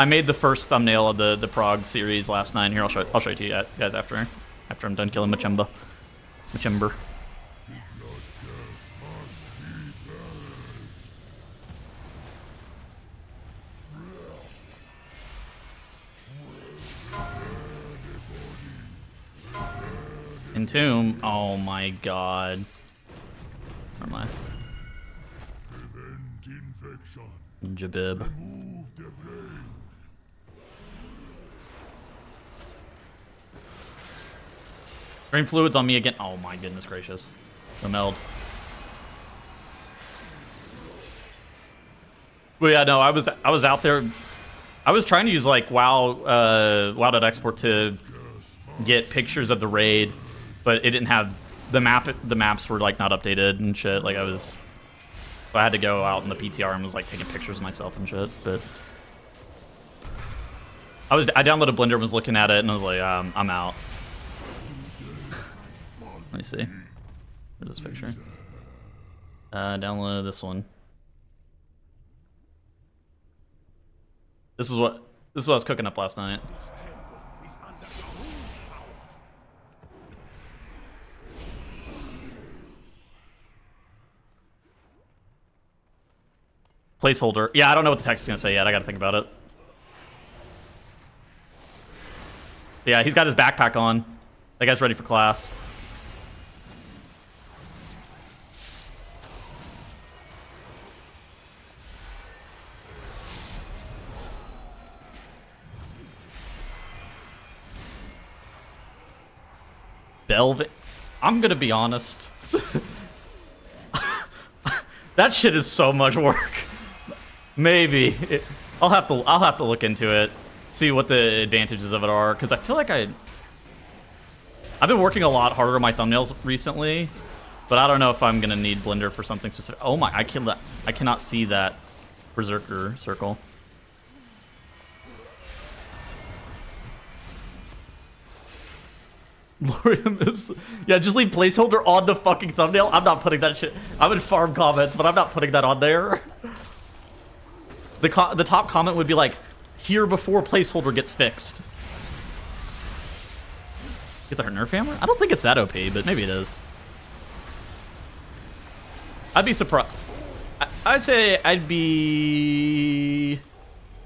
made the first thumbnail of the Prague series last night. Here, I'll show it to you guys after I'm done killing Machember. Entomb. Oh my god. Where am I? Jabib. Drain fluids on me again. Oh my goodness gracious. The meld. But yeah, no, I was out there. I was trying to use like WoW.export to get pictures of the raid, but it didn't have the maps were like not updated and shit. Like so I had to go out in the PTR and was like taking pictures of myself and shit. But I downloaded Blender and was looking at it and I was like, I'm out. Let me see. Where's this picture? Download this one. This is what I was cooking up last night. Placeholder. Yeah, I don't know what the text is gonna say yet. I gotta think about it. Yeah, he's got his backpack on. That guy's ready for class. Velvet. I'm gonna be honest. That shit is so much work. Maybe I'll have to look into it, see what the advantages of it are, because I feel like I've been working a lot harder on my thumbnails recently, but I don't know if I'm gonna need Blender for something specific. Oh my! I cannot see that Berserker circle. Yeah, just leave placeholder on the fucking thumbnail. I'm not putting that shit. I'm in farm comments, but I'm not putting that on there. The top comment would be like, here before placeholder gets fixed. Get the nerf hammer? I don't think it's that OP, but maybe it is. I'd be surprised. I'd say I'd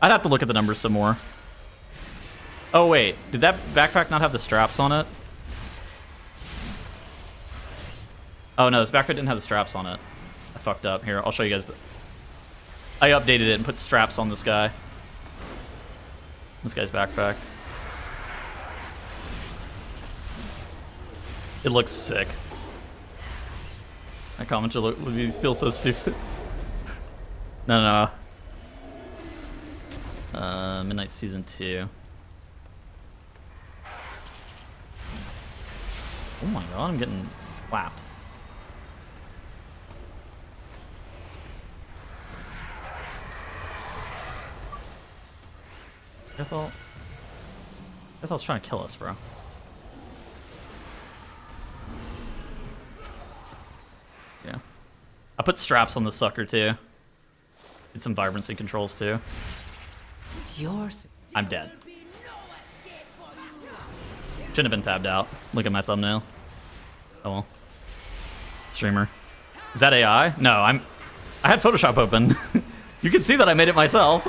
have to look at the numbers some more. Oh wait, did that backpack not have the straps on it? Oh no, this backpack didn't have the straps on it. I fucked up. Here, I'll show you guys. I updated it and put straps on this guy. This guy's backpack. It looks sick. That comment would feel so stupid. No. Midnight Season 2. Oh my god, I'm getting clapped. I thought I was trying to kill us, bro. Yeah. I put straps on the sucker too. Did some vibrancy controls too. I'm dead. Shouldn't have been tabbed out. Look at my thumbnail. Oh well. Streamer. Is that AI? No, I had Photoshop open. You can see that I made it myself.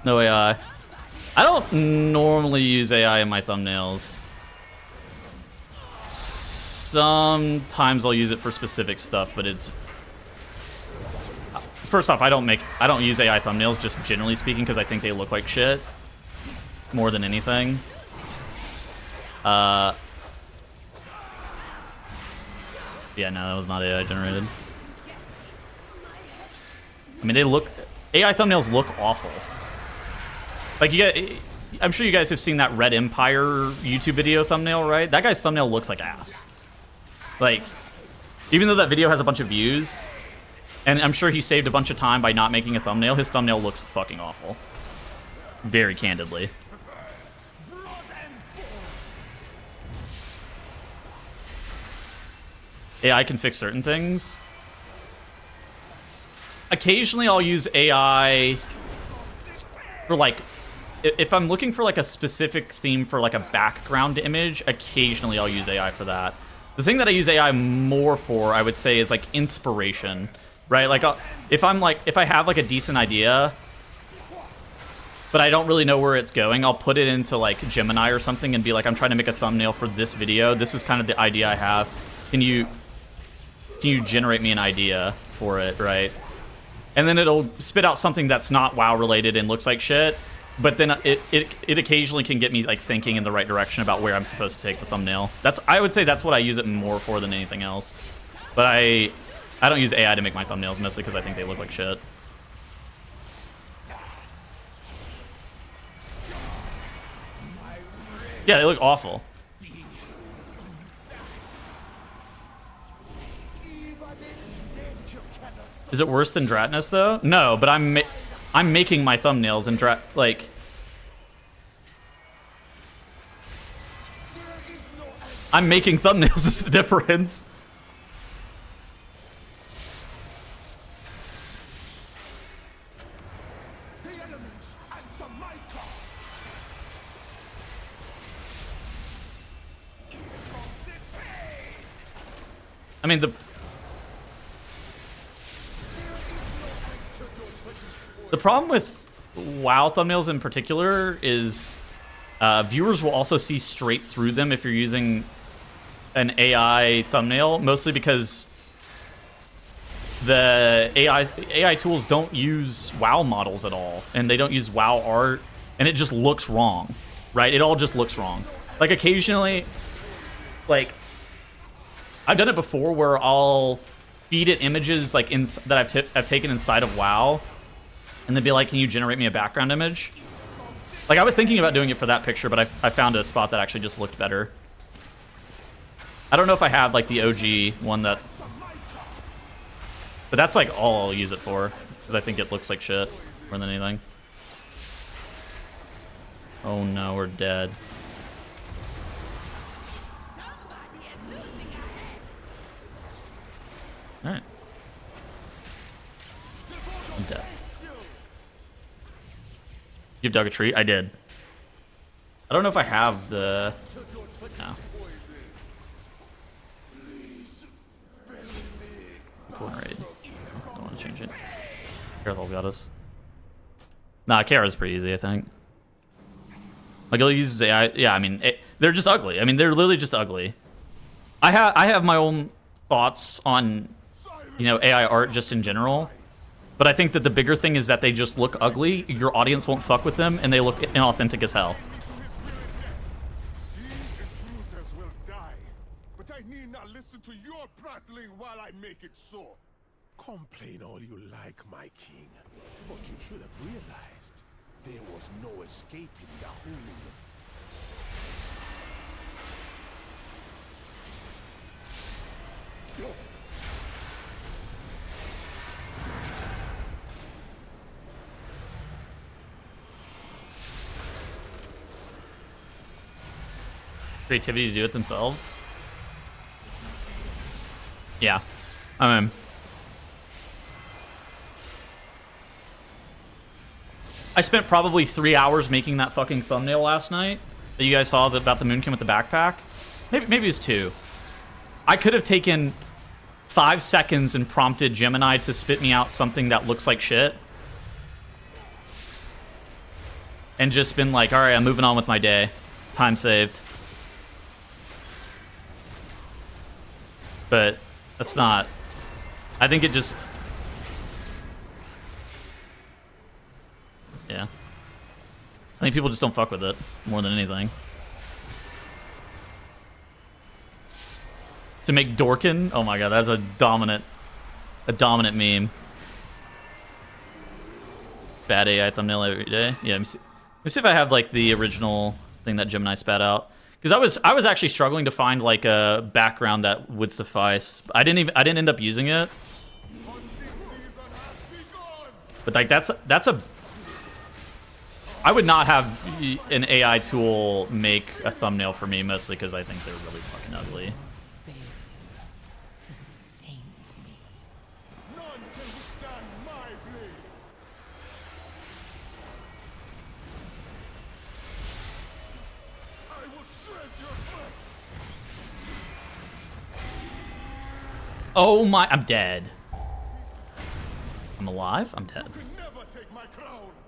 No AI. I don't normally use AI in my thumbnails. Sometimes I'll use it for specific stuff, but it's... First off, I don't use AI thumbnails, just generally speaking, because I think they look like shit. More than anything. Yeah, no, that was not AI generated. I mean, AI thumbnails look awful. Like, I'm sure you guys have seen that Red Empire YouTube video thumbnail, right? That guy's thumbnail looks like ass. Like, even though that video has a bunch of views, and I'm sure he saved a bunch of time by not making a thumbnail, his thumbnail looks fucking awful. Very candidly. AI can fix certain things. Occasionally I'll use AI for like, if I'm looking for like a specific theme for like a background image, occasionally I'll use AI for that. The thing that I use AI more for, I would say, is like inspiration, right? Like if I have like a decent idea, but I don't really know where it's going, I'll put it into like Gemini or something and be like, I'm trying to make a thumbnail for this video. This is kind of the idea I have. Can you generate me an idea for it, right? And then it'll spit out something that's not WoW related and looks like shit, but then it occasionally can get me like thinking in the right direction about where I'm supposed to take the thumbnail. I would say that's what I use it more for than anything else. But I don't use AI to make my thumbnails mostly because I think they look like shit. Yeah, they look awful. Is it worse than Dratnus though? No, but I'm making my thumbnails and like. I'm making thumbnails is the difference. I mean, the problem with WoW thumbnails in particular is viewers will also see straight through them if you're using an AI thumbnail, mostly because the AI tools don't use WoW models at all, and they don't use WoW art, and it just looks wrong, right? It all just looks wrong. Like occasionally, like I've done it before where I'll feed it images like that I've taken inside of WoW, and then be like, "Can you generate me a background image?" Like I was thinking about doing it for that picture, but I found a spot that actually just looked better. I don't know if I have like the OG one that, but that's like all I'll use it for because I think it looks like shit more than anything. Oh no, we're dead. All right, I'm dead. You've dug a tree? I did. I don't know if I have the. No. Corner raid. I don't want to change it. Karathal's got us. Nah, Kara's pretty easy, I think. Like, he'll use AI. Yeah, I mean, they're just ugly. I mean, they're literally just ugly. I have my own thoughts on, you know, AI art just in general. But I think that the bigger thing is that they just look ugly, your audience won't fuck with them, and they look inauthentic as hell. But I need not listen to your prattling while I make it so. Complain all you like, my king. But you should have realized there was no escaping Yahoo. Creativity to do it themselves. Yeah, I mean, I spent probably 3 hours making that fucking thumbnail last night that you guys saw about the Moonkin with the backpack. Maybe it was 2. I could have taken 5 seconds and prompted Gemini to spit me out something that looks like shit, and just been like, all right, I'm moving on with my day. Time saved. But that's not. I think it just. Yeah. I think people just don't fuck with it more than anything. To make Dorkin? Oh my god, that's a dominant meme. Bad AI thumbnail every day. Yeah, let me see if I have like the original thing that Gemini spat out. Because I was actually struggling to find like a background that would suffice. I didn't end up using it. But like that's a. I would not have an AI tool make a thumbnail for me, mostly because I think they're really fucking ugly. Oh my, I'm dead. I'm alive? I'm dead.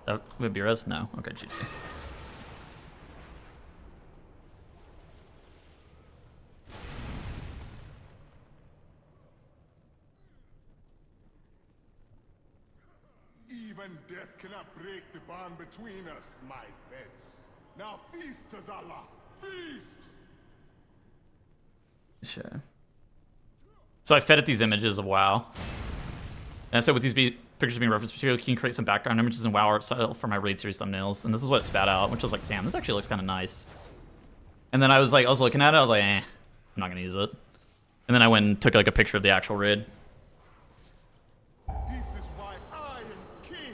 That would be res? No. Okay, GG. Even death cannot break the bond between us, my pets. Now feast, Azala! Feast! Sure. So I fed it these images of WoW. And I said with these pictures being reference material, can you create some background images in WoW art style for my Raid series thumbnails? And this is what it spat out, which was like, damn, this actually looks kind of nice. And then I was looking at it, I was like, I'm not gonna use it. And then I went and took like a picture of the actual Raid. This is why I am king,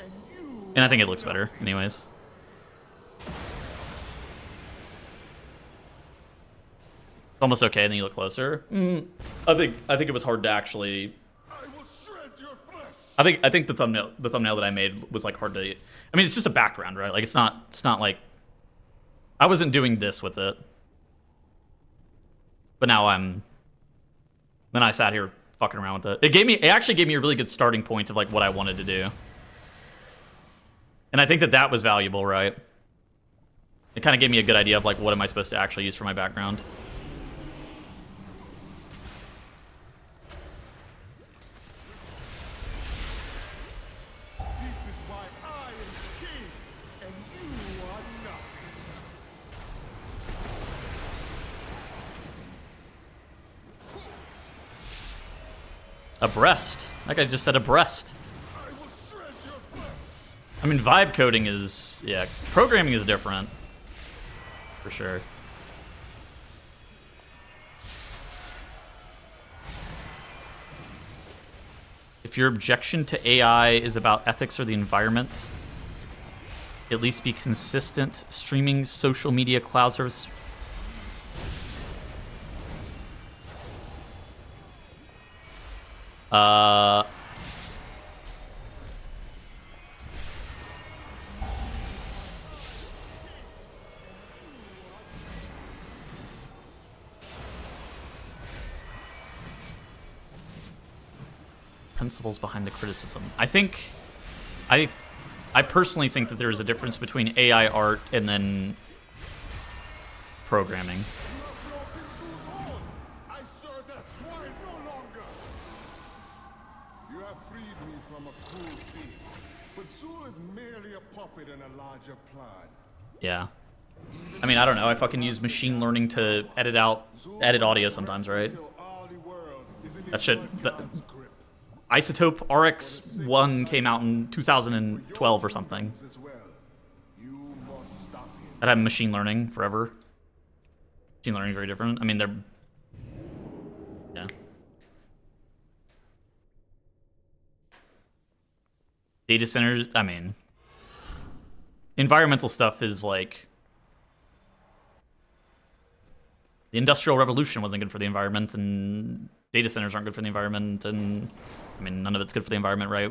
and you... And I think it looks better, anyways. Almost okay, and then you look closer. I think it was hard to actually. I will shred your flesh. I think the thumbnail that I made was like hard to. I mean, it's just a background, right? Like it's not like. I wasn't doing this with it, but now I'm. Then I sat here fucking around with it. It actually gave me a really good starting point of like what I wanted to do, and I think that was valuable, right? It kind of gave me a good idea of like what am I supposed to actually use for my background. A breast. That guy just said a breast. I mean, vibe coding is... Yeah, programming is different. For sure. If your objection to AI is about ethics or the environment, at least be consistent. Streaming social media cloud service... Principles behind the criticism. I personally think that there is a difference between AI art and then programming. Yeah. I mean, I don't know. I fucking use machine learning to edit audio sometimes, right? That shit. Isotope RX1 came out in 2012 or something. That had machine learning forever. Machine learning is very different. I mean, they're... Yeah. Data centers, I mean... Environmental stuff is like... The Industrial Revolution wasn't good for the environment, and data centers aren't good for the environment, and... I mean, none of it's good for the environment, right?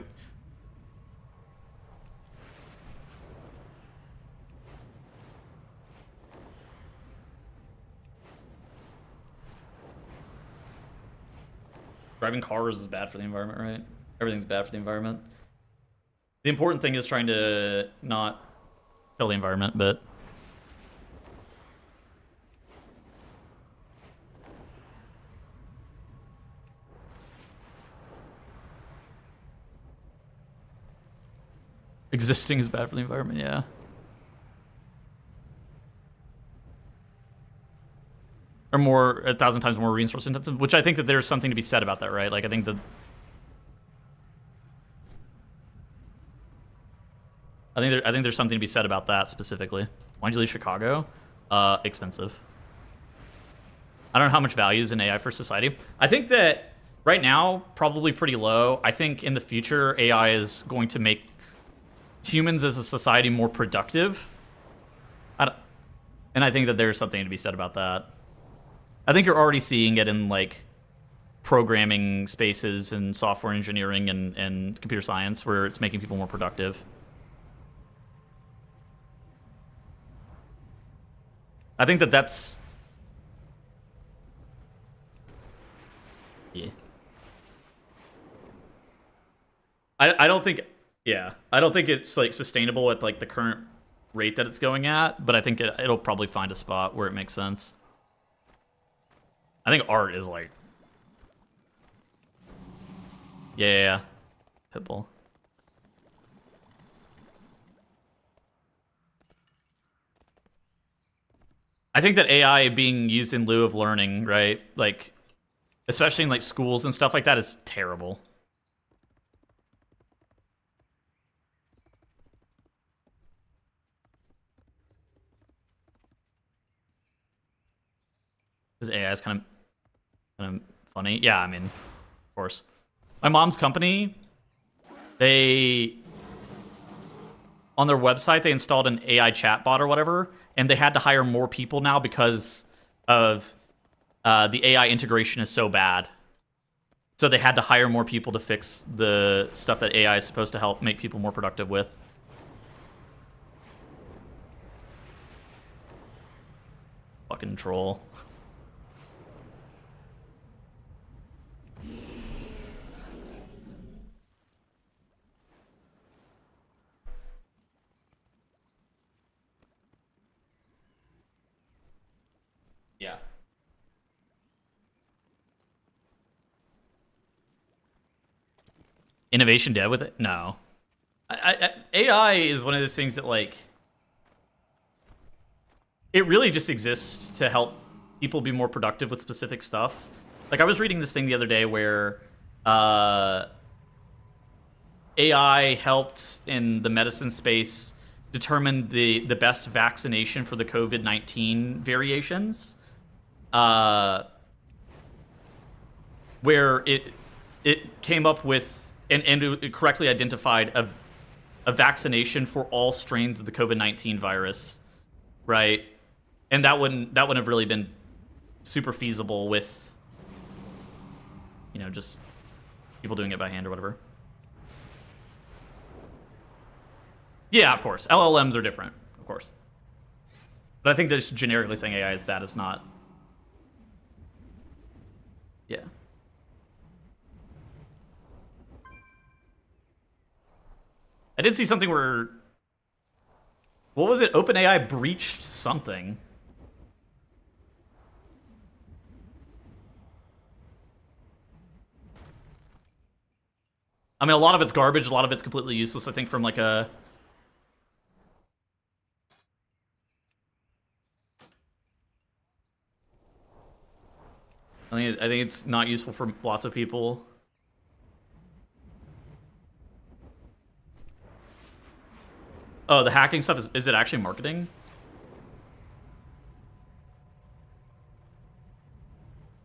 Driving cars is bad for the environment, right? Everything's bad for the environment. The important thing is trying to not kill the environment, but... Existing is bad for the environment, yeah. Or more, 1,000 times more resource intensive, which I think that there's something to be said about that, right? Like, I think that... I think there's something to be said about that specifically. Why'd you leave Chicago? Expensive. I don't know how much value is in AI for society. I think that right now, probably pretty low. I think in the future, AI is going to make humans as a society more productive. And I think that there's something to be said about that. I think you're already seeing it in like programming spaces and software engineering and computer science where it's making people more productive. I think that that's... Yeah. I don't think... Yeah, I don't think it's like sustainable at like the current rate that it's going at, but I think it'll probably find a spot where it makes sense. I think art is like... Yeah. Pitbull. I think that AI being used in lieu of learning, right? Like, especially in like schools and stuff like that, is terrible. Because AI is kind of funny. Yeah, I mean, of course. My mom's company, they on their website they installed an AI chatbot or whatever, and they had to hire more people now because of the AI integration is so bad. So they had to hire more people to fix the stuff that AI is supposed to help make people more productive with. Fucking troll. Yeah. Innovation dead with it? No. AI is one of those things that, like, it really just exists to help people be more productive with specific stuff. Like, I was reading this thing the other day where AI helped in the medicine space determine the best vaccination for the COVID-19 variations. Where it came up with and it correctly identified a vaccination for all strains of the COVID-19 virus, right? And that wouldn't have really been super feasible with, you know, just people doing it by hand or whatever. Yeah, of course. LLMs are different, of course. But I think that just generically saying AI is bad is not. Yeah. I did see something where, what was it? OpenAI breached something. I mean, a lot of it's garbage. A lot of it's completely useless. I think from like a... I think it's not useful for lots of people. Oh, the hacking stuff, is it actually marketing?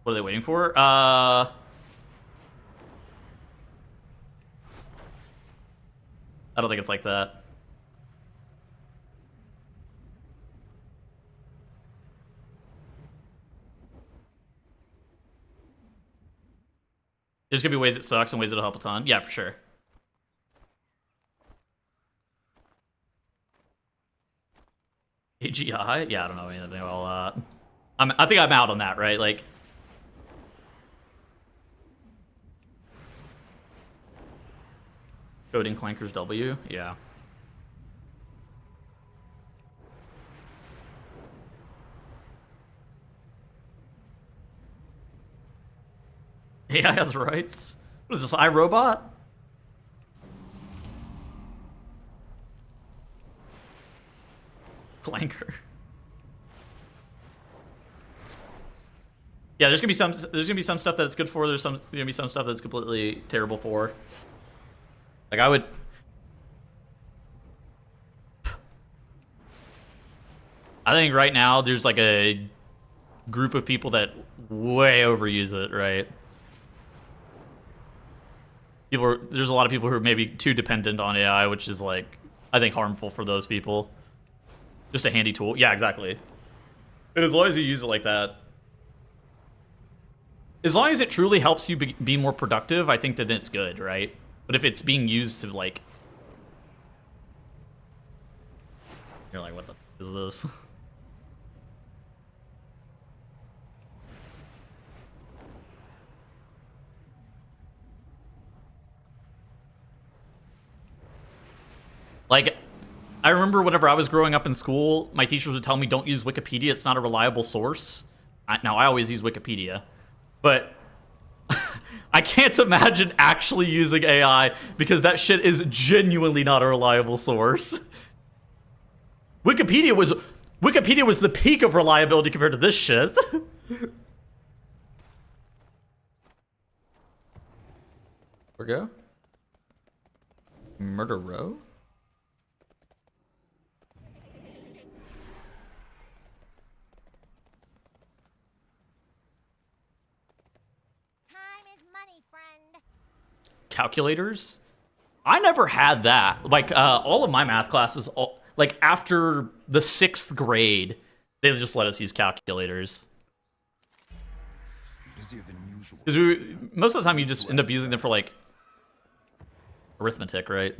What are they waiting for? I don't think it's like that. There's gonna be ways it sucks and ways it'll help a ton. Yeah, for sure. AGI? Yeah, I don't know anything about that. I think I'm out on that, right? Like, coding clankers W? Yeah. AI has rights? What is this, iRobot? Clanker. Yeah, there's gonna be some stuff that it's good for. There's gonna be some stuff that's completely terrible for. Like, I think right now there's like a group of people that way overuse it, right? There's a lot of people who are maybe too dependent on AI, which is, like, I think harmful for those people. Just a handy tool. Yeah, exactly. And as long as you use it like that, as long as it truly helps you be more productive, I think that it's good, right? But if it's being used to, like, you're like, what the f is this? Like, I remember whenever I was growing up in school, my teachers would tell me, don't use Wikipedia, it's not a reliable source. Now, I always use Wikipedia, but I can't imagine actually using AI because that shit is genuinely not a reliable source. Wikipedia Wikipedia was the peak of reliability compared to this shit. Where go? Murder Row? Time is money, friend. Calculators? I never had that. Like, all of my math classes, like, after the 6th grade, they just let us use calculators. Because most of the time you just end up using them for, like, arithmetic, right?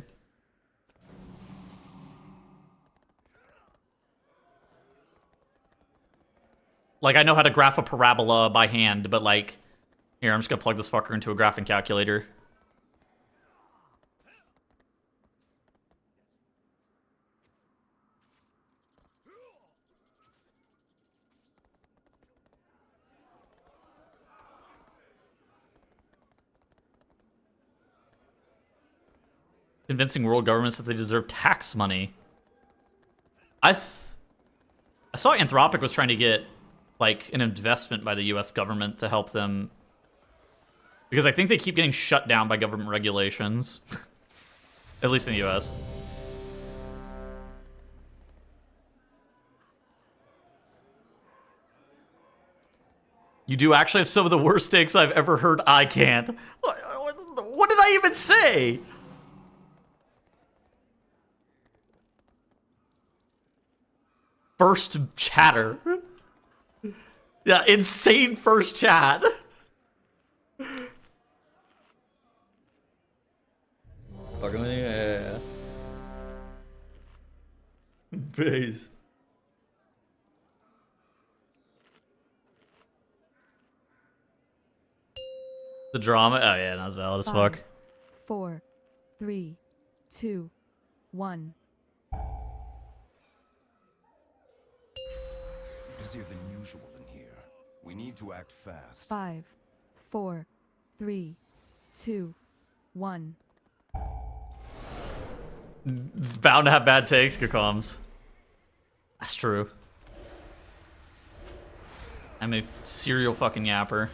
Like, I know how to graph a parabola by hand, but, like, here, I'm just gonna plug this fucker into a graphing calculator. Convincing world governments that they deserve tax money. I saw Anthropic was trying to get, like, an investment by the US government to help them. Because I think they keep getting shut down by government regulations. At least in the US. You do actually have some of the worst takes I've ever heard. I can't. What did I even say? First chatter. Yeah, insane first chat. Fucking with you, yeah. Base. The drama. Oh yeah, that was valid as fuck. 4, 3, 2, 1. Busier than usual in here. We need to act fast. 5, 4, 3, 2, 1. It's bound to have bad takes, good comms. That's true. I'm a serial fucking yapper.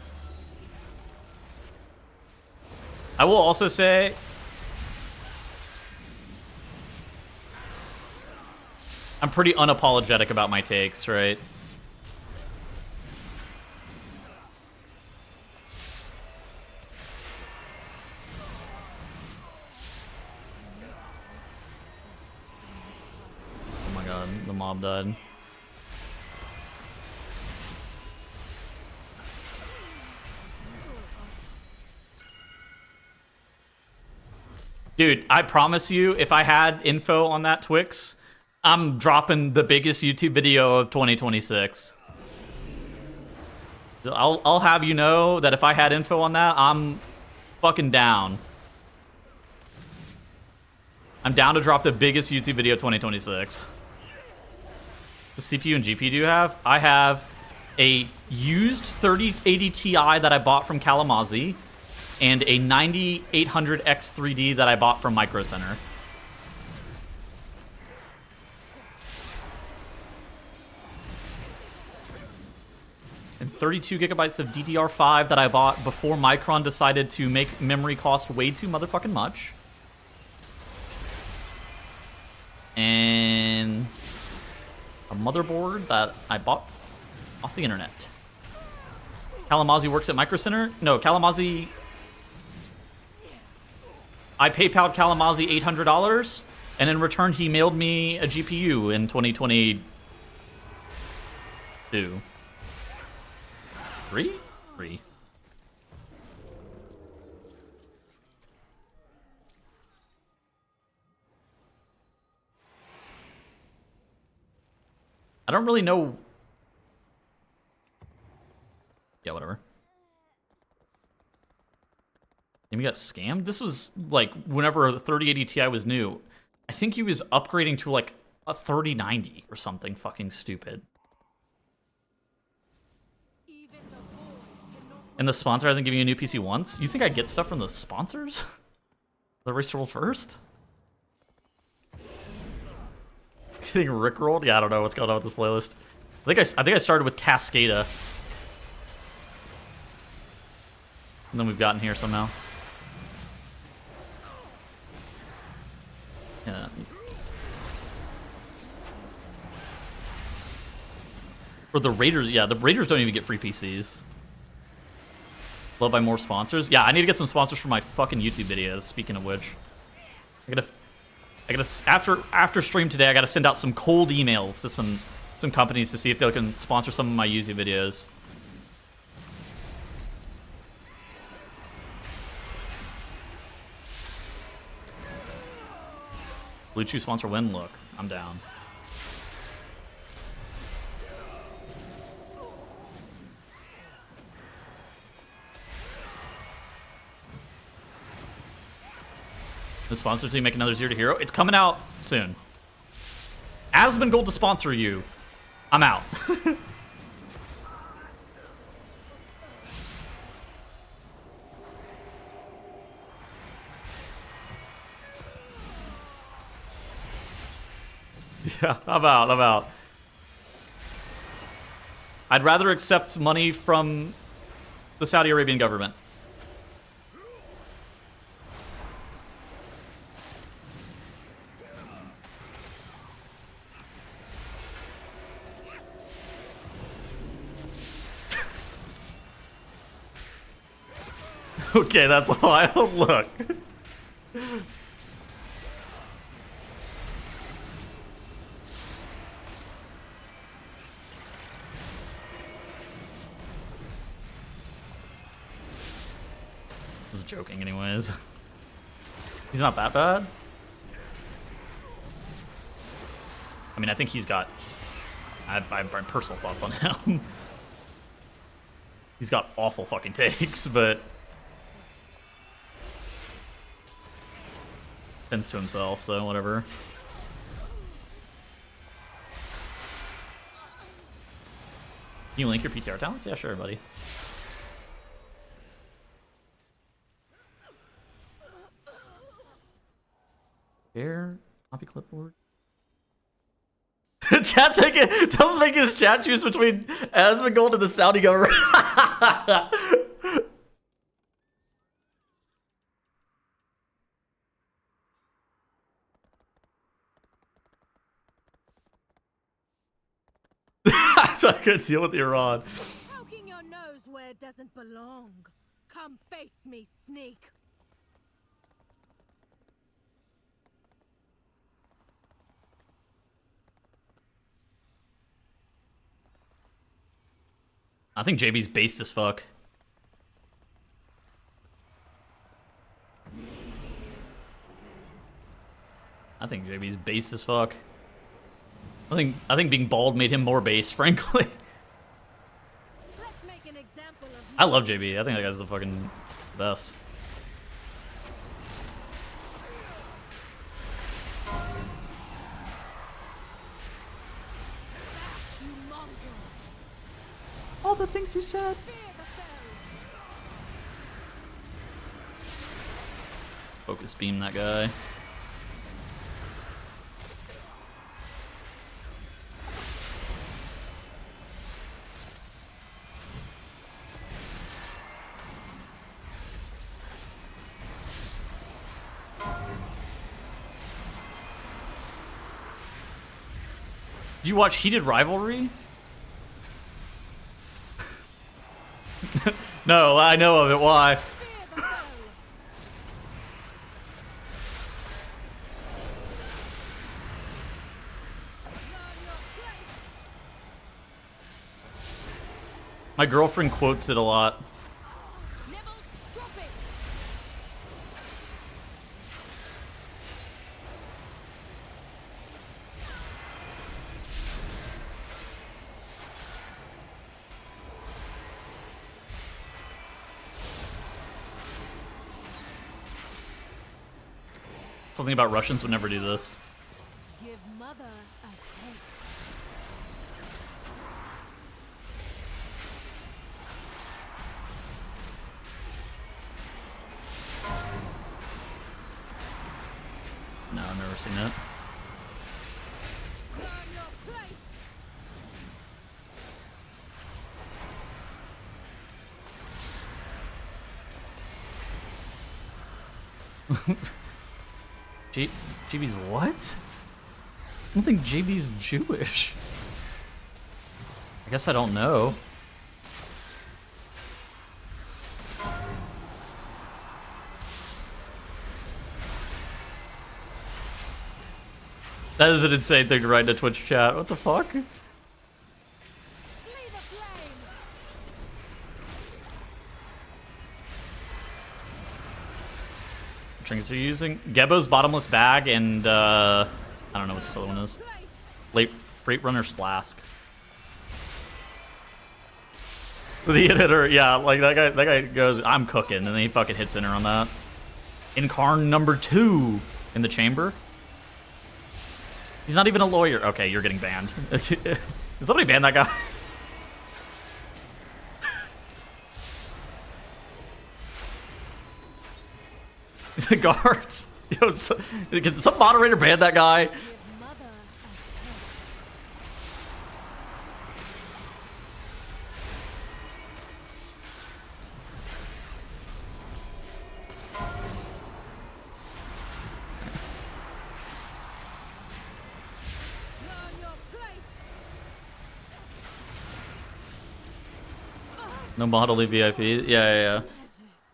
I will also say, I'm pretty unapologetic about my takes, right? Oh my god, the mob died. Dude, I promise you, if I had info on that Twix, I'm dropping the biggest YouTube video of 2026. I'll have you know that if I had info on that, I'm fucking down. I'm down to drop the biggest YouTube video of 2026. What CPU and GPU do you have? I have a used 3080 Ti that I bought from Kalamazoo, and a 9800X3D that I bought from Micro Center. And 32 gigabytes of DDR5 that I bought before Micron decided to make memory cost way too motherfucking much. And a motherboard that I bought off the internet. Kalamazoo works at Micro Center? No, Kalamazoo... I PayPal'd Kalamazoo $800, and in return he mailed me a GPU in 2022. 3? 3. I don't really know. Yeah, whatever. Maybe got scammed? This was, like, whenever the 3080 Ti was new. I think he was upgrading to, like, a 3090 or something fucking stupid. And the sponsor hasn't given you a new PC once? You think I get stuff from the sponsors? The Race to World first? Getting rickrolled? Yeah, I don't know what's going on with this playlist. I think I started with Cascada. And then we've gotten here somehow. Yeah. For the Raiders, yeah, the Raiders don't even get free PCs. Love by more sponsors. Yeah, I need to get some sponsors for my fucking YouTube videos. Speaking of which, I gotta after stream today, I gotta send out some cold emails to some companies to see if they can sponsor some of my YouTube videos. Blue Chew sponsor win. Look, I'm down. The sponsor team make another 0 to hero. It's coming out soon. Asmon Gold to sponsor you. I'm out. Yeah, I'm out. I'd rather accept money from the Saudi Arabian government. Okay, that's wild. Look. I was joking anyways. He's not that bad. I mean, I think he's got... I have personal thoughts on him. He's got awful fucking takes, but... Tends to himself, so whatever. Can you link your PTR talents? Yeah, sure, buddy. Here, copy clipboard. Chat's making, Tell's making his chat choose between Asmongold and the Saudi government. I couldn't deal with Iran. Poking your nose where it doesn't belong. Come face me, sneak. I think JB's based as fuck. I think JB's based as fuck. I think being bald made him more based, frankly. Let's make an example of I love JB. I think that guy's the fucking best. All the things you said. Focus beam that guy. Did you watch Heated Rivalry? No, I know of it. Why? My girlfriend quotes it a lot. Something about Russians would never do this. give mother a taste. No, I've never seen it. JB's what? I don't think JB's Jewish. I guess I don't know. That is an insane thing to write in a Twitch chat. What the fuck? Trinkets are you using? Gebo's Bottomless Bag and I don't know what this other one is. Freight Runner's Flask. The editor, yeah, like that guy goes, I'm cooking, and then he fucking hits enter on that. Incarn number 2 in the chamber. He's not even a lawyer. Okay, you're getting banned. Did somebody ban that guy? The guards. Yo, can some moderator ban that guy? No model VIP. Yeah.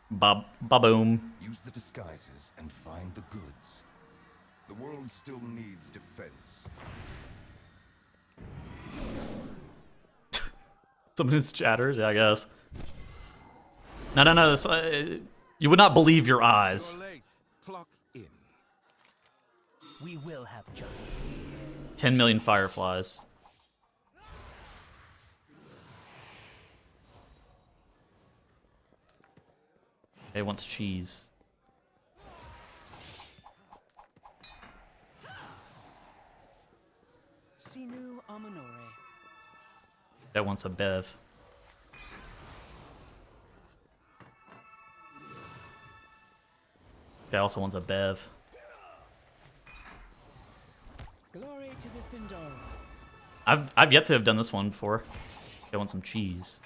Boom. Use the disguises and find the goods. The world still needs defense. Someone who's chatters? Yeah, I guess. No. This, you would not believe your eyes. You're late. Clock in. We will have justice. 10 million fireflies. He wants cheese. Sinu Amanore. That wants a bev. This guy also wants a bev. Glory to the Sindora. I've yet to have done this one before. I want some cheese.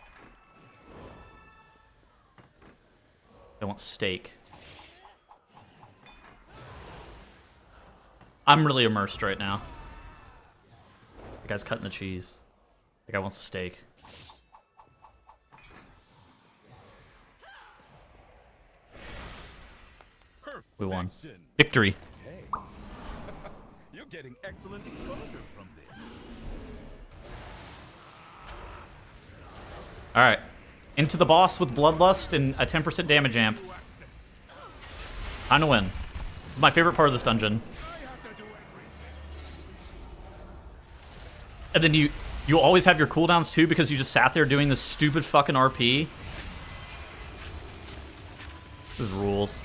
I want steak. I'm really immersed right now. The guy's cutting the cheese. The guy wants a steak. We won. Victory. Hey. You're getting excellent exposure from this. Alright. Into the boss with Bloodlust and a 10% damage amp. Time to win. It's my favorite part of this dungeon. And then you always have your cooldowns too because you just sat there doing this stupid fucking RP. This rules.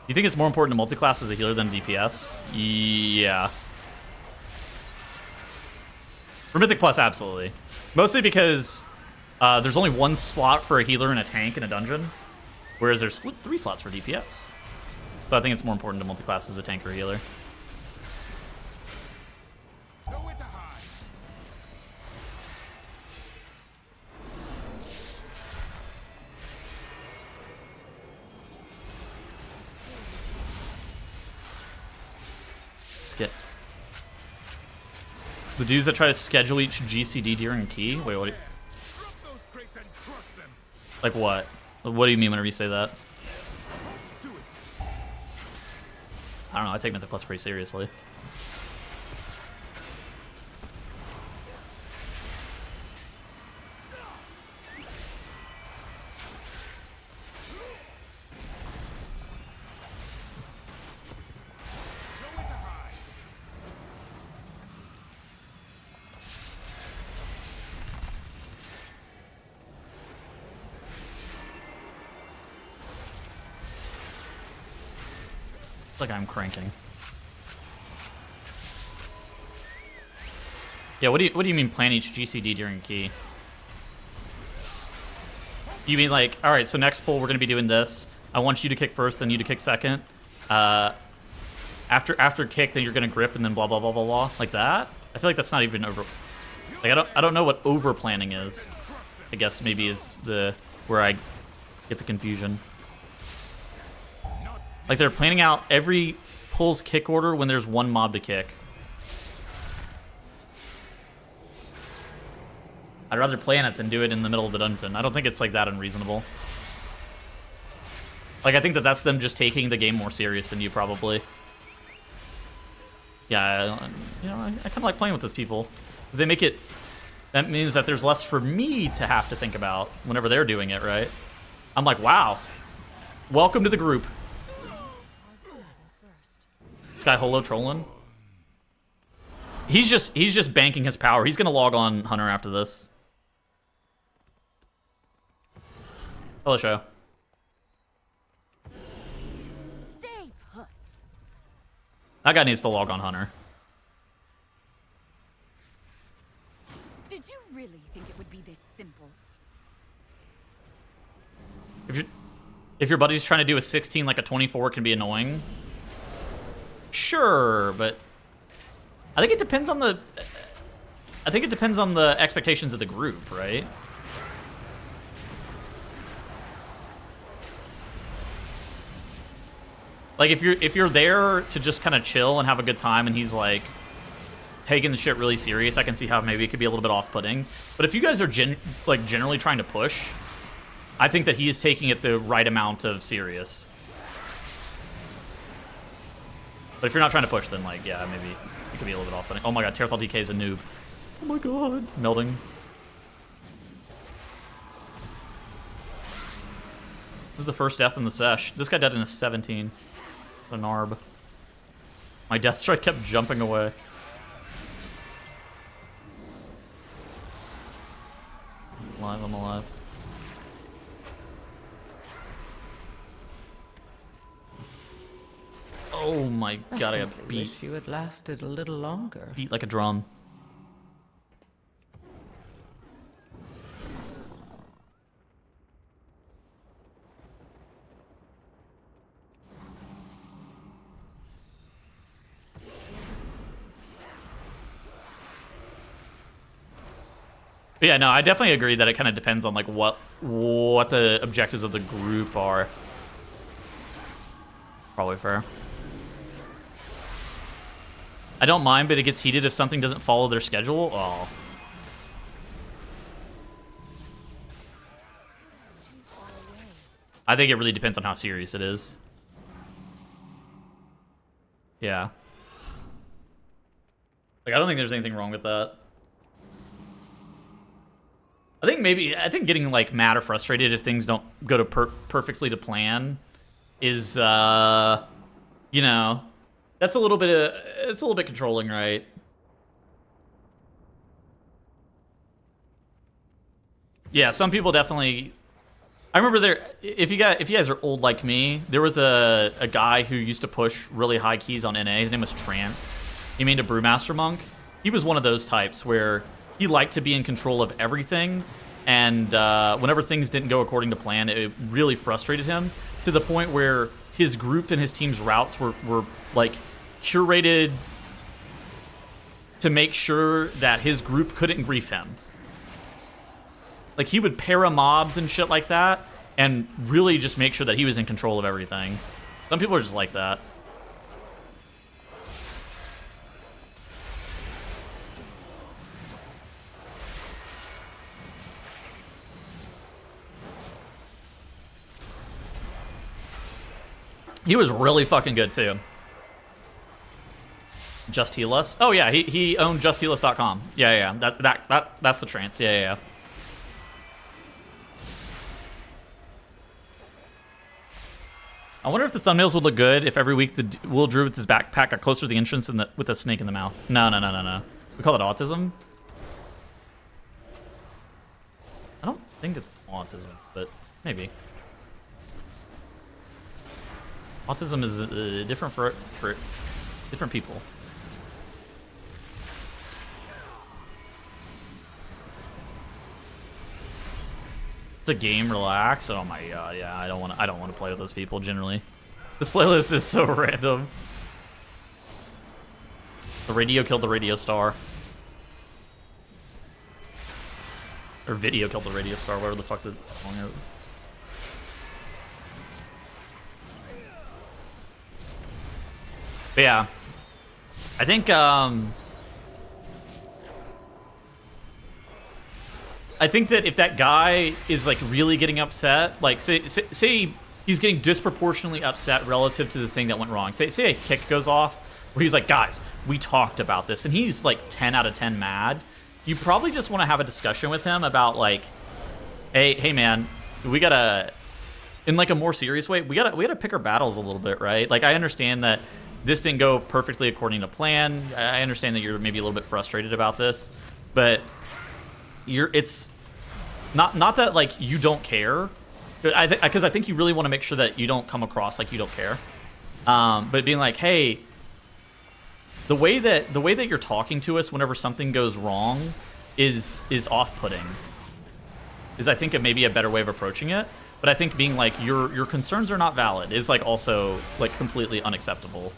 You think it's more important to multi-class as a healer than DPS? Yeah. For Mythic Plus, absolutely. Mostly because there's only one slot for a healer and a tank in a dungeon, whereas there's 3 slots for DPS. So I think it's more important to multi-class as a tank or a healer. Skip. The dudes that try to schedule each GCD during key? Wait, what? Like what? What do you mean whenever you say that? I don't know, I take Mythic Plus pretty seriously. Like I'm cranking. Yeah, what do you mean plan each GCD during key? You mean like, all right, so next pull we're gonna be doing this. I want you to kick first, then you to kick second. After kick, then you're gonna grip, and then blah blah blah blah blah, like that. I feel like that's not even over. Like I don't know what over planning is. I guess maybe is the where I get the confusion. Like they're planning out every pulls kick order when there's one mob to kick. I'd rather plan it than do it in the middle of the dungeon. I don't think it's like that unreasonable. Like I think that that's them just taking the game more serious than you probably. Yeah, you know, I kind of like playing with those people because they make it. That means that there's less for me to have to think about whenever they're doing it, right? I'm like, wow, welcome to the group. This guy Holo trolling. He's just banking his power. He's gonna log on Hunter after this. Hello, show. Stay put. That guy needs to log on Hunter. Did you really think it would be this simple? If your buddy's trying to do a 16 like a 24 can be annoying. Sure, but I think it depends on the expectations of the group, right? Like if you're there to just kind of chill and have a good time and he's like taking the shit really serious, I can see how maybe it could be a little bit off-putting. But if you guys are generally trying to push, I think that he is taking it the right amount of serious. But if you're not trying to push, then like, yeah, maybe it could be a little bit off-putting. Oh my god, Terrathal DK is a noob. Oh my god. Melding. This is the first death in the sesh. This guy died in a 17. A narb. My death strike kept jumping away. I'm alive. Oh my god, I got beat. Wish you had lasted a little longer. Beat like a drum. But yeah, no, I definitely agree that it kind of depends on like what the objectives of the group are. Probably fair. I don't mind, but it gets heated if something doesn't follow their schedule. Oh. I think it really depends on how serious it is. Yeah. Like, I don't think there's anything wrong with that. I think getting like mad or frustrated if things don't go to perfectly to plan is you know, it's a little bit controlling, right? Yeah, some people definitely. I remember if you guys are old like me, there was a guy who used to push really high keys on NA. His name was Trance. He made a Brewmaster Monk. He was one of those types where he liked to be in control of everything, and whenever things didn't go according to plan, it really frustrated him to the point where his group and his team's routes were like curated to make sure that his group couldn't grief him. Like, he would para mobs and shit like that and really just make sure that he was in control of everything. Some people are just like that. He was really fucking good, too. Just Heal Us? Oh, yeah, he owned justhealus.com. Yeah. That's the Trance. Yeah. I wonder if the thumbnails would look good if every week the Will Drew with his backpack got closer to the entrance and with a snake in the mouth. No. We call it autism. I don't think it's autism, but maybe. Autism is different for different people. It's a game, relax. Oh my god, yeah, I don't want to play with those people generally. This playlist is so random. The radio killed the radio star. Or video killed the radio star, whatever the fuck the song is. But yeah, I think that if that guy is like really getting upset, like say he's getting disproportionately upset relative to the thing that went wrong. Say a kick goes off where he's like, guys, we talked about this, and he's like 10 out of 10 mad. You probably just want to have a discussion with him about like, hey man, we gotta, in like a more serious way, we gotta pick our battles a little bit, right? Like I understand that this didn't go perfectly according to plan. I understand that you're maybe a little bit frustrated about this, but it's not that like you don't care, because I think you really want to make sure that you don't come across like you don't care. But being like, hey, the way that you're talking to us whenever something goes wrong is off-putting. Is I think it may be a better way of approaching it. But I think being like your concerns are not valid is like also like completely unacceptable.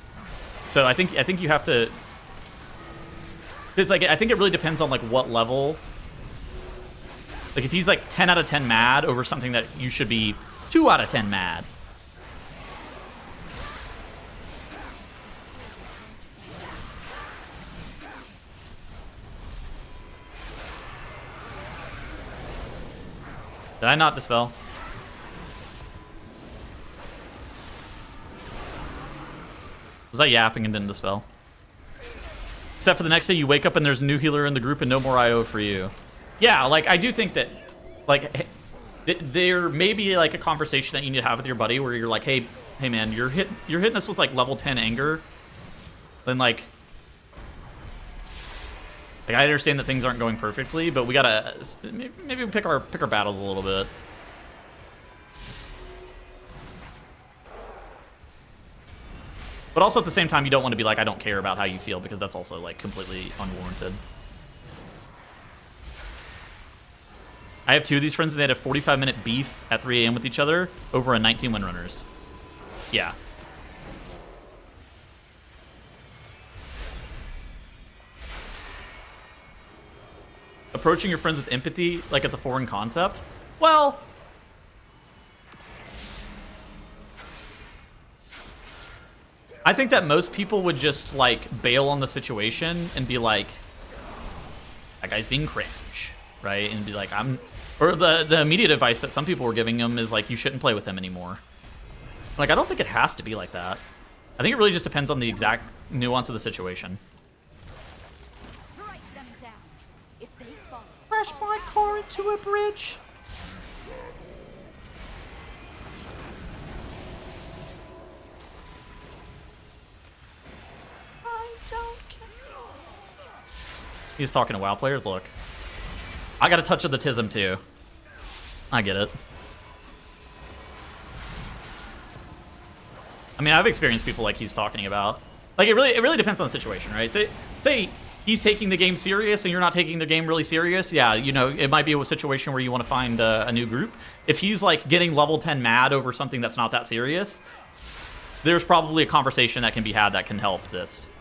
So I think you have to. It's like I think it really depends on like what level. Like if he's like 10 out of 10 mad over something that you should be 2 out of 10 mad. Did I not dispel? Was I yapping and didn't dispel? Except for the next day you wake up and there's a new healer in the group and no more IO for you. Yeah, like I do think that like there may be like a conversation that you need to have with your buddy where you're like, hey man, you're hitting us with like level 10 anger. Then like I understand that things aren't going perfectly, but we gotta maybe pick our battles a little bit. But also at the same time, you don't want to be like, I don't care about how you feel, because that's also like completely unwarranted. I have 2 of these friends and they had a 45-minute beef at 3 a.m. with each other over a 19 Windrunners. Yeah. Approaching your friends with empathy like it's a foreign concept? Well, I think that most people would just like bail on the situation and be like, that guy's being cringe, right? And be like, or the immediate advice that some people were giving him is like, you shouldn't play with him anymore. Like, I don't think it has to be like that. I think it really just depends on the exact nuance of the situation. Crash my car into a bridge. I don't care. He's talking to WoW players. Look, I got a touch of the tism too. I get it. I mean, I've experienced people like he's talking about. Like it really depends on the situation, right? Say he's taking the game serious and you're not taking the game really serious. Yeah, you know, it might be a situation where you want to find a new group. If he's like getting level 10 mad over something that's not that serious, there's probably a conversation that can be had that can help this.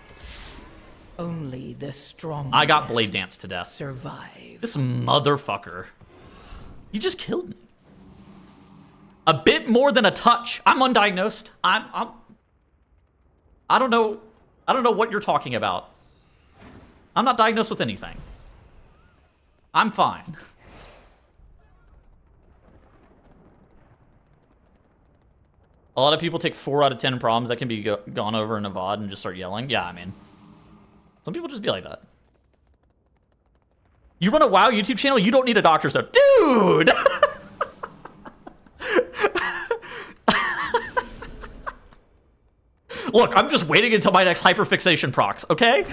Only the strong. I got blade danced to death. Survive. This motherfucker. He just killed me. A bit more than a touch. I'm undiagnosed. I don't know what you're talking about. I'm not diagnosed with anything. I'm fine. A lot of people take 4 out of 10 problems that can be gone over in a VOD and just start yelling. Yeah, I mean, some people just be like that. You run a WoW YouTube channel, you don't need a doctor's note. Dude! Look, I'm just waiting until my next hyperfixation procs, okay?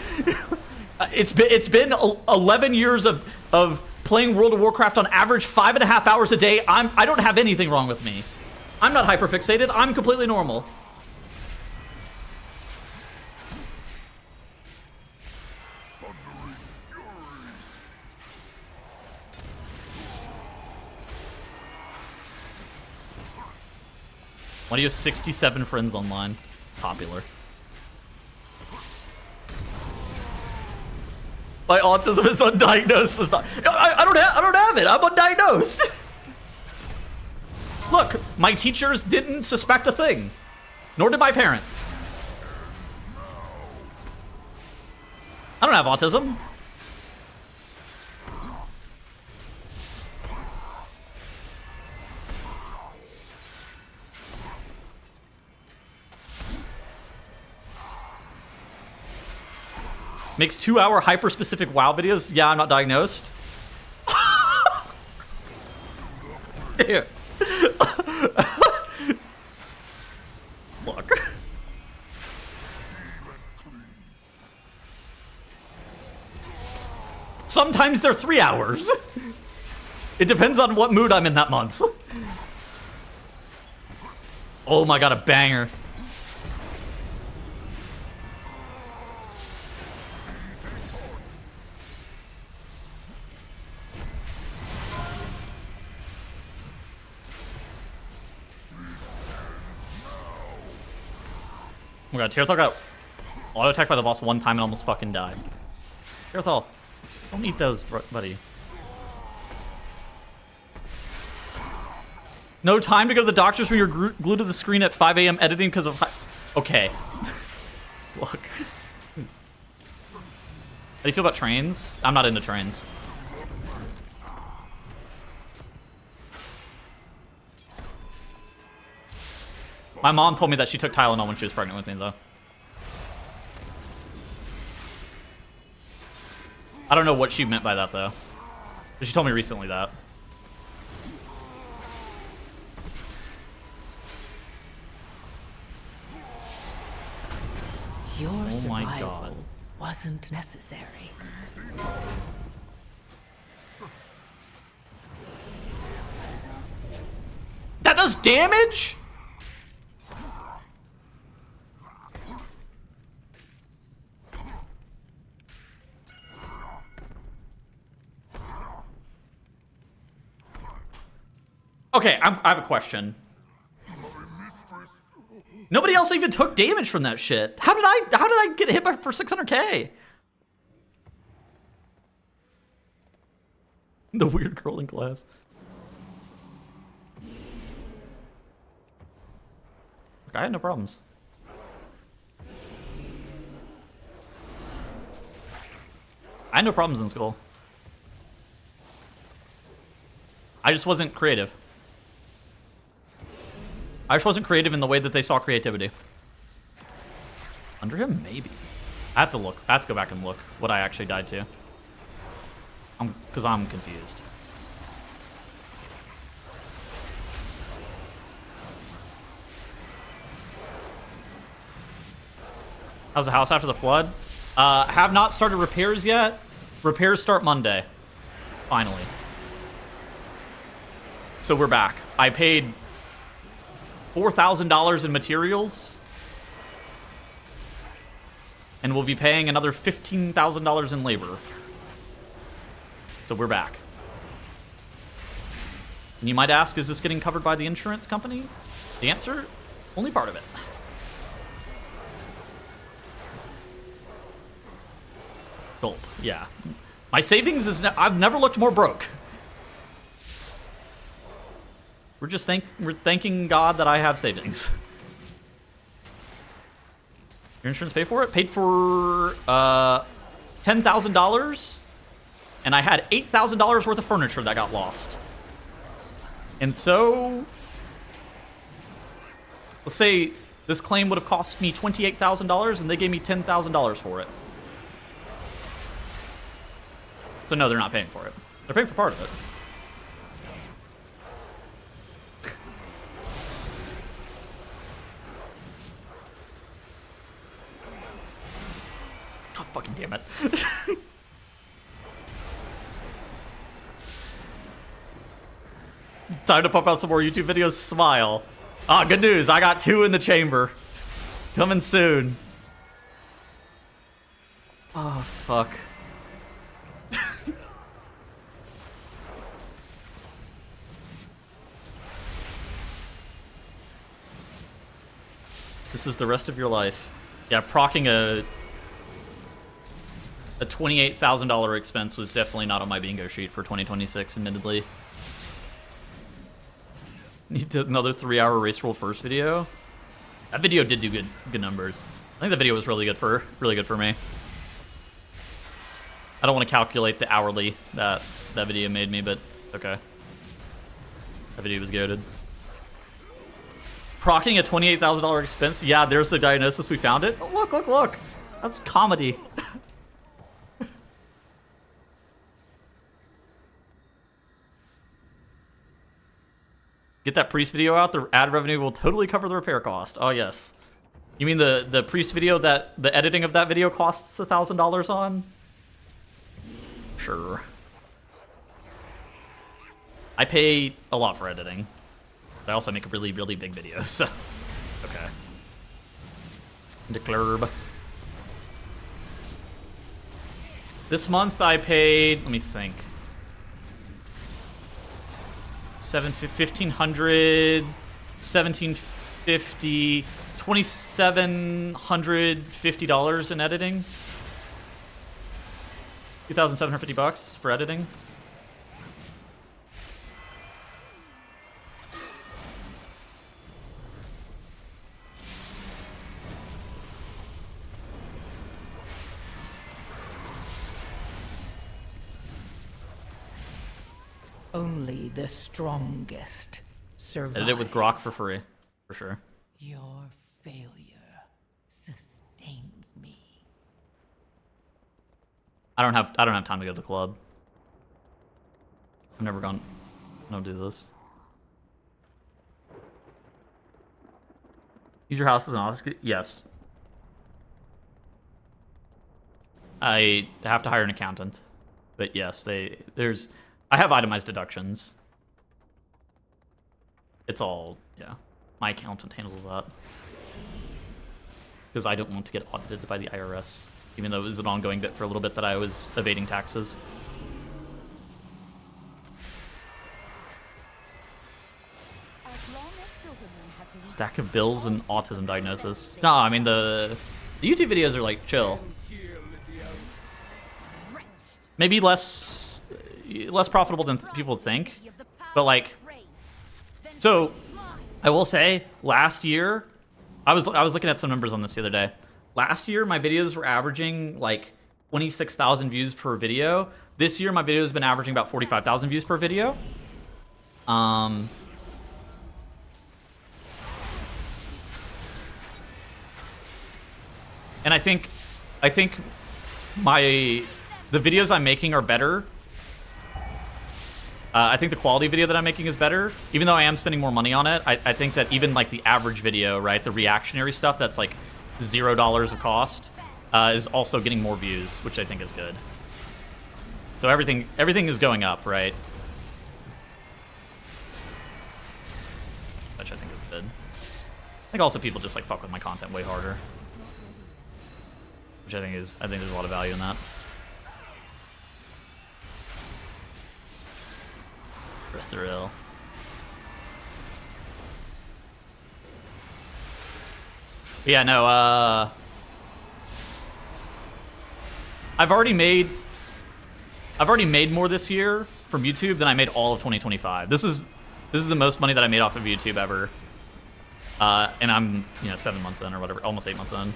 It's been 11 years of playing World of Warcraft on average 5.5 hours a day. I don't have anything wrong with me. I'm not hyperfixated. I'm completely normal. Why do you have 67 friends online? Popular. My autism is undiagnosed. Was not. I don't have it. I'm undiagnosed. Look, my teachers didn't suspect a thing, nor did my parents. I don't have autism. Makes 2-hour hyper-specific WoW videos. Yeah, I'm not diagnosed. Dude. Look. Sometimes they're 3 hours. It depends on what mood I'm in that month. Oh my god, a banger. Oh my god, Tyrthal got auto-attacked by the boss one time and almost fucking died. Tyrthal, don't eat those, buddy. No time to go to the doctors when you're glued to the screen at 5 a.m. editing because of... Okay. Look. How do you feel about trains? I'm not into trains. My mom told me that she took Tylenol when she was pregnant with me, though. I don't know what she meant by that, though. But she told me recently that. Your survival wasn't necessary. That does damage? Okay, I have a question. Nobody else even took damage from that shit. How did I get hit for 600k? The weird girl in class. I had no problems. I had no problems in school. I just wasn't creative. I just wasn't creative in the way that they saw creativity. Under him? Maybe. I have to look. I have to go back and look what I actually died to. Because I'm confused. How's the house after the flood? Have not started repairs yet. Repairs start Monday. Finally. So we're back. I paid $4,000 in materials. And we'll be paying another $15,000 in labor. So we're back. And you might ask, is this getting covered by the insurance company? The answer, only part of it. Gulp, yeah. My savings is, I've never looked more broke. We're just we're thanking God that I have savings. Your insurance paid for it? Paid for $10,000, and I had $8,000 worth of furniture that got lost. And so, let's say this claim would have cost me $28,000, and they gave me $10,000 for it. So no, they're not paying for it. They're paying for part of it. God fucking damn it. Time to pump out some more YouTube videos. Smile. Ah, good news. I got 2 in the chamber. Coming soon. Oh, fuck. This is the rest of your life. Yeah, procking a $28,000 expense was definitely not on my bingo sheet for 2026, admittedly. Need another 3-hour Race World First video. That video did do good numbers. I think the video was really good for me. I don't want to calculate the hourly that video made me, but it's okay. That video was goated. Procking a $28,000 expense. Yeah, there's the diagnosis. We found it. Oh, look, look, look. That's comedy. Get that priest video out. The ad revenue will totally cover the repair cost. Oh, yes. You mean the priest video that the editing of that video costs $1,000 on? Sure. I pay a lot for editing. I also make a really, really big video, so... Okay. Declurb. This month I paid... Let me think. $1,500... $1,750... $2,750 in editing. $2,750 for editing. Only the strongest survive. Edit it with Grok for free, for sure. Your failure sustains me. I don't have time to go to the club. I've never gone. I don't do this. Use your house as an office. Yes. I have to hire an accountant, but yes, there's. I have itemized deductions. It's all, yeah. My accountant handles that. Because I don't want to get audited by the IRS, even though it was an ongoing bit for a little bit that I was evading taxes. Stack of bills and autism diagnosis. No, I mean the YouTube videos are like chill. Maybe less profitable than people think, but like, so I will say last year I was looking at some numbers on this the other day. Last year my videos were averaging like 26,000 views per video. This year my video has been averaging about 45,000 views per video. And I think the videos I'm making are better. I think the quality video that I'm making is better, even though I am spending more money on it. I think that even like the average video, right, the reactionary stuff that's like $0 of cost, is also getting more views, which I think is good. So everything is going up, right? Which I think is good. I think also people just like fuck with my content way harder, which I think there's a lot of value in that. Surreal. Yeah, no, I've already made more this year from YouTube than I made all of 2025. This is the most money that I made off of YouTube ever. And I'm, 7 months in or whatever, almost 8 months in.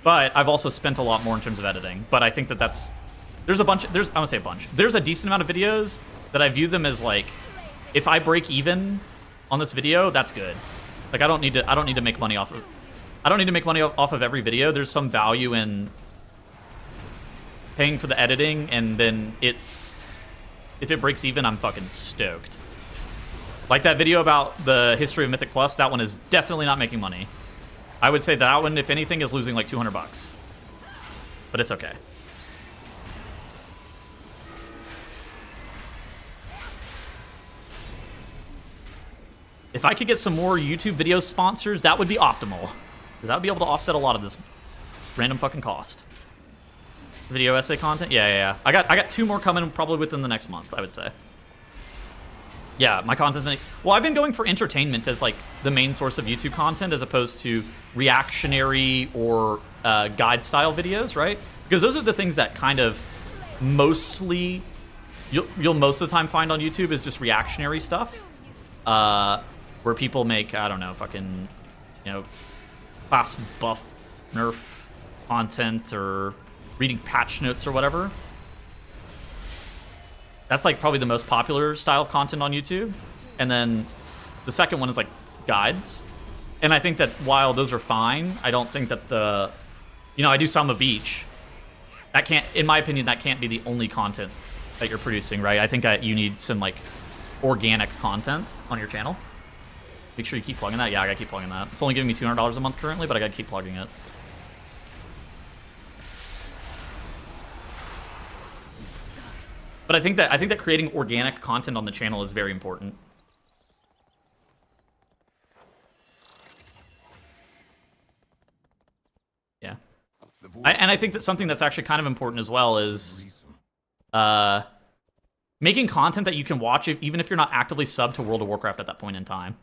But I've also spent a lot more in terms of editing. But I think that there's a decent amount of videos that I view them as like, if I break even on this video, that's good. Like I don't need to make money off of every video. There's some value in paying for the editing, and then if it breaks even, I'm fucking stoked. Like that video about the history of Mythic Plus, that one is definitely not making money. I would say that one, if anything, is losing like $200. But it's okay. If I could get some more YouTube video sponsors, that would be optimal. Because that would be able to offset a lot of this random fucking cost. Video essay content? Yeah. I got 2 more coming probably within the next month, I would say. Yeah, my content's been... Well, I've been going for entertainment as like the main source of YouTube content as opposed to reactionary or guide-style videos, right? Because those are the things that kind of mostly... You'll most of the time find on YouTube is just reactionary stuff. Where people make, I don't know, fucking, class buff nerf content or reading patch notes or whatever. That's like probably the most popular style of content on YouTube. And then the second one is like guides. And I think that while those are fine, I don't think that the, you know, I do some of each. That can't, in my opinion, that can't be the only content that you're producing, right? I think that you need some like organic content on your channel. Make sure you keep plugging that. Yeah, I gotta keep plugging that. It's only giving me $200 a month currently, but I gotta keep plugging it. But I think that creating organic content on the channel is very important. Yeah. And I think that something that's actually kind of important as well is making content that you can watch even if you're not actively subbed to World of Warcraft at that point in time.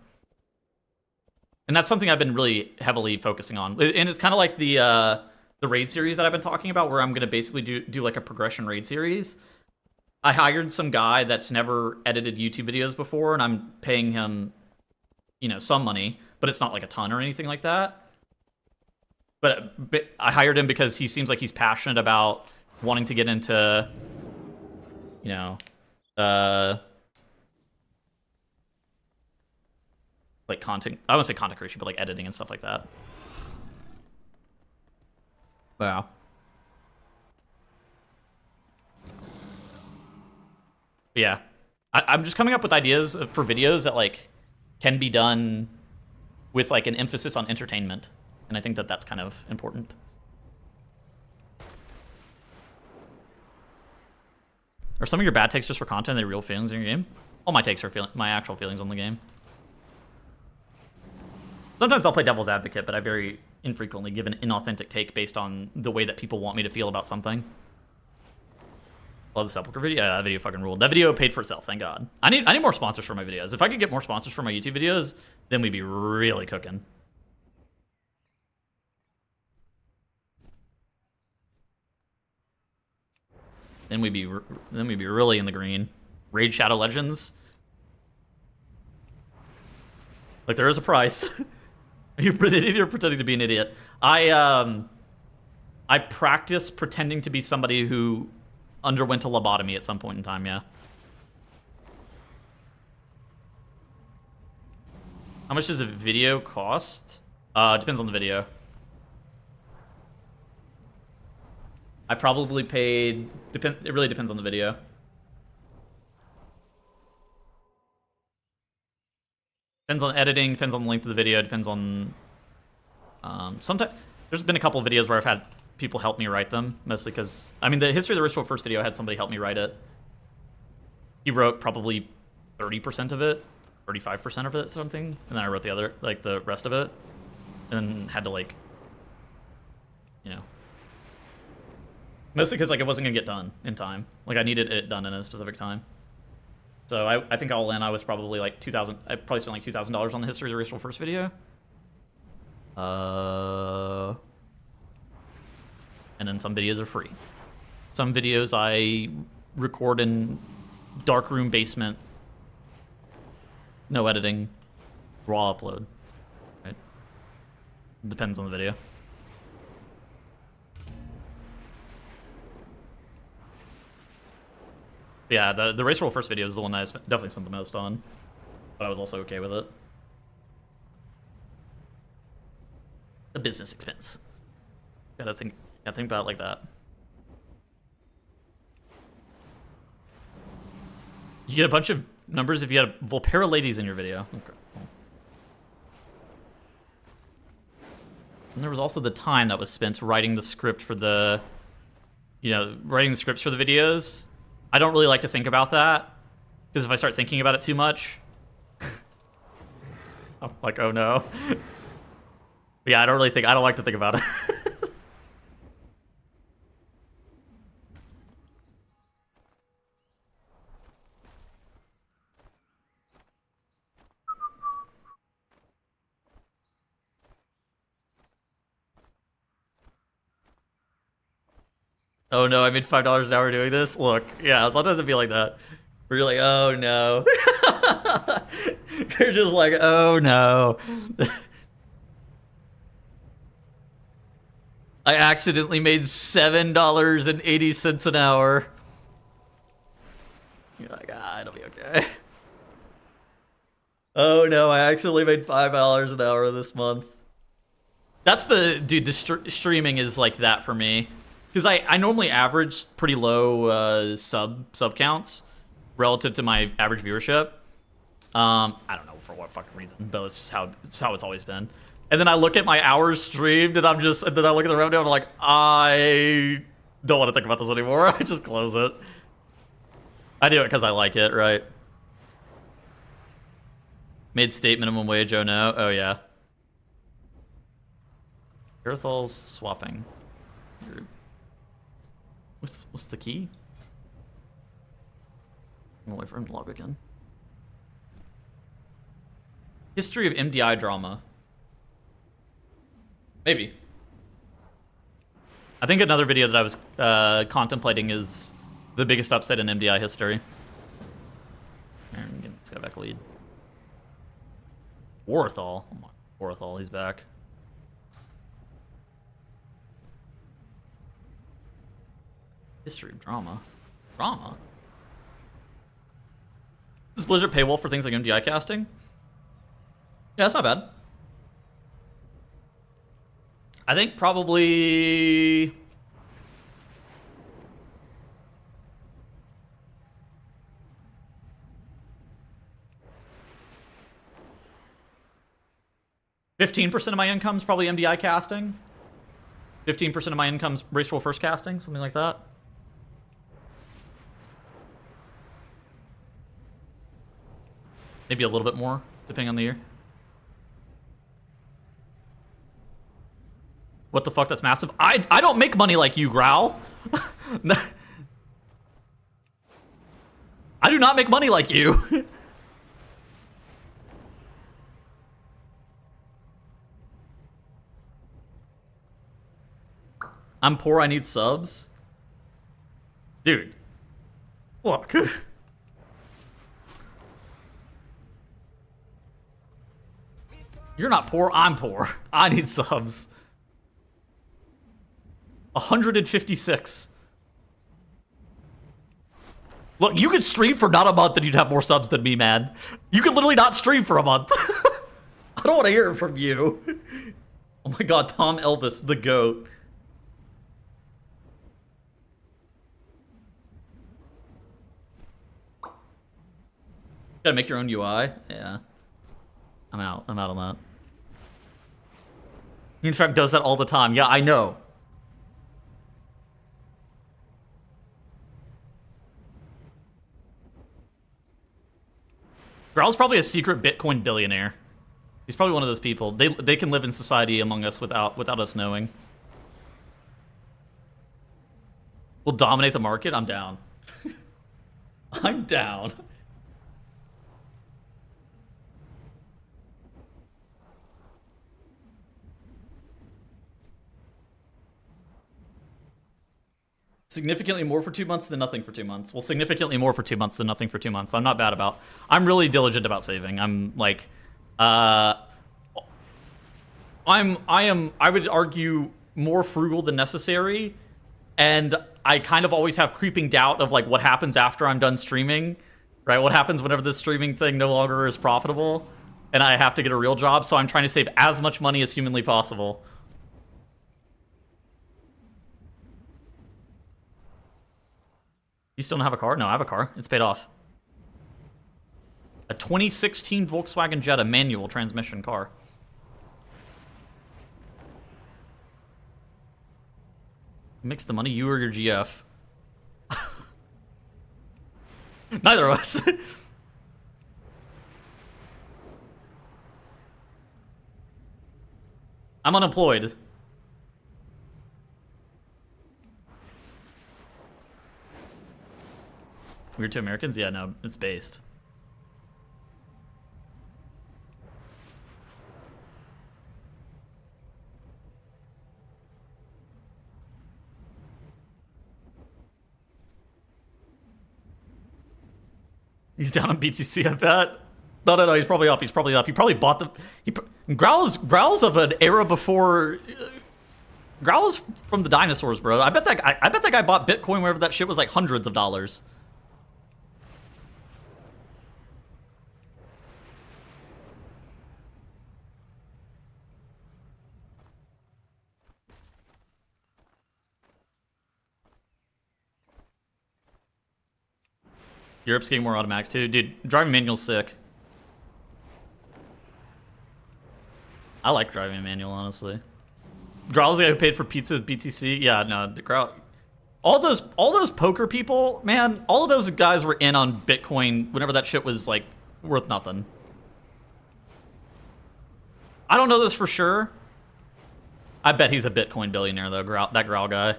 And that's something I've been really heavily focusing on. And it's kind of like the raid series that I've been talking about, where I'm going to basically do like a progression raid series. I hired some guy that's never edited YouTube videos before, and I'm paying him, you know, some money, but it's not like a ton or anything like that. But I hired him because he seems like he's passionate about wanting to get into, you know, like content. I wouldn't say content creation, but like editing and stuff like that. Wow. Yeah, I'm just coming up with ideas for videos that like can be done with like an emphasis on entertainment, and I think that that's kind of important. Are some of your bad takes just for content? Are they real feelings in your game? All my takes are my actual feelings on the game. Sometimes I'll play devil's advocate, but I very infrequently give an inauthentic take based on the way that people want me to feel about something. Love the Sepulchre video. Yeah, that video fucking ruled. That video paid for itself, thank God. I need more sponsors for my videos. If I could get more sponsors for my YouTube videos, then we'd be really cooking. Then we'd be really in the green. Raid Shadow Legends. Like, there is a price. You're pretending to be an idiot. I practice pretending to be somebody who underwent a lobotomy at some point in time, yeah. How much does a video cost? Depends on the video. I probably paid... It really depends on the video. Depends on editing, depends on the length of the video, depends on... sometimes... There's been a couple of videos where I've had people help me write them, mostly because... I mean, the History of the Ritual first video, I had somebody help me write it. He wrote probably 30% of it, 35% of it, something, and then I wrote the other, like, the rest of it, and had to, like, you know... Mostly because, like, it wasn't gonna get done in time. Like, I needed it done in a specific time. So I think all in, I was probably like $2,000. I probably spent like $2,000 on the History of the Ritual first video. And then some videos are free. Some videos I record in darkroom basement, no editing, raw upload. Right? Depends on the video. Yeah, the Race Roll first video is the one I definitely spent the most on, but I was also okay with it. A business expense. Gotta think about it like that. You get a bunch of numbers if you had Volpera ladies in your video. Okay. And there was also the time that was spent writing the script for the, writing the scripts for the videos. I don't really like to think about that, because if I start thinking about it too much, I'm like, oh no. Yeah, I don't like to think about it. Oh no, I made $5 an hour doing this? Look, yeah, sometimes it'd be like that. Where you're like, oh no. You're just like, oh no. I accidentally made $7.80 an hour. You're like, it'll be okay. Oh no, I accidentally made $5 an hour this month. That's the dude. The streaming is like that for me, because I normally average pretty low sub counts relative to my average viewership. I don't know for what fucking reason, but it's just how it's always been. And then I look at my hours streamed, and then I look at the revenue, and I'm like, I don't want to think about this anymore. I just close it. I do it because I like it, right? Made state minimum wage. Oh no. Oh yeah. Earthal's swapping. What's the key? I'm wait for him to log again. History of MDI drama. Maybe. I think another video that I was contemplating is the biggest upset in MDI history. Here, I'm getting this guy back lead. Warthal. Oh my, Warthal, he's back. History of drama. Drama? Does Blizzard paywall for things like MDI casting? Yeah, that's not bad. I think probably... $15% of my income is probably MDI casting. 15% of my income is Race Roll First casting, something like that. Maybe a little bit more, depending on the year. What the fuck? That's massive. I don't make money like you, Growl. I do not make money like you. I'm poor, I need subs. Dude. Look. You're not poor, I'm poor. I need subs. 156. Look, you could stream for not a month and you'd have more subs than me, man. You could literally not stream for a month. I don't want to hear it from you. Oh my god, Tom Elvis, the GOAT. Gotta make your own UI? Yeah. I'm out on that. He in fact does that all the time. Yeah, I know. Growl's probably a secret Bitcoin billionaire. He's probably one of those people. They can live in society among us without us knowing. We'll dominate the market? I'm down. I'm down. Significantly more for 2 months than nothing for 2 months. Well, significantly more for 2 months than nothing for 2 months. I'm not bad about. I'm really diligent about saving. I'm like, I would argue more frugal than necessary, and I kind of always have creeping doubt of like what happens after I'm done streaming, right? What happens whenever this streaming thing no longer is profitable, and I have to get a real job. So I'm trying to save as much money as humanly possible. You still don't have a car? No, I have a car. It's paid off. A 2016 Volkswagen Jetta manual transmission car. Who makes the money, you or your GF? Neither of us. I'm unemployed. Weird to Americans? Yeah, no, it's based. He's down on BTC, I bet. No, he's probably up. He's probably up. He probably bought the... Growl's of an era before Growl was from the dinosaurs, bro. I bet that guy bought Bitcoin wherever that shit was like hundreds of dollars. Europe's getting more automatics too. Dude, driving manual's sick. I like driving a manual, honestly. Growl's the guy who paid for pizza with BTC. Yeah, no, the Growl. All those poker people, man, all of those guys were in on Bitcoin whenever that shit was like worth nothing. I don't know this for sure. I bet he's a Bitcoin billionaire though, that Growl guy.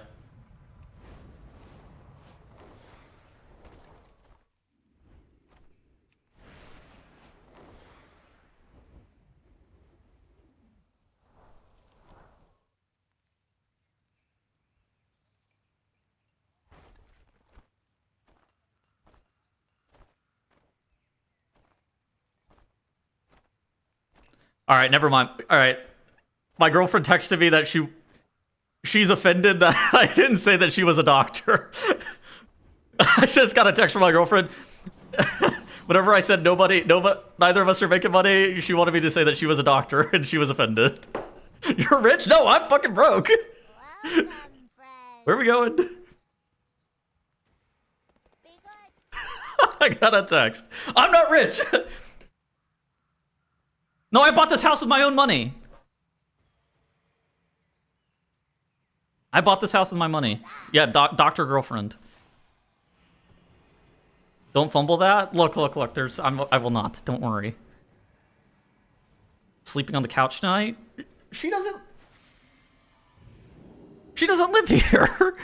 All right, never mind. All right. My girlfriend texted me that she's offended that I didn't say that she was a doctor. I just got a text from my girlfriend. Whenever I said neither of us are making money, she wanted me to say that she was a doctor, and she was offended. You're rich? No, I'm fucking broke. Welcome, Where are we going? I got a text. I'm not rich. No, I bought this house with my own money. I bought this house with my money. Yeah, doctor girlfriend. Don't fumble that. Look. I will not. Don't worry. Sleeping on the couch tonight. She doesn't live here. Glad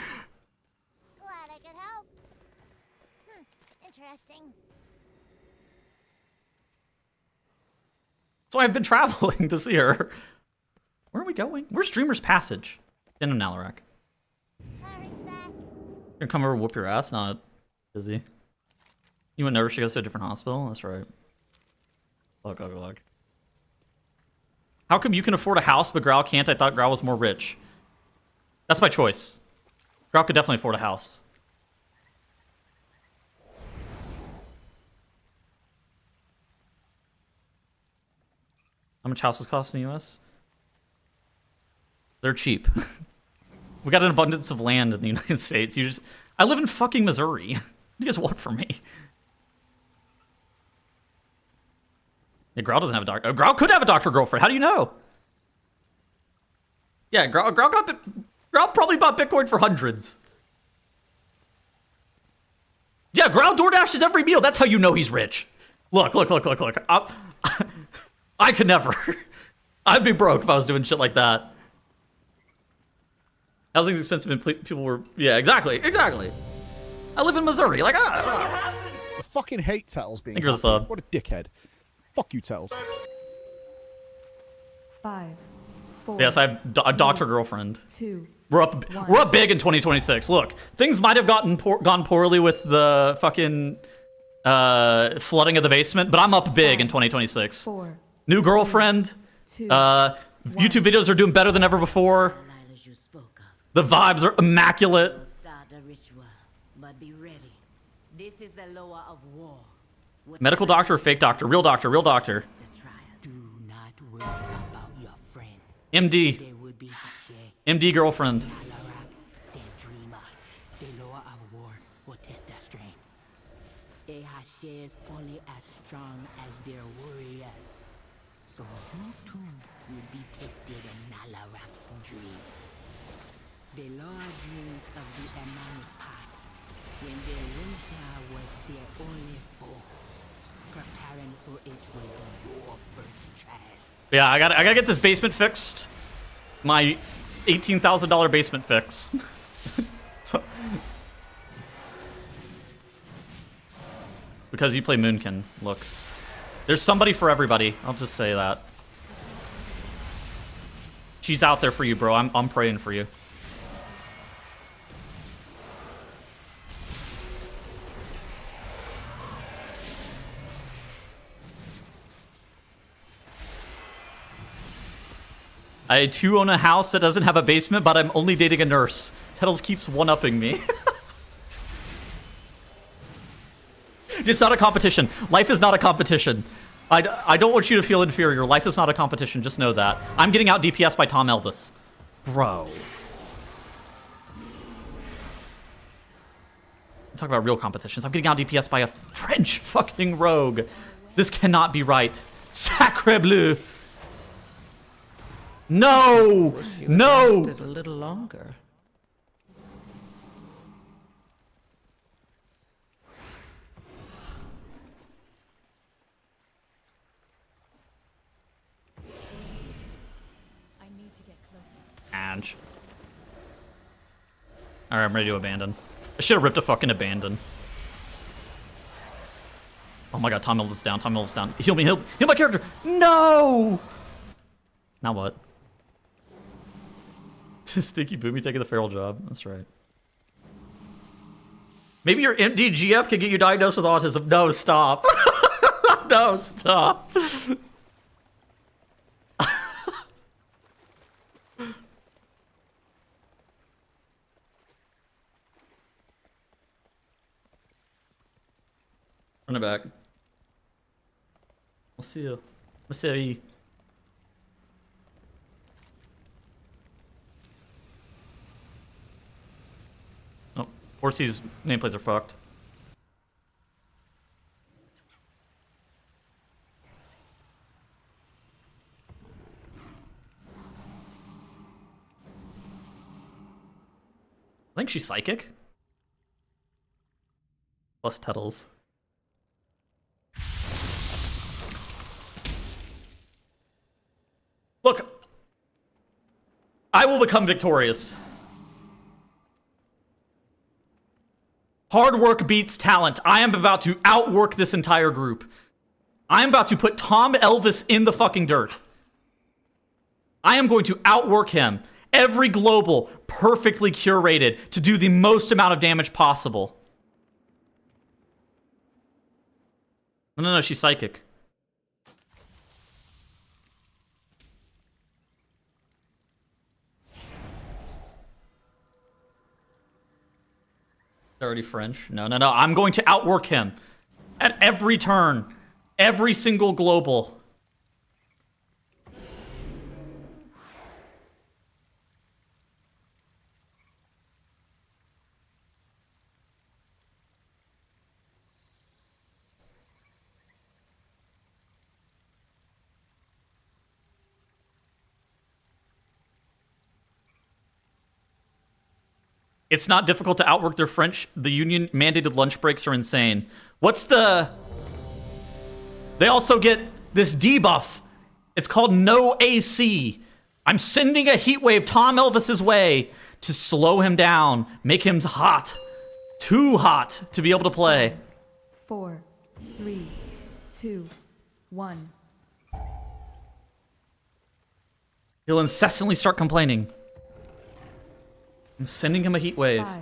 I could help. Interesting. So I've been traveling to see her. Where are we going? Where's Dreamer's Passage? In Nalarak. Gonna come over and whoop your ass? Not busy. You would never should go to a different hospital? That's right. Look. How come you can afford a house but Growl can't? I thought Growl was more rich. That's my choice. Growl could definitely afford a house. How much houses cost in the US? They're cheap. We got an abundance of land in the United States. I live in fucking Missouri. What do you guys want from me? Yeah, Growl doesn't have a doctor. Oh, Growl could have a doctor girlfriend. How do you know? Yeah, Growl probably bought Bitcoin for hundreds. Yeah, Growl DoorDashes every meal. That's how you know he's rich. Look. I could never. I'd be broke if I was doing shit like that. Housing's expensive and people were... Yeah, exactly. I live in Missouri. Like, I fucking hate Tattles being Thank you for the sub. What a dickhead. Fuck you, Tattles. 5, 4. Yes, I have a doctor girlfriend. 2. We're up big in 2026. Look, things might have gone poorly with the fucking flooding of the basement, but I'm up big in 2026. 4. New girlfriend. 2. YouTube videos are doing better than ever before. The vibes are immaculate. Start a ritual, but be ready. This is the lower of war. Medical doctor or fake doctor? Real doctor. Do not worry about your friend. MD. They would be MD girlfriend. the dreamer. The lower of war will test their strength. They have shares only as strong as their warriors. So you too will be tested in Nalarak's dream. The Lord dreams of the Amani past, when the winter was their only foe. Preparing for it will be your first trial. Yeah, I gotta get this basement fixed. My $18,000 basement fix. Because you play Moonkin. Look, there's somebody for everybody. I'll just say that. She's out there for you, bro. I'm praying for you. I too own a house that doesn't have a basement, but I'm only dating a nurse. Tettles keeps one-upping me. It's not a competition. Life is not a competition. I don't want you to feel inferior. Life is not a competition. Just know that. I'm getting out DPS by Tom Elvis. Bro. Talk about real competitions. I'm getting out DPS by a French fucking rogue. This cannot be right. Sacre bleu. No! No! A little longer. I need to get closer. Ange. Alright, I'm ready to abandon. I should have ripped a fucking abandon. Oh my god, Tom Elvis down, Tom Elvis down. Heal me, heal my character! No! Now what? Sticky Boomy taking the feral job. That's right. Maybe your MDGF can get you diagnosed with autism. No, stop. No, stop. Run it back. I'll see you. I'll see you. Oh, Horsey's nameplates are fucked. I think she's psychic. Plus Tettles. Look, I will become victorious. Hard work beats talent. I am about to outwork this entire group. I am about to put Tom Elvis in the fucking dirt. I am going to outwork him. Every global, perfectly curated to do the most amount of damage possible. No, she's psychic. Already French. No. I'm going to outwork him at every turn, every single global. It's not difficult to outwork their French. The union mandated lunch breaks are insane. What's the... They also get this debuff. It's called no AC. I'm sending a heat wave Tom Elvis's way to slow him down, make him hot. Too hot to be able to play. 4, 3, 2, 1. He'll incessantly start complaining. I'm sending him a heat wave. 5,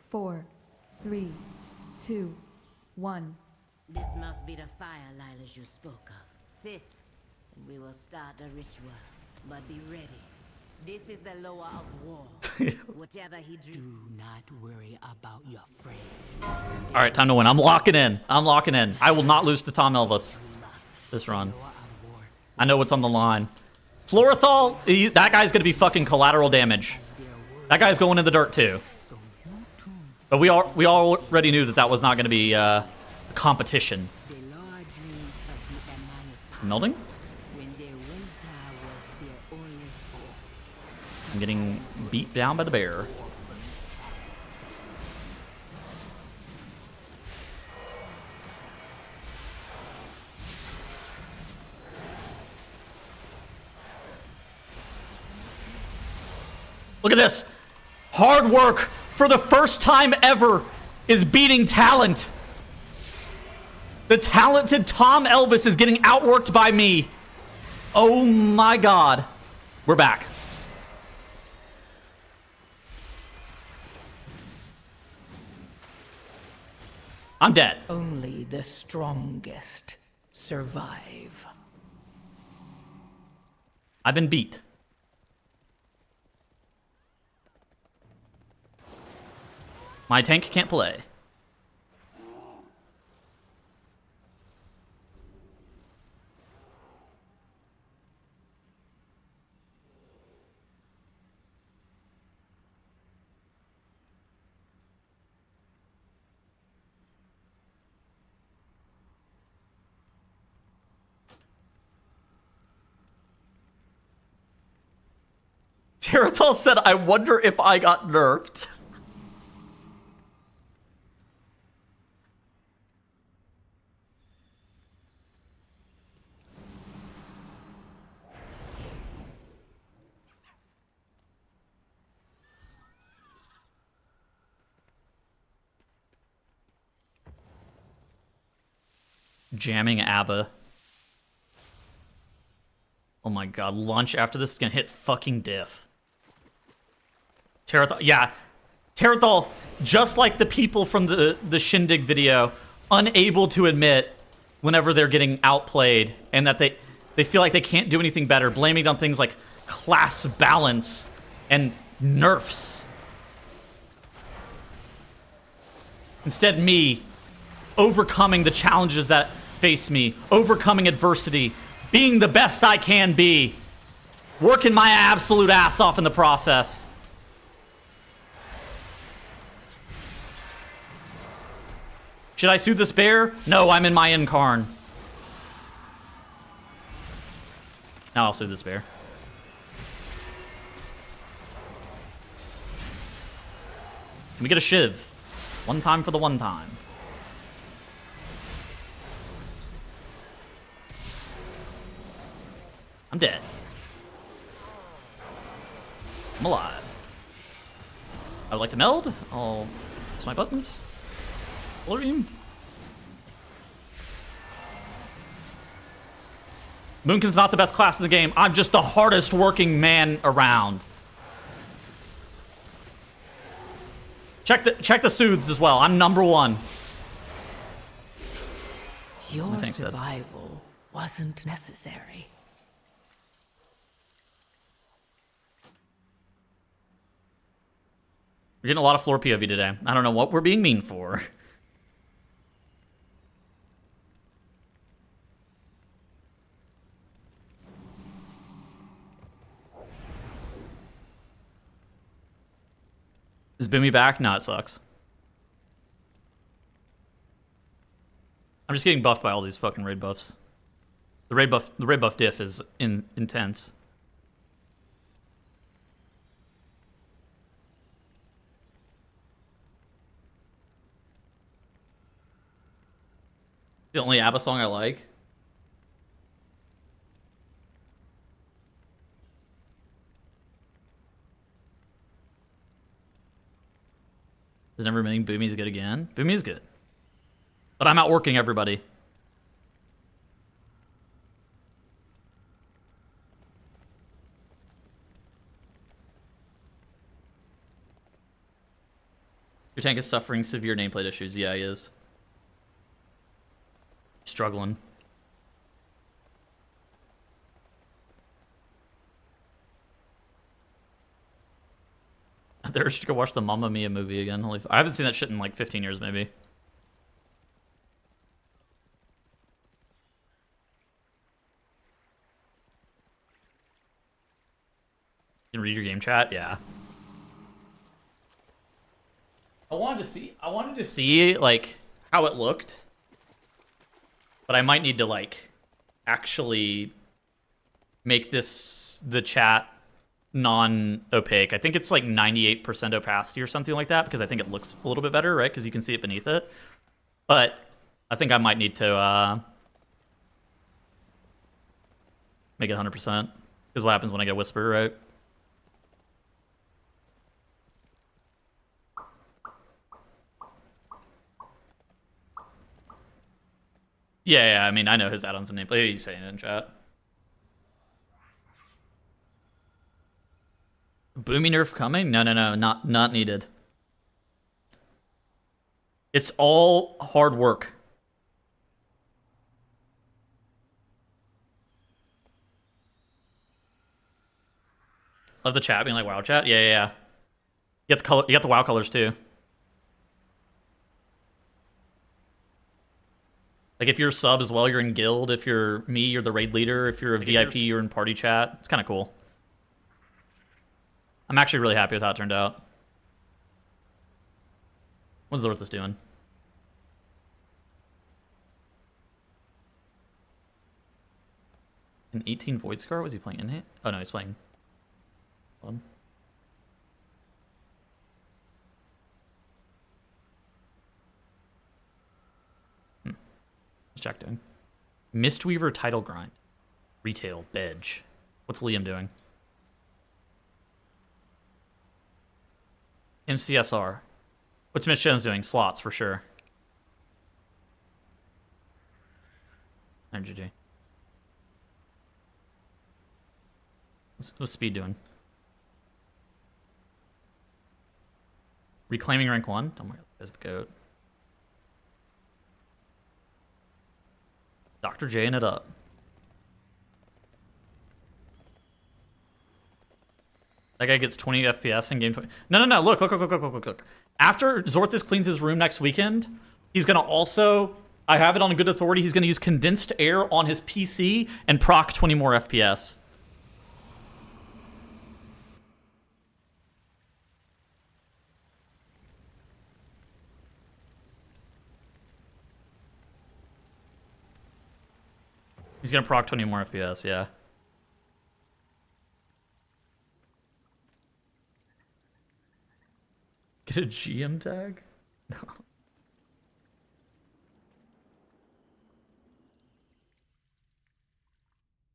4, 3, 2, 1. This must be the fire Lilas you spoke of. Sit, and we will start the ritual. But be ready. This is the lower of war. Whatever he drew. Do not worry about your friend. All right, time to win. I'm locking in. I'm locking in. I will not lose to Tom Elvis this run. I know what's on the line. Florethal, that guy's going to be fucking collateral damage. That guy's going in the dirt too. But we already knew that was not going to be a competition. Melding? I'm getting beat down by the bear. Look at this. Hard work for the first time ever is beating talent. The talented Tom Elvis is getting outworked by me. Oh my god. We're back. I'm dead. Only the strongest survive. I've been beat. My tank can't play. Terathal said, I wonder if I got nerfed. Jamming ABBA. Oh my god, lunch after this is gonna hit fucking diff. Terathal, yeah. Terathal, just like the people from the Shindig video, unable to admit whenever they're getting outplayed and that they feel like they can't do anything better, blaming it on things like class balance and nerfs. Instead, me overcoming the challenges that face me, overcoming adversity, being the best I can be, working my absolute ass off in the process. Should I soothe this bear? No, I'm in my incarn. Now I'll soothe this bear. Can we get a shiv? One time for the one time. I'm dead. I'm alive. I would like to meld. I'll press my buttons. Florian. Moonkin's not the best class in the game. I'm just the hardest working man around. Check the soothes as well. I'm number one. Your survival wasn't necessary. We're getting a lot of floor POV today. I don't know what we're being mean for. Is Boomy back? No, it sucks. I'm just getting buffed by all these fucking raid buffs. The raid buff diff is intense. The only ABBA song I like. Does never mean Boomy's good again? Boomy's good. But I'm outworking everybody. Your tank is suffering severe nameplate issues. Yeah, he is. Struggling. There should go watch the Mamma Mia movie again. I haven't seen that shit in like 15 years, maybe. You can read your game chat? Yeah. I wanted to see like how it looked. But I might need to like actually make the chat non-opaque. I think it's like 98% opacity or something like that because I think it looks a little bit better, right? Because you can see it beneath it. But I think I might need to make it 100%. Because what happens when I get a whisper, right? Yeah, I mean, I know his add-ons and nameplate. He's saying it in chat. Boomy nerf coming? No, not needed. It's all hard work. Love the chat being like WoW chat. Yeah. You got the WoW colors too. Like if you're a sub as well, you're in guild. If you're me, you're the raid leader. If you're a VIP, you're in party chat. It's kind of cool. I'm actually really happy with how it turned out. What's Zorthus doing? An 18 Void Scar? Was he playing in it? Oh no, he's playing. Hold on. What's Jack doing? Mistweaver title grind. Retail, Bedge. What's Liam doing? MCSR. What's Mitch Jones doing? Slots for sure. GG. What's Speed doing? Reclaiming rank 1? Oh my god, that's the goat. Dr. J-ing it up. That guy gets 20 FPS in game 20. No. Look. After Zorthus cleans his room next weekend, he's going to also, I have it on good authority, he's going to use condensed air on his PC and proc 20 more FPS. He's going to proc 20 more FPS, yeah. Get a GM tag? No.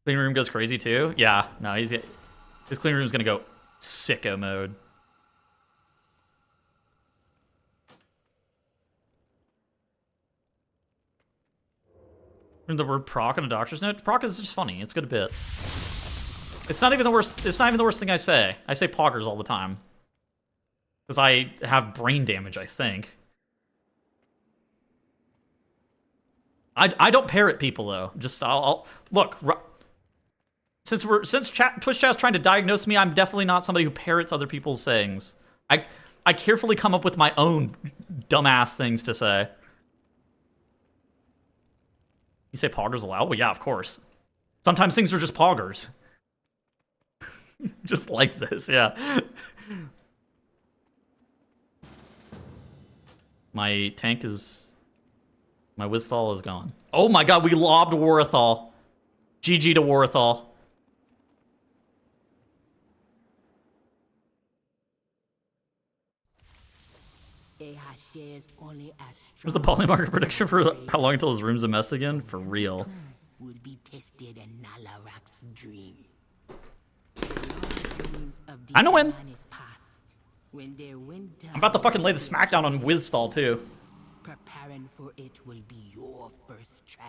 Clean room goes crazy too? Yeah, no, his clean room's gonna go sicko mode. The word proc on a doctor's note? Proc is just funny. It's a good bit. It's not even the worst. It's not even the worst thing I say. I say poggers all the time. Because I have brain damage, I think. I don't parrot people though. Just I'll look. Since Twitch chat's trying to diagnose me, I'm definitely not somebody who parrots other people's sayings. I carefully come up with my own dumbass things to say. You say poggers allowed? Well, yeah, of course. Sometimes things are just poggers. Just like this, yeah. My tank is... My Wizthal is gone. Oh my god, we lobbed Warithal. GG to Warithal. Where's the polymarker prediction for how long until his room's a mess again? For real. Would be tested in Nalarak's dream. I know when. I'm about to fucking lay the smackdown on Wizthal too. Preparing for it will be your first trial.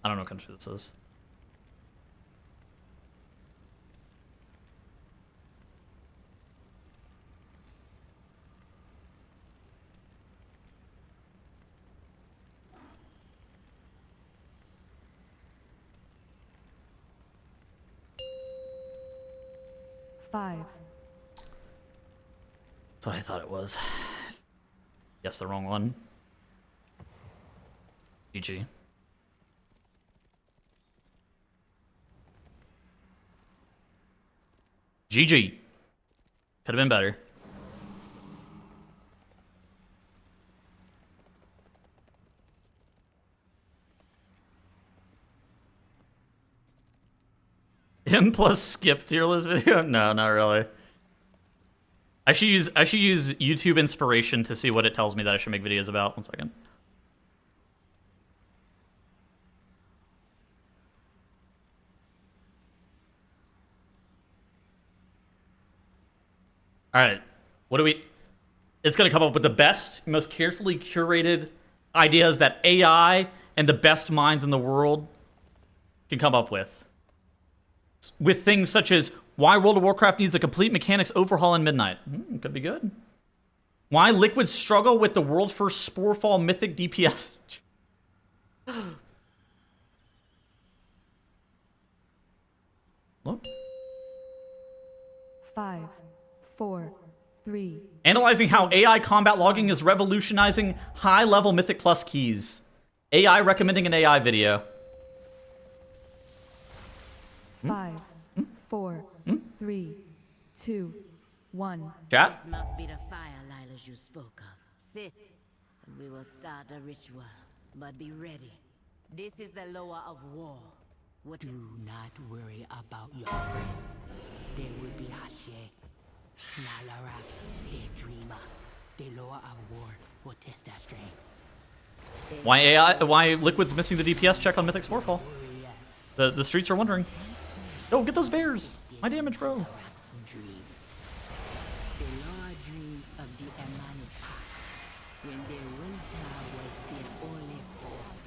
I don't know what country this is. Five. That's what I thought it was. Guess the wrong one. GG. GG. Could have been better. M plus skip tier list video? No, not really. I should use YouTube inspiration to see what it tells me that I should make videos about. 1 second. All right, what do we... It's going to come up with the best, most carefully curated ideas that AI and the best minds in the world can come up with. With things such as why World of Warcraft needs a complete mechanics overhaul in Midnight. Could be good. Why Liquid struggle with the world's first Sporefall Mythic DPS? Look. 5, 4, 3. Analyzing how AI combat logging is revolutionizing high-level Mythic Plus keys. AI recommending an AI video. 5, 4, 3, 2, 1. Chat? This must be the fire Lilas you spoke of. Sit, and we will start a ritual. But be ready. This is the lower of war. Do not worry about your friend. There will be Hashe, Nalara, the Dreamer. The lower of war will test our strength. Why Liquid's missing the DPS check on Mythic Sporefall? The streets are wondering. Yo, get those bears! My damage, bro.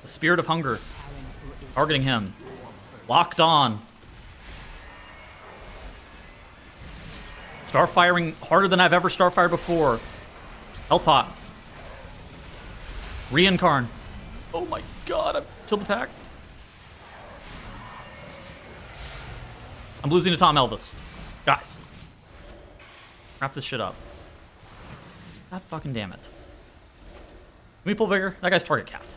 The Spirit of Hunger. Targeting him. Locked on. Starfiring harder than I've ever starfired before. Health pot. Reincarn. Oh my god, I've killed the pack. I'm losing to Tom Elvis. Guys. Wrap this shit up. God fucking damn it. Can we pull bigger? That guy's target capped.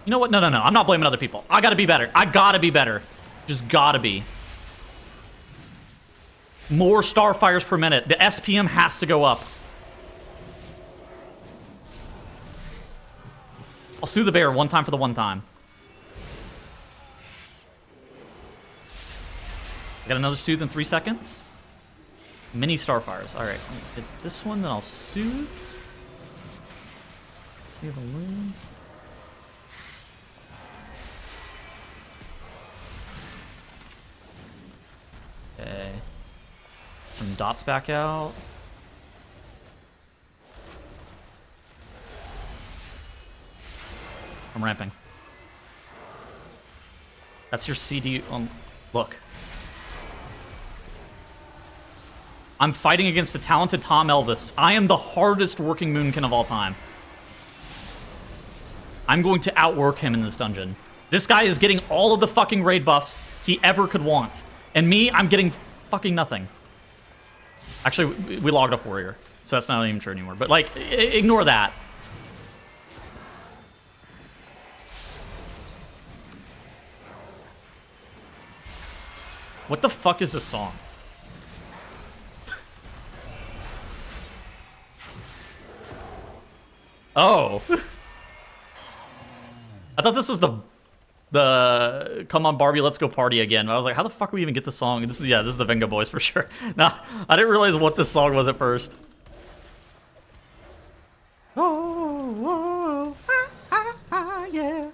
You know what? No. I'm not blaming other people. I gotta be better. I gotta be better. Just gotta be. More Starfires per minute. The SPM has to go up. I'll sue the bear one time for the one time. I got another soothe in 3 seconds. Mini Starfires. Alright, get this one, then I'll soothe. We have a loon. Okay. Some dots back out. I'm ramping. That's your CD. Look. I'm fighting against the talented Tom Elvis. I am the hardest working Moonkin of all time. I'm going to outwork him in this dungeon. This guy is getting all of the fucking raid buffs he ever could want. And me, I'm getting fucking nothing. Actually, we logged off Warrior, so that's not even true anymore. But, like, ignore that. What the fuck is this song? Oh. I thought this was the Come on Barbie, let's go party again. I was like, how the fuck do we even get this song? This is the Venga Boys for sure. Nah, I didn't realize what this song was at first. Oh, yeah.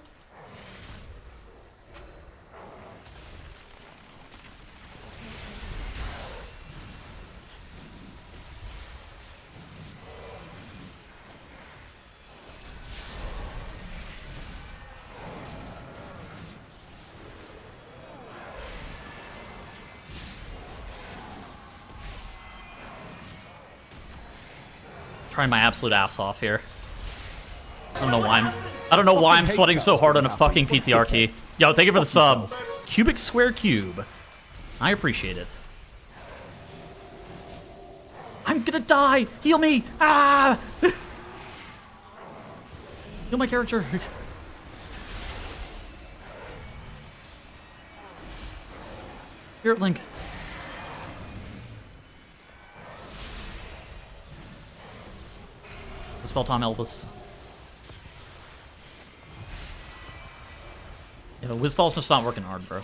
Trying my absolute ass off here. I don't know why I'm sweating so hard on a fucking PTR key. Yo, thank you for the sub. Cubic Square Cube. I appreciate it. I'm gonna die! Heal me! Ah! Heal my character. Spirit Link. Spell Tom Elvis. Yeah, but Wizstall's just not working hard, bro.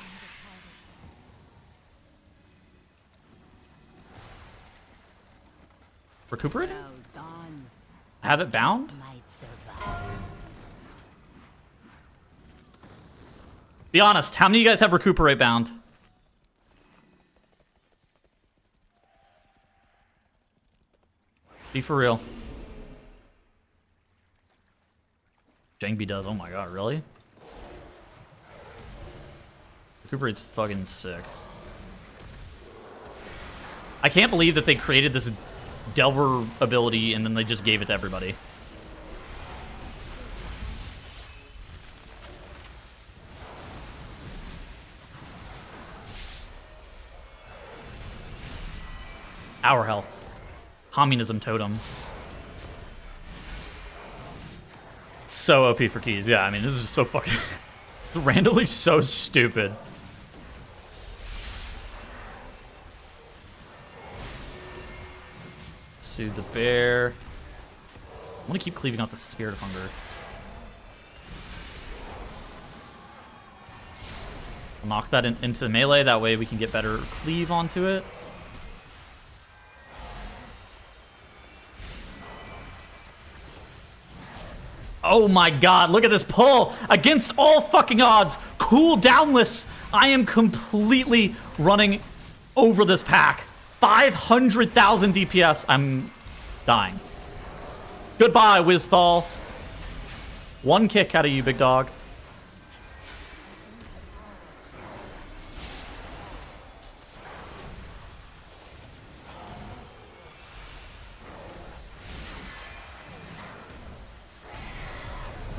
Recuperating? Have it bound? Be honest, how many of you guys have Recuperate bound? Be for real. Jangby does. Oh my god, really? Recuperate's fucking sick. I can't believe that they created this Delver ability, and then they just gave it to everybody. Our health. Communism totem. So OP for keys. Yeah, I mean, this is so fucking... randomly so stupid. Soothe the bear. I want to keep cleaving out the Spirit of Hunger. I'll knock that into the melee. That way we can get better cleave onto it. Oh my god, look at this pull! Against all fucking odds, cooldownless! I am completely running over this pack. 500,000 DPS. I'm dying. Goodbye, Wizthal. One kick out of you, big dog.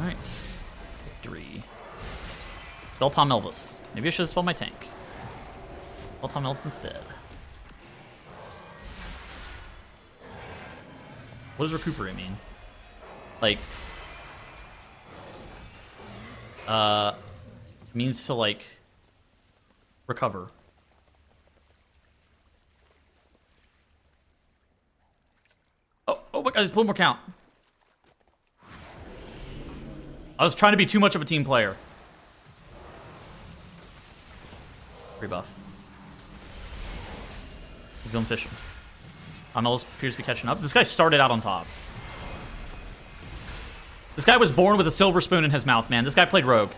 Alright. Victory. Spell Tom Elvis. Maybe I should have spelled my tank. Spell Tom Elvis instead. What does recuperate mean? Like... means to, like... recover. Oh my god, just one more count. I was trying to be too much of a team player. Rebuff. He's going fishing. Ellis appears to be catching up. This guy started out on top. This guy was born with a silver spoon in his mouth, man. This guy played rogue.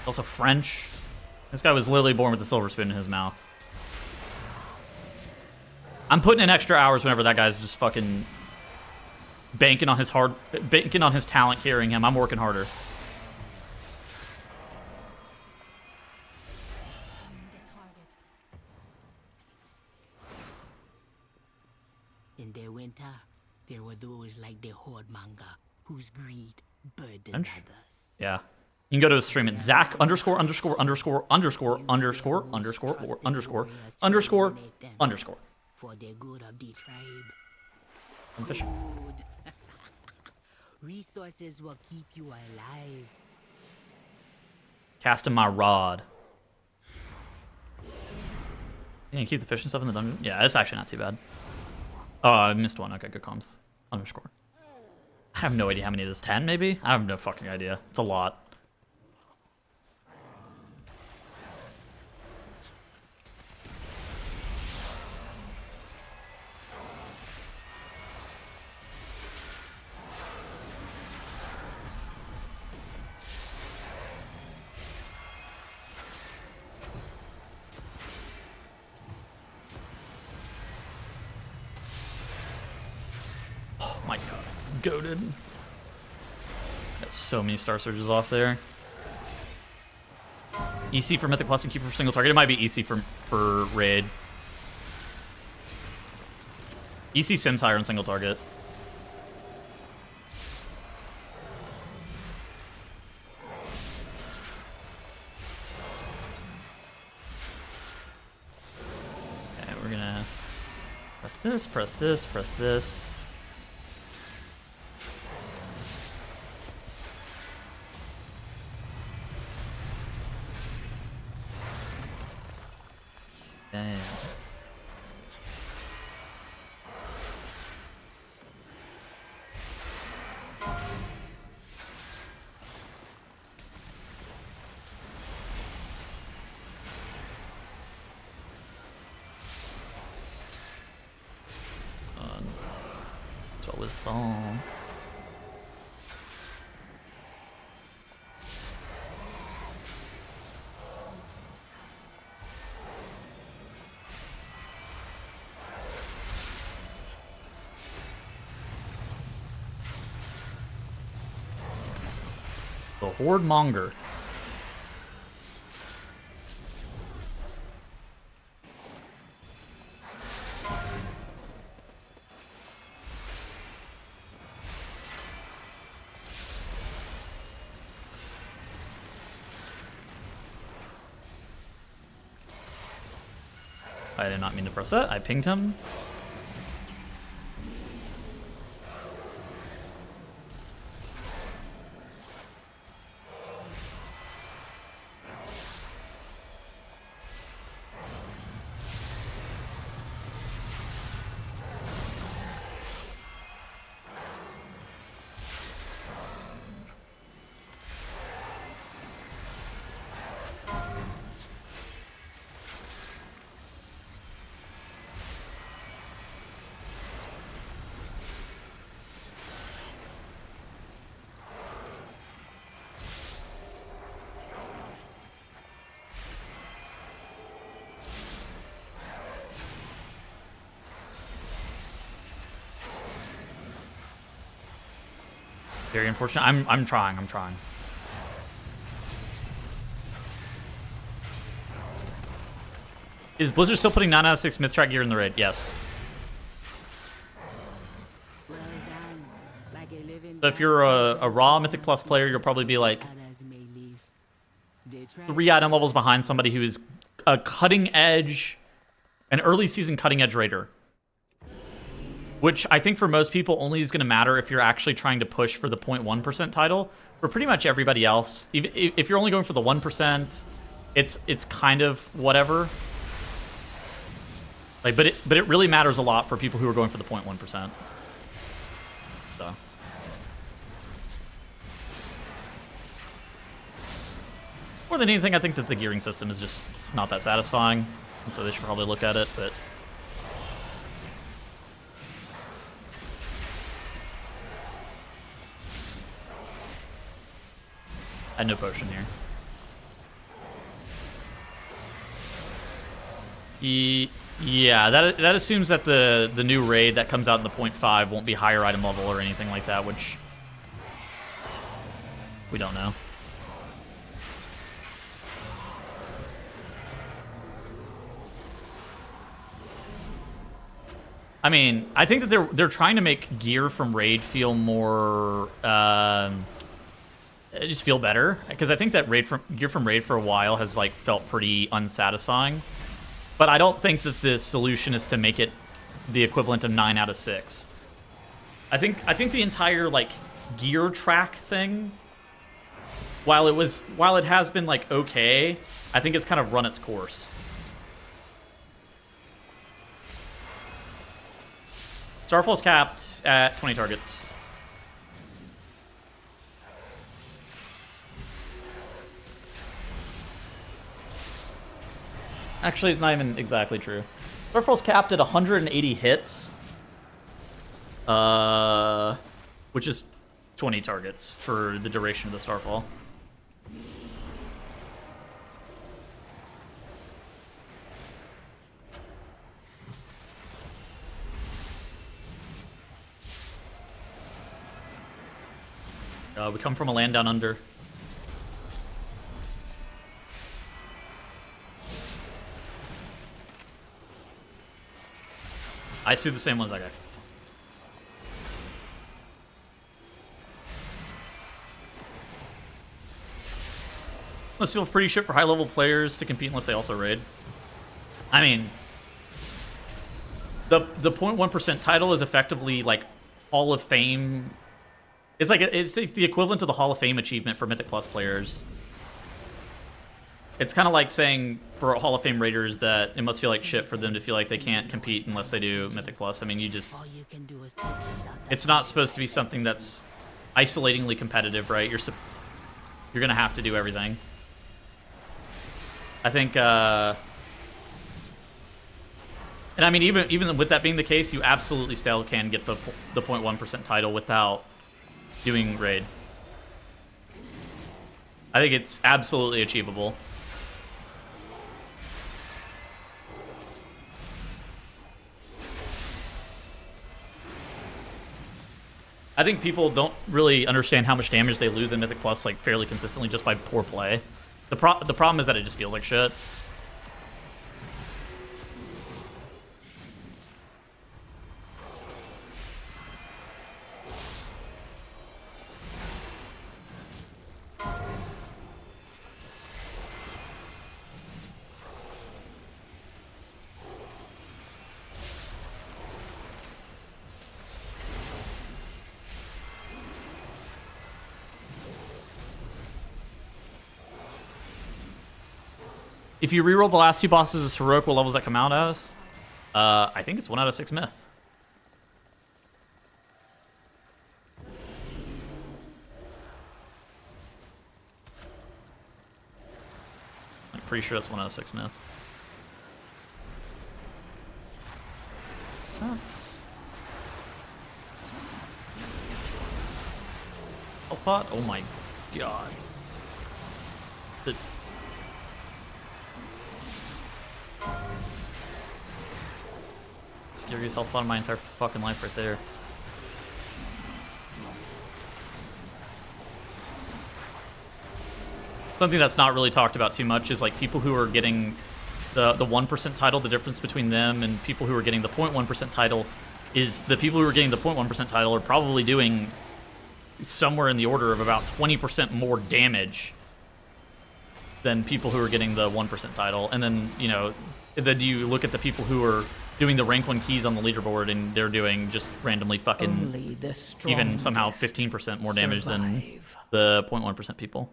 Also French. This guy was literally born with a silver spoon in his mouth. I'm putting in extra hours whenever that guy's just fucking banking on his talent carrying him. I'm working harder. In their winter, there were those like the horde manga whose greed burdened French? others. Yeah. You can go to his stream at Zach underscore underscore underscore underscore underscore underscore or underscore underscore underscore. For the good of the tribe. I'm fishing. Good. Resources will keep you alive. Casting my rod. You can keep the fish and stuff in the dungeon? Yeah, it's actually not too bad. Oh, I missed one. Okay, good comms. Underscore. I have no idea how many it is. 10, maybe? I have no fucking idea. It's a lot. My god, goated. Got so many Star Surges off there. EC for Mythic Plus and Keeper for single target. It might be EC for raid. EC Sims higher on single target. Okay, we're gonna press this, press this, press this. Damn. That's what was thong. The Horde Monger. I did not mean to press that. I pinged him. Very unfortunate. I'm trying. Is Blizzard still putting 9 out of 6 myth track gear in the raid? Yes. So if you're a raw Mythic Plus player, you'll probably be like 3 item levels behind somebody who is a cutting edge, an early season cutting edge raider. Which I think for most people only is going to matter if you're actually trying to push for the 0.1% title. For pretty much everybody else, if you're only going for the 1%, it's kind of whatever. Like, but it really matters a lot for people who are going for the 0.1%. So. More than anything, I think that the gearing system is just not that satisfying, and so they should probably look at it, but... I had no potion here. Yeah, that assumes that the new raid that comes out in the 0.5 won't be higher item level or anything like that, which we don't know. I mean, I think that they're trying to make gear from raid feel more just feel better, because I think that gear from raid for a while has like felt pretty unsatisfying. But I don't think that the solution is to make it the equivalent of 9 out of 6. I think the entire like gear track thing, while it has been like okay, I think it's kind of run its course. Starfall's capped at 20 targets. Actually, it's not even exactly true. Starfall's capped at 180 hits. Which is 20 targets for the duration of the Starfall. We come from a land down under. I see the same ones like I. Must feel pretty shit for high level players to compete unless they also raid. I mean, the 0.1% title is effectively like Hall of Fame. It's like the equivalent to the Hall of Fame achievement for Mythic Plus players. It's kind of like saying for Hall of Fame raiders that it must feel like shit for them to feel like they can't compete unless they do Mythic Plus. I mean, it's not supposed to be something that's isolatingly competitive, right? You're gonna have to do everything. I think, and I mean, even with that being the case, you absolutely still can get the 0.1% title without doing raid. I think it's absolutely achievable. I think people don't really understand how much damage they lose in Mythic Plus like fairly consistently just by poor play. The problem is that it just feels like shit. If you reroll the last 2 bosses as heroic, what levels that come out as? I think it's 1 out of 6 myth. I'm pretty sure that's 1 out of 6 myth. That's... Health pot? Oh my god. The... Scariest health pot of my entire fucking life right there. Something that's not really talked about too much is like people who are getting the 1% title, the difference between them and people who are getting the 0.1% title is the people who are getting the 0.1% title are probably doing somewhere in the order of about 20% more damage than people who are getting the 1% title. And then, you know, then you look at the people who are doing the rank 1 keys on the leaderboard and they're doing just randomly fucking even somehow 15% more damage than the 0.1% people.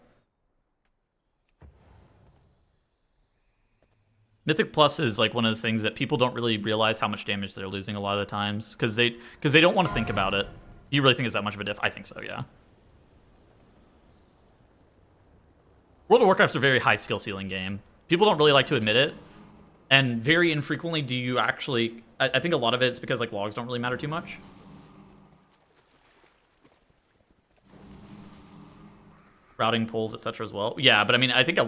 Mythic Plus is like one of those things that people don't really realize how much damage they're losing a lot of the times because they don't want to think about it. Do you really think it's that much of a diff? I think so, yeah. World of Warcraft's a very high skill ceiling game. People don't really like to admit it, and very infrequently do you actually... I think a lot of it's because like logs don't really matter too much. Routing pulls, etc. as well. Yeah, but I mean, I think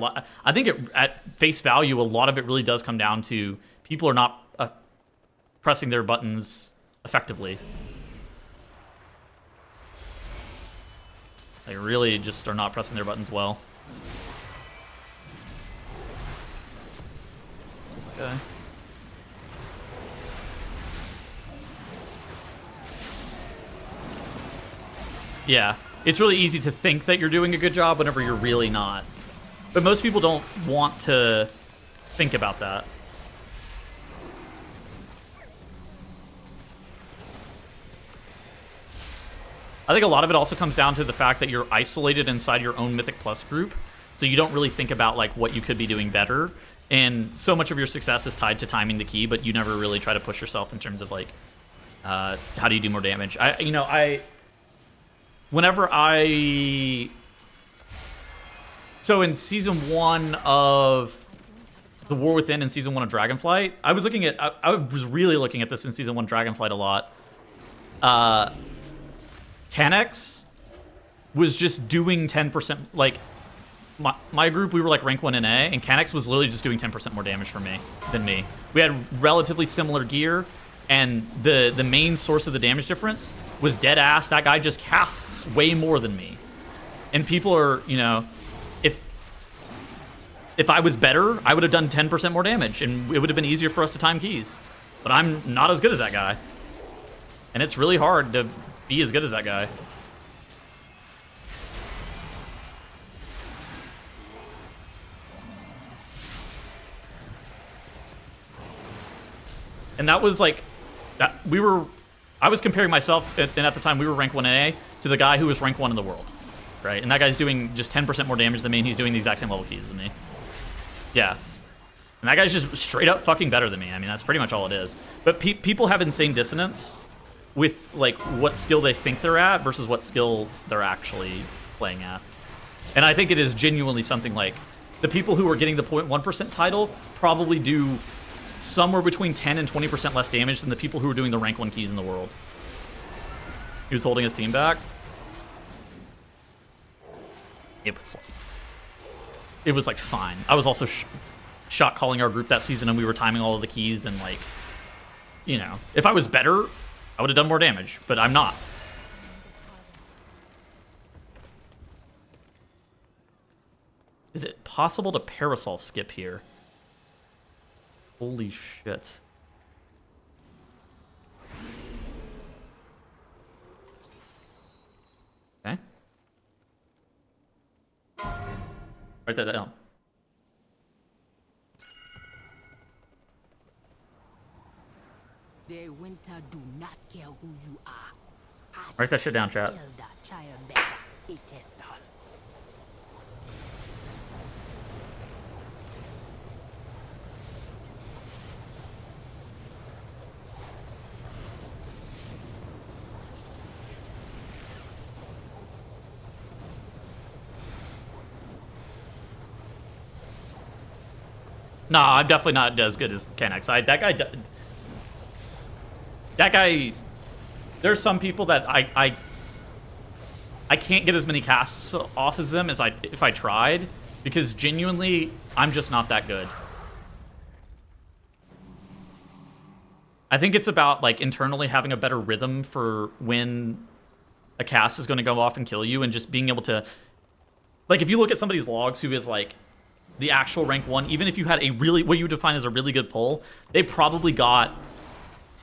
at face value, a lot of it really does come down to people are not pressing their buttons effectively. They really just are not pressing their buttons well. Okay. Yeah. It's really easy to think that you're doing a good job whenever you're really not. But most people don't want to think about that. I think a lot of it also comes down to the fact that you're isolated inside your own Mythic Plus group, so you don't really think about like what you could be doing better. And so much of your success is tied to timing the key, but you never really try to push yourself in terms of like, how do you do more damage? So in Season 1 of The War Within and Season 1 of Dragonflight, I was really looking at this in Season 1 Dragonflight a lot. Canex was just doing 10%, like, my group, we were like rank 1 in A, and Canex was literally just doing 10% more damage than me. We had relatively similar gear, and the main source of the damage difference was dead ass. That guy just casts way more than me. And people are, you know, if I was better, I would have done 10% more damage, and it would have been easier for us to time keys. But I'm not as good as that guy. And it's really hard to be as good as that guy. And that was like, I was comparing myself, and at the time we were rank 1 in A, to the guy who was rank 1 in the world, right? And that guy's doing just 10% more damage than me, and he's doing the exact same level keys as me. Yeah. And that guy's just straight up fucking better than me. I mean, that's pretty much all it is. But people have insane dissonance with, like, what skill they think they're at versus what skill they're actually playing at. And I think it is genuinely something like, the people who are getting the 0.1% title probably do somewhere between 10 and 20% less damage than the people who are doing the rank 1 keys in the world. He was holding his team back. It was like fine. I was also shot calling our group that season, and we were timing all of the keys, and like, you know, if I was better, I would have done more damage, but I'm not. Is it possible to parasol skip here? Holy shit. Okay. Write that down. The winter do not care who you are. Write that shit down, chat. No, I'm definitely not as good as Kennex. That guy. There's some people that I can't get as many casts off as them as if I tried, because genuinely I'm just not that good. I think it's about like internally having a better rhythm for when a cast is going to go off and kill you, and just being able to, like, if you look at somebody's logs who is like the actual rank 1, even if you had a really, what you would define as a really good pull, they probably got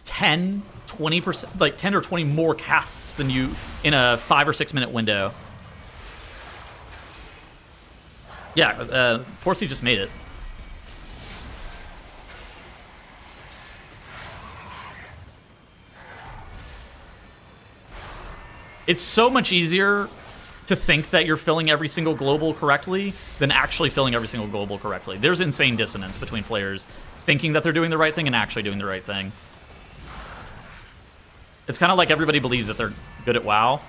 10-20%, like 10 or 20 more casts than you in a 5 or 6 minute window. Yeah, Porcy just made it. It's so much easier to think that you're filling every single global correctly than actually filling every single global correctly. There's insane dissonance between players thinking that they're doing the right thing and actually doing the right thing. It's kind of like everybody believes that they're good at WoW.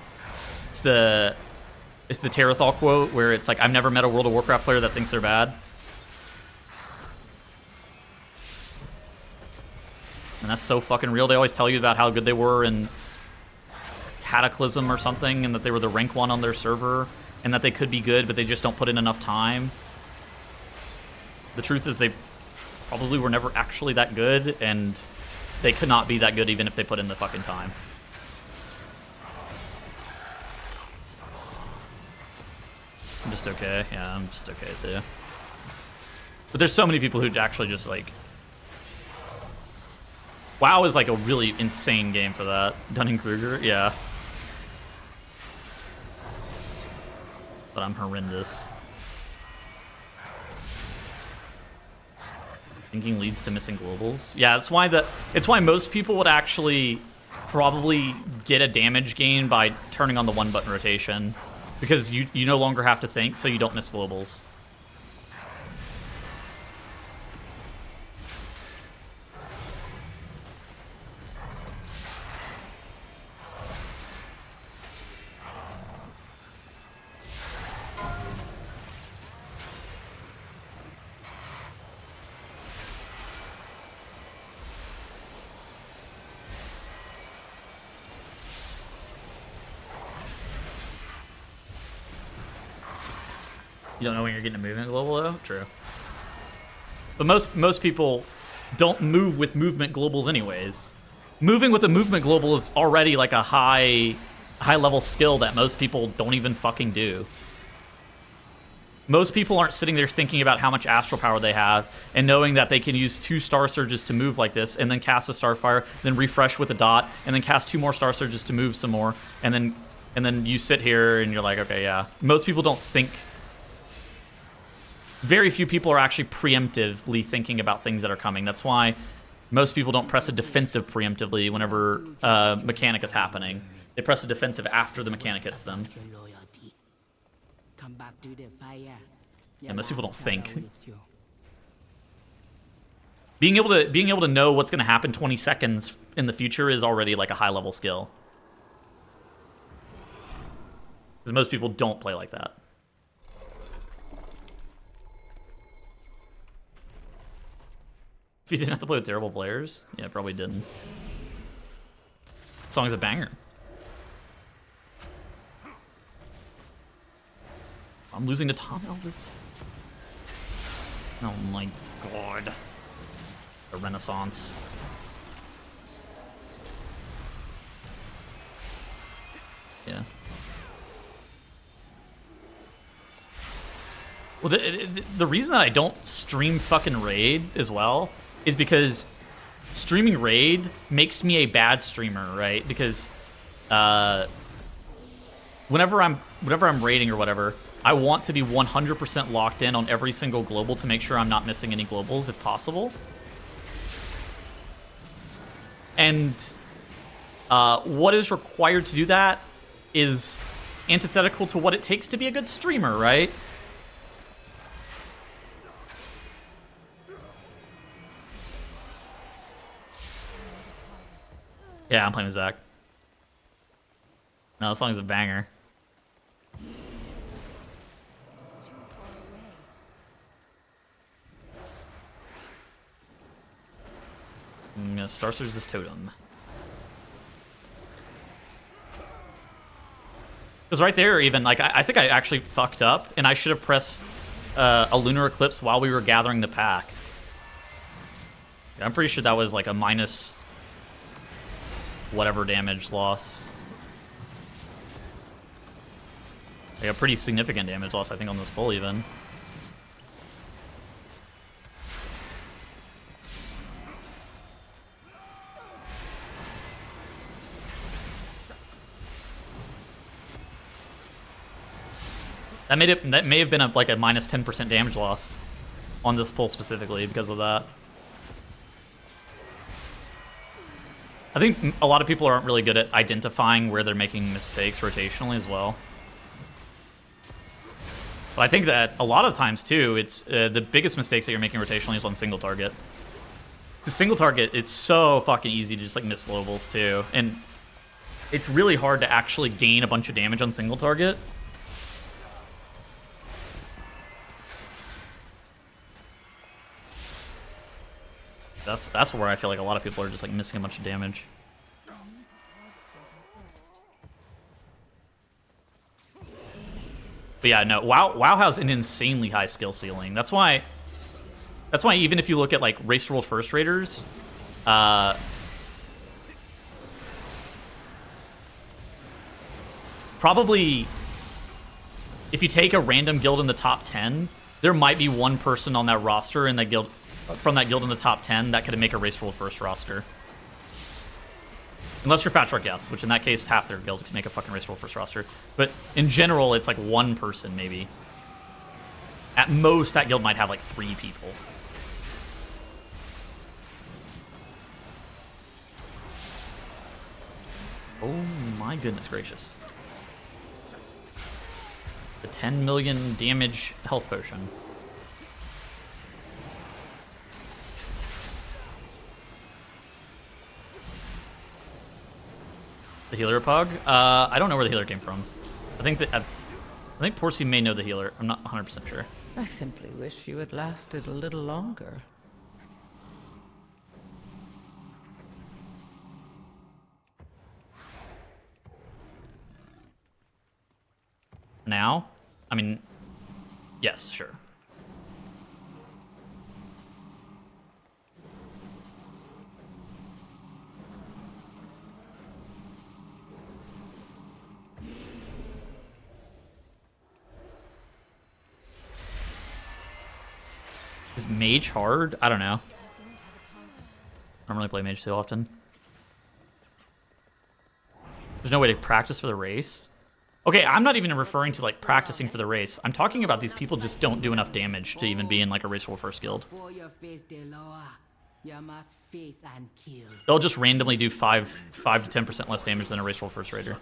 It's the Terathal quote where it's like, I've never met a World of Warcraft player that thinks they're bad. And that's so fucking real. They always tell you about how good they were in Cataclysm or something, and that they were the rank 1 on their server, and that they could be good, but they just don't put in enough time. The truth is they probably were never actually that good, and they could not be that good even if they put in the fucking time. I'm just okay. Yeah, I'm just okay too. But there's so many people who actually just like... WoW is like a really insane game for that. Dunning-Kruger, yeah. But I'm horrendous. Thinking leads to missing globals. Yeah, it's why most people would actually probably get a damage gain by turning on the 1-button rotation, because you no longer have to think, so you don't miss globals. You don't know when you're getting a movement global, though? True. But most people don't move with movement globals anyways. Moving with a movement global is already like a high level skill that most people don't even fucking do. Most people aren't sitting there thinking about how much astral power they have and knowing that they can use 2 Star Surges to move like this, and then cast a Starfire, then refresh with a dot, and then cast 2 more Star Surges to move some more, and then you sit here and you're like, okay, yeah. Most people don't think. Very few people are actually preemptively thinking about things that are coming. That's why most people don't press a defensive preemptively whenever mechanic is happening. They press a defensive after the mechanic hits them. And most people don't think. Being able to know what's going to happen 20 seconds in the future is already like a high level skill. Because most people don't play like that. If you didn't have to play with terrible players? Yeah, probably didn't. The song's a banger. I'm losing to Tom Elvis. Oh my god. A renaissance. Yeah. Well, the reason that I don't stream fucking Raid as well is because streaming Raid makes me a bad streamer, right? Because whenever I'm raiding or whatever, I want to be 100% locked in on every single global to make sure I'm not missing any globals if possible. And what is required to do that is antithetical to what it takes to be a good streamer, right? Yeah, I'm playing with Zach. No, this song's a banger. gonna Star Surge this totem. Because right there, even, like, I think I actually fucked up, and I should have pressed a Lunar Eclipse while we were gathering the pack. Yeah, I'm pretty sure that was, like, a minus whatever damage loss. Like, a pretty significant damage loss, I think, on this pull, even. That may have been like a minus 10% damage loss on this pull specifically because of that. I think a lot of people aren't really good at identifying where they're making mistakes rotationally as well. But I think that a lot of times too, it's the biggest mistakes that you're making rotationally is on single target. The single target, it's so fucking easy to just like miss globals too, and it's really hard to actually gain a bunch of damage on single target. That's where I feel like a lot of people are just like missing a bunch of damage. But yeah, no, WoW has an insanely high skill ceiling. That's why even if you look at like race to world first raters, probably if you take a random guild in the top 10, there might be one person on that roster in that guild from that guild in the top 10 that could make a race to world first roster. Unless you're Fat Shark, yes, which in that case half their guild can make a fucking race to world first roster. But in general, it's like one person maybe. At most, that guild might have like 3 people. Oh my goodness gracious. The 10 million damage health potion. The healer pug? I don't know where the healer came from. I think Porcy may know the healer. I'm not 100% sure. I simply wish you had lasted a little longer. Now? I mean, yes, sure. Is mage hard? I don't know. I don't really play mage too often. There's no way to practice for the race? Okay, I'm not even referring to like practicing for the race. I'm talking about these people just don't do enough damage to even be in like a race world first guild. They'll just randomly do 5 to 10% less damage than a race world first raider.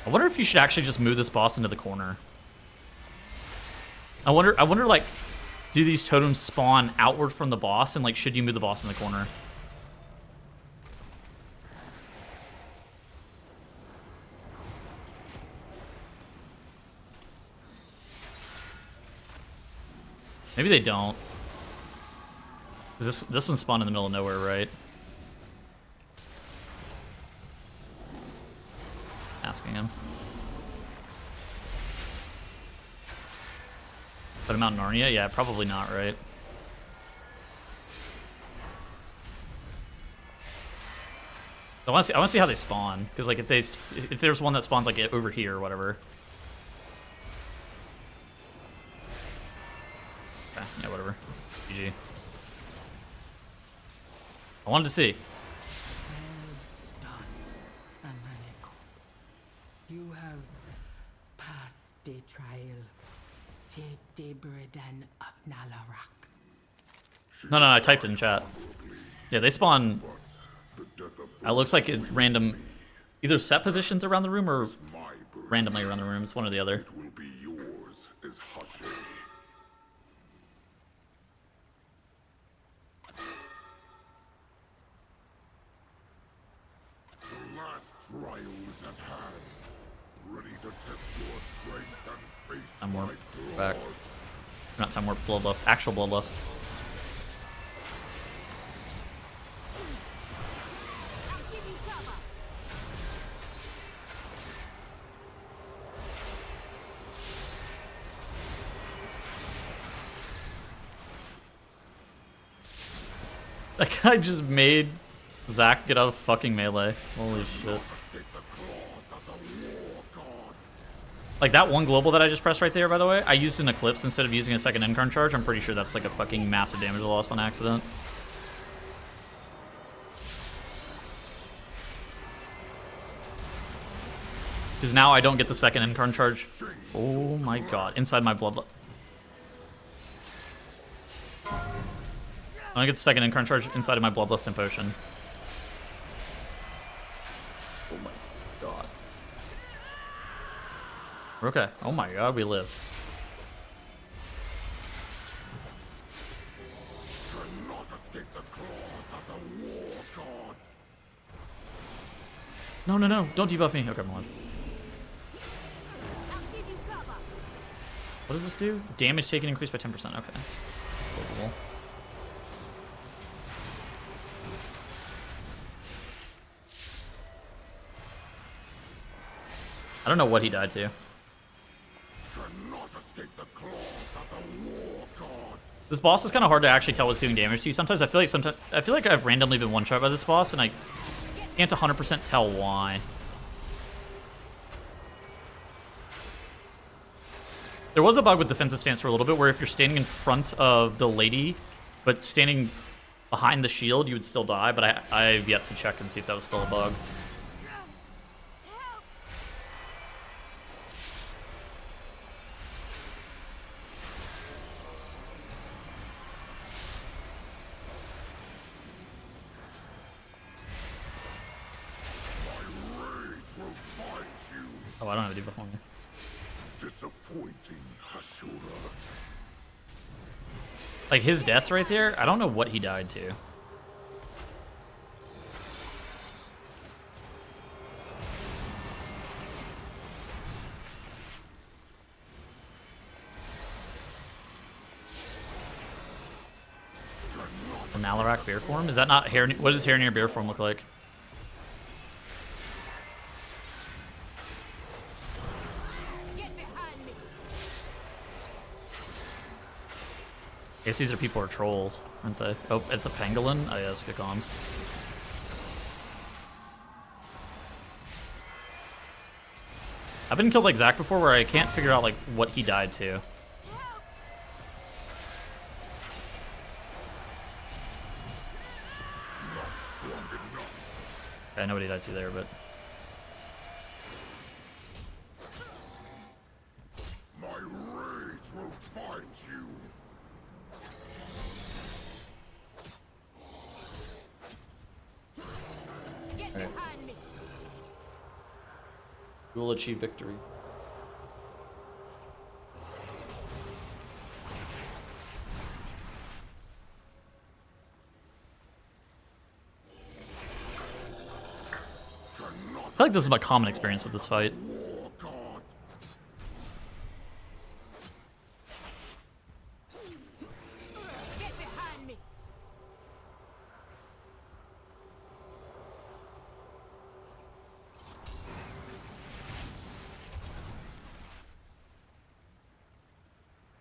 I wonder if you should actually just move this boss into the corner. I wonder like, do these totems spawn outward from the boss, and like, should you move the boss in the corner? Maybe they don't. This one spawned in the middle of nowhere, right? Asking him. Put him out in Narnia? Yeah, probably not, right? I want to see how they spawn, because like if there's one that spawns like over here or whatever. Okay, yeah, whatever. GG. I wanted to see. You have passed the trial. Take the burden of Nalarak. No, I typed it in chat. Yeah, they spawn. It looks like a random either set positions around the room or randomly around the room. It's one or the other. It will be yours as Husher. The last trial is at hand. Ready to test your strength and face Time warp my back. claws. Not time warp, bloodlust. Actual bloodlust. That guy just made Zach get out of fucking melee. Holy shit. Like that one global that I just pressed right there, by the way, I used an Eclipse instead of using a second Incarn charge. I'm pretty sure that's like a fucking massive damage loss on accident. Because now I don't get the second Incarn charge. Oh my god. Inside my blood. I don't get the second Incarn charge inside of my Bloodlust and Potion. Oh my god. We're okay. Oh my god, we lived. No, no, no. Don't debuff me. Okay, I'm alive. What does this do? Damage taken increased by 10%. Okay, that's cool. I don't know what he died to. This boss is kind of hard to actually tell what's doing damage to you. Sometimes I feel like I've randomly been one-shot by this boss, and I can't 100% tell why. There was a bug with defensive stance for a little bit, where if you're standing in front of the lady, but standing behind the shield, you would still die. But I've yet to check and see if that was still a bug. Oh, I don't have a debuff on me. Disappointing, Hashura. Like his death right there, I don't know what he died to. A Malarak bear form? Is that not hair? What does hair near bear form look like? I guess these are people who are trolls, aren't they? Oh, it's a pangolin? Oh yeah, that's good comms. I've been killed like Zach before where I can't figure out like what he died to. Okay, I know what he died to there, but... My rage will find you. Right. We will achieve victory. I feel like this is my common experience with this fight.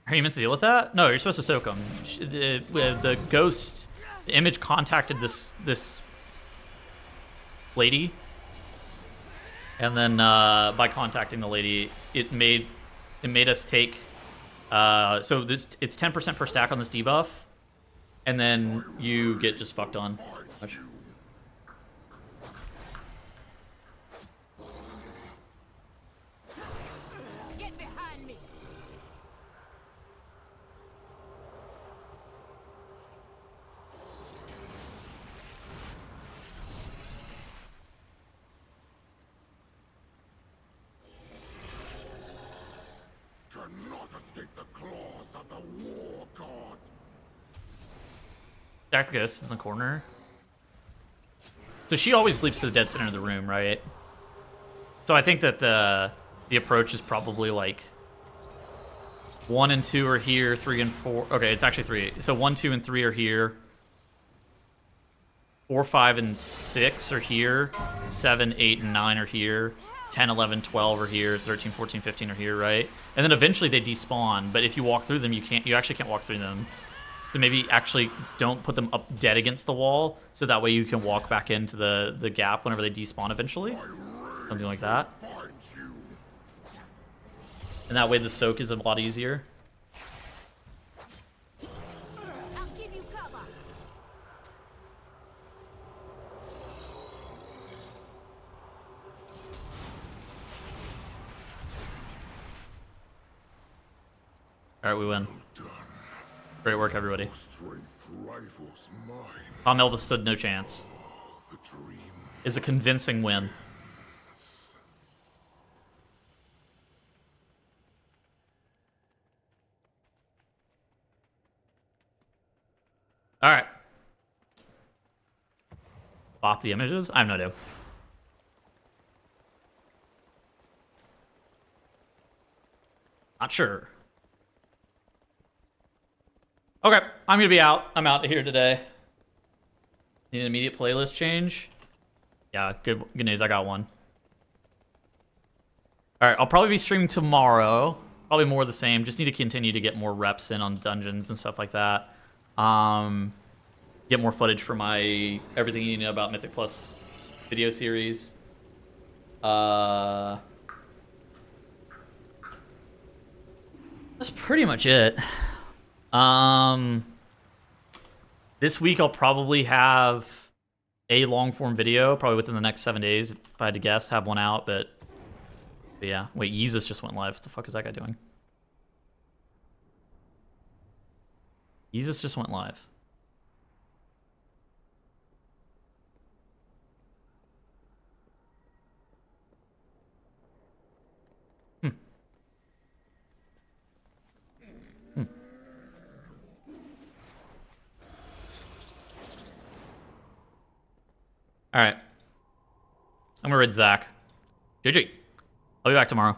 Are you meant to deal with that? No, you're supposed to soak him. The ghost, the image contacted this lady, and then by contacting the lady, it made us take. So it's 10% per stack on this debuff, and then you get just fucked on. Watch. take the claws of the war god. Jack the Ghost in the corner. So she always leaps to the dead center of the room, right? So I think that the approach is probably like 1 and 2 are here, 3 and 4. Okay, it's actually 3. So 1, 2, and 3 are here. 4, 5, and 6 are here. 7, 8, and 9 are here. 10, 11, 12 are here. 13, 14, 15 are here, right? And then eventually they despawn, but if you walk through them, you actually can't walk through them. So maybe actually don't put them up dead against the wall, so that way you can walk back into the gap whenever they despawn eventually. Something like that. And that way the soak is a lot easier. Alright, we win. Great work, everybody. Tom Elvis stood no chance. Is a convincing win. Alright. Bop the images? I have no idea. Not sure. Okay, I'm gonna be out. I'm out of here today. Need an immediate playlist change? Yeah, good news. I got one. Alright, I'll probably be streaming tomorrow. Probably more of the same. Just need to continue to get more reps in on dungeons and stuff like that. Get more footage for my Everything You Need to Know About Mythic Plus video series. That's pretty much it. This week I'll probably have a long form video, probably within the next 7 days, if I had to guess, have one out, but yeah. Wait, Yeezus just went live. What the fuck is that guy doing? Yeezus just went live. Alright. I'm gonna read Zach. GG. I'll be back tomorrow.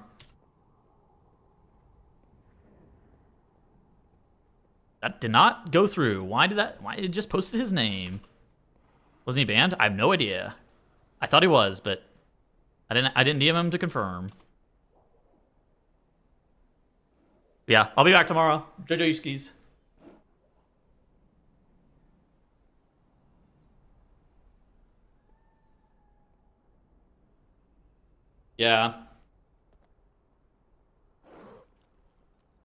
That did not go through. Why did it just posted his name? Wasn't he banned? I have no idea. I thought he was, but I didn't DM him to confirm. Yeah, I'll be back tomorrow. JJ skis. Yeah.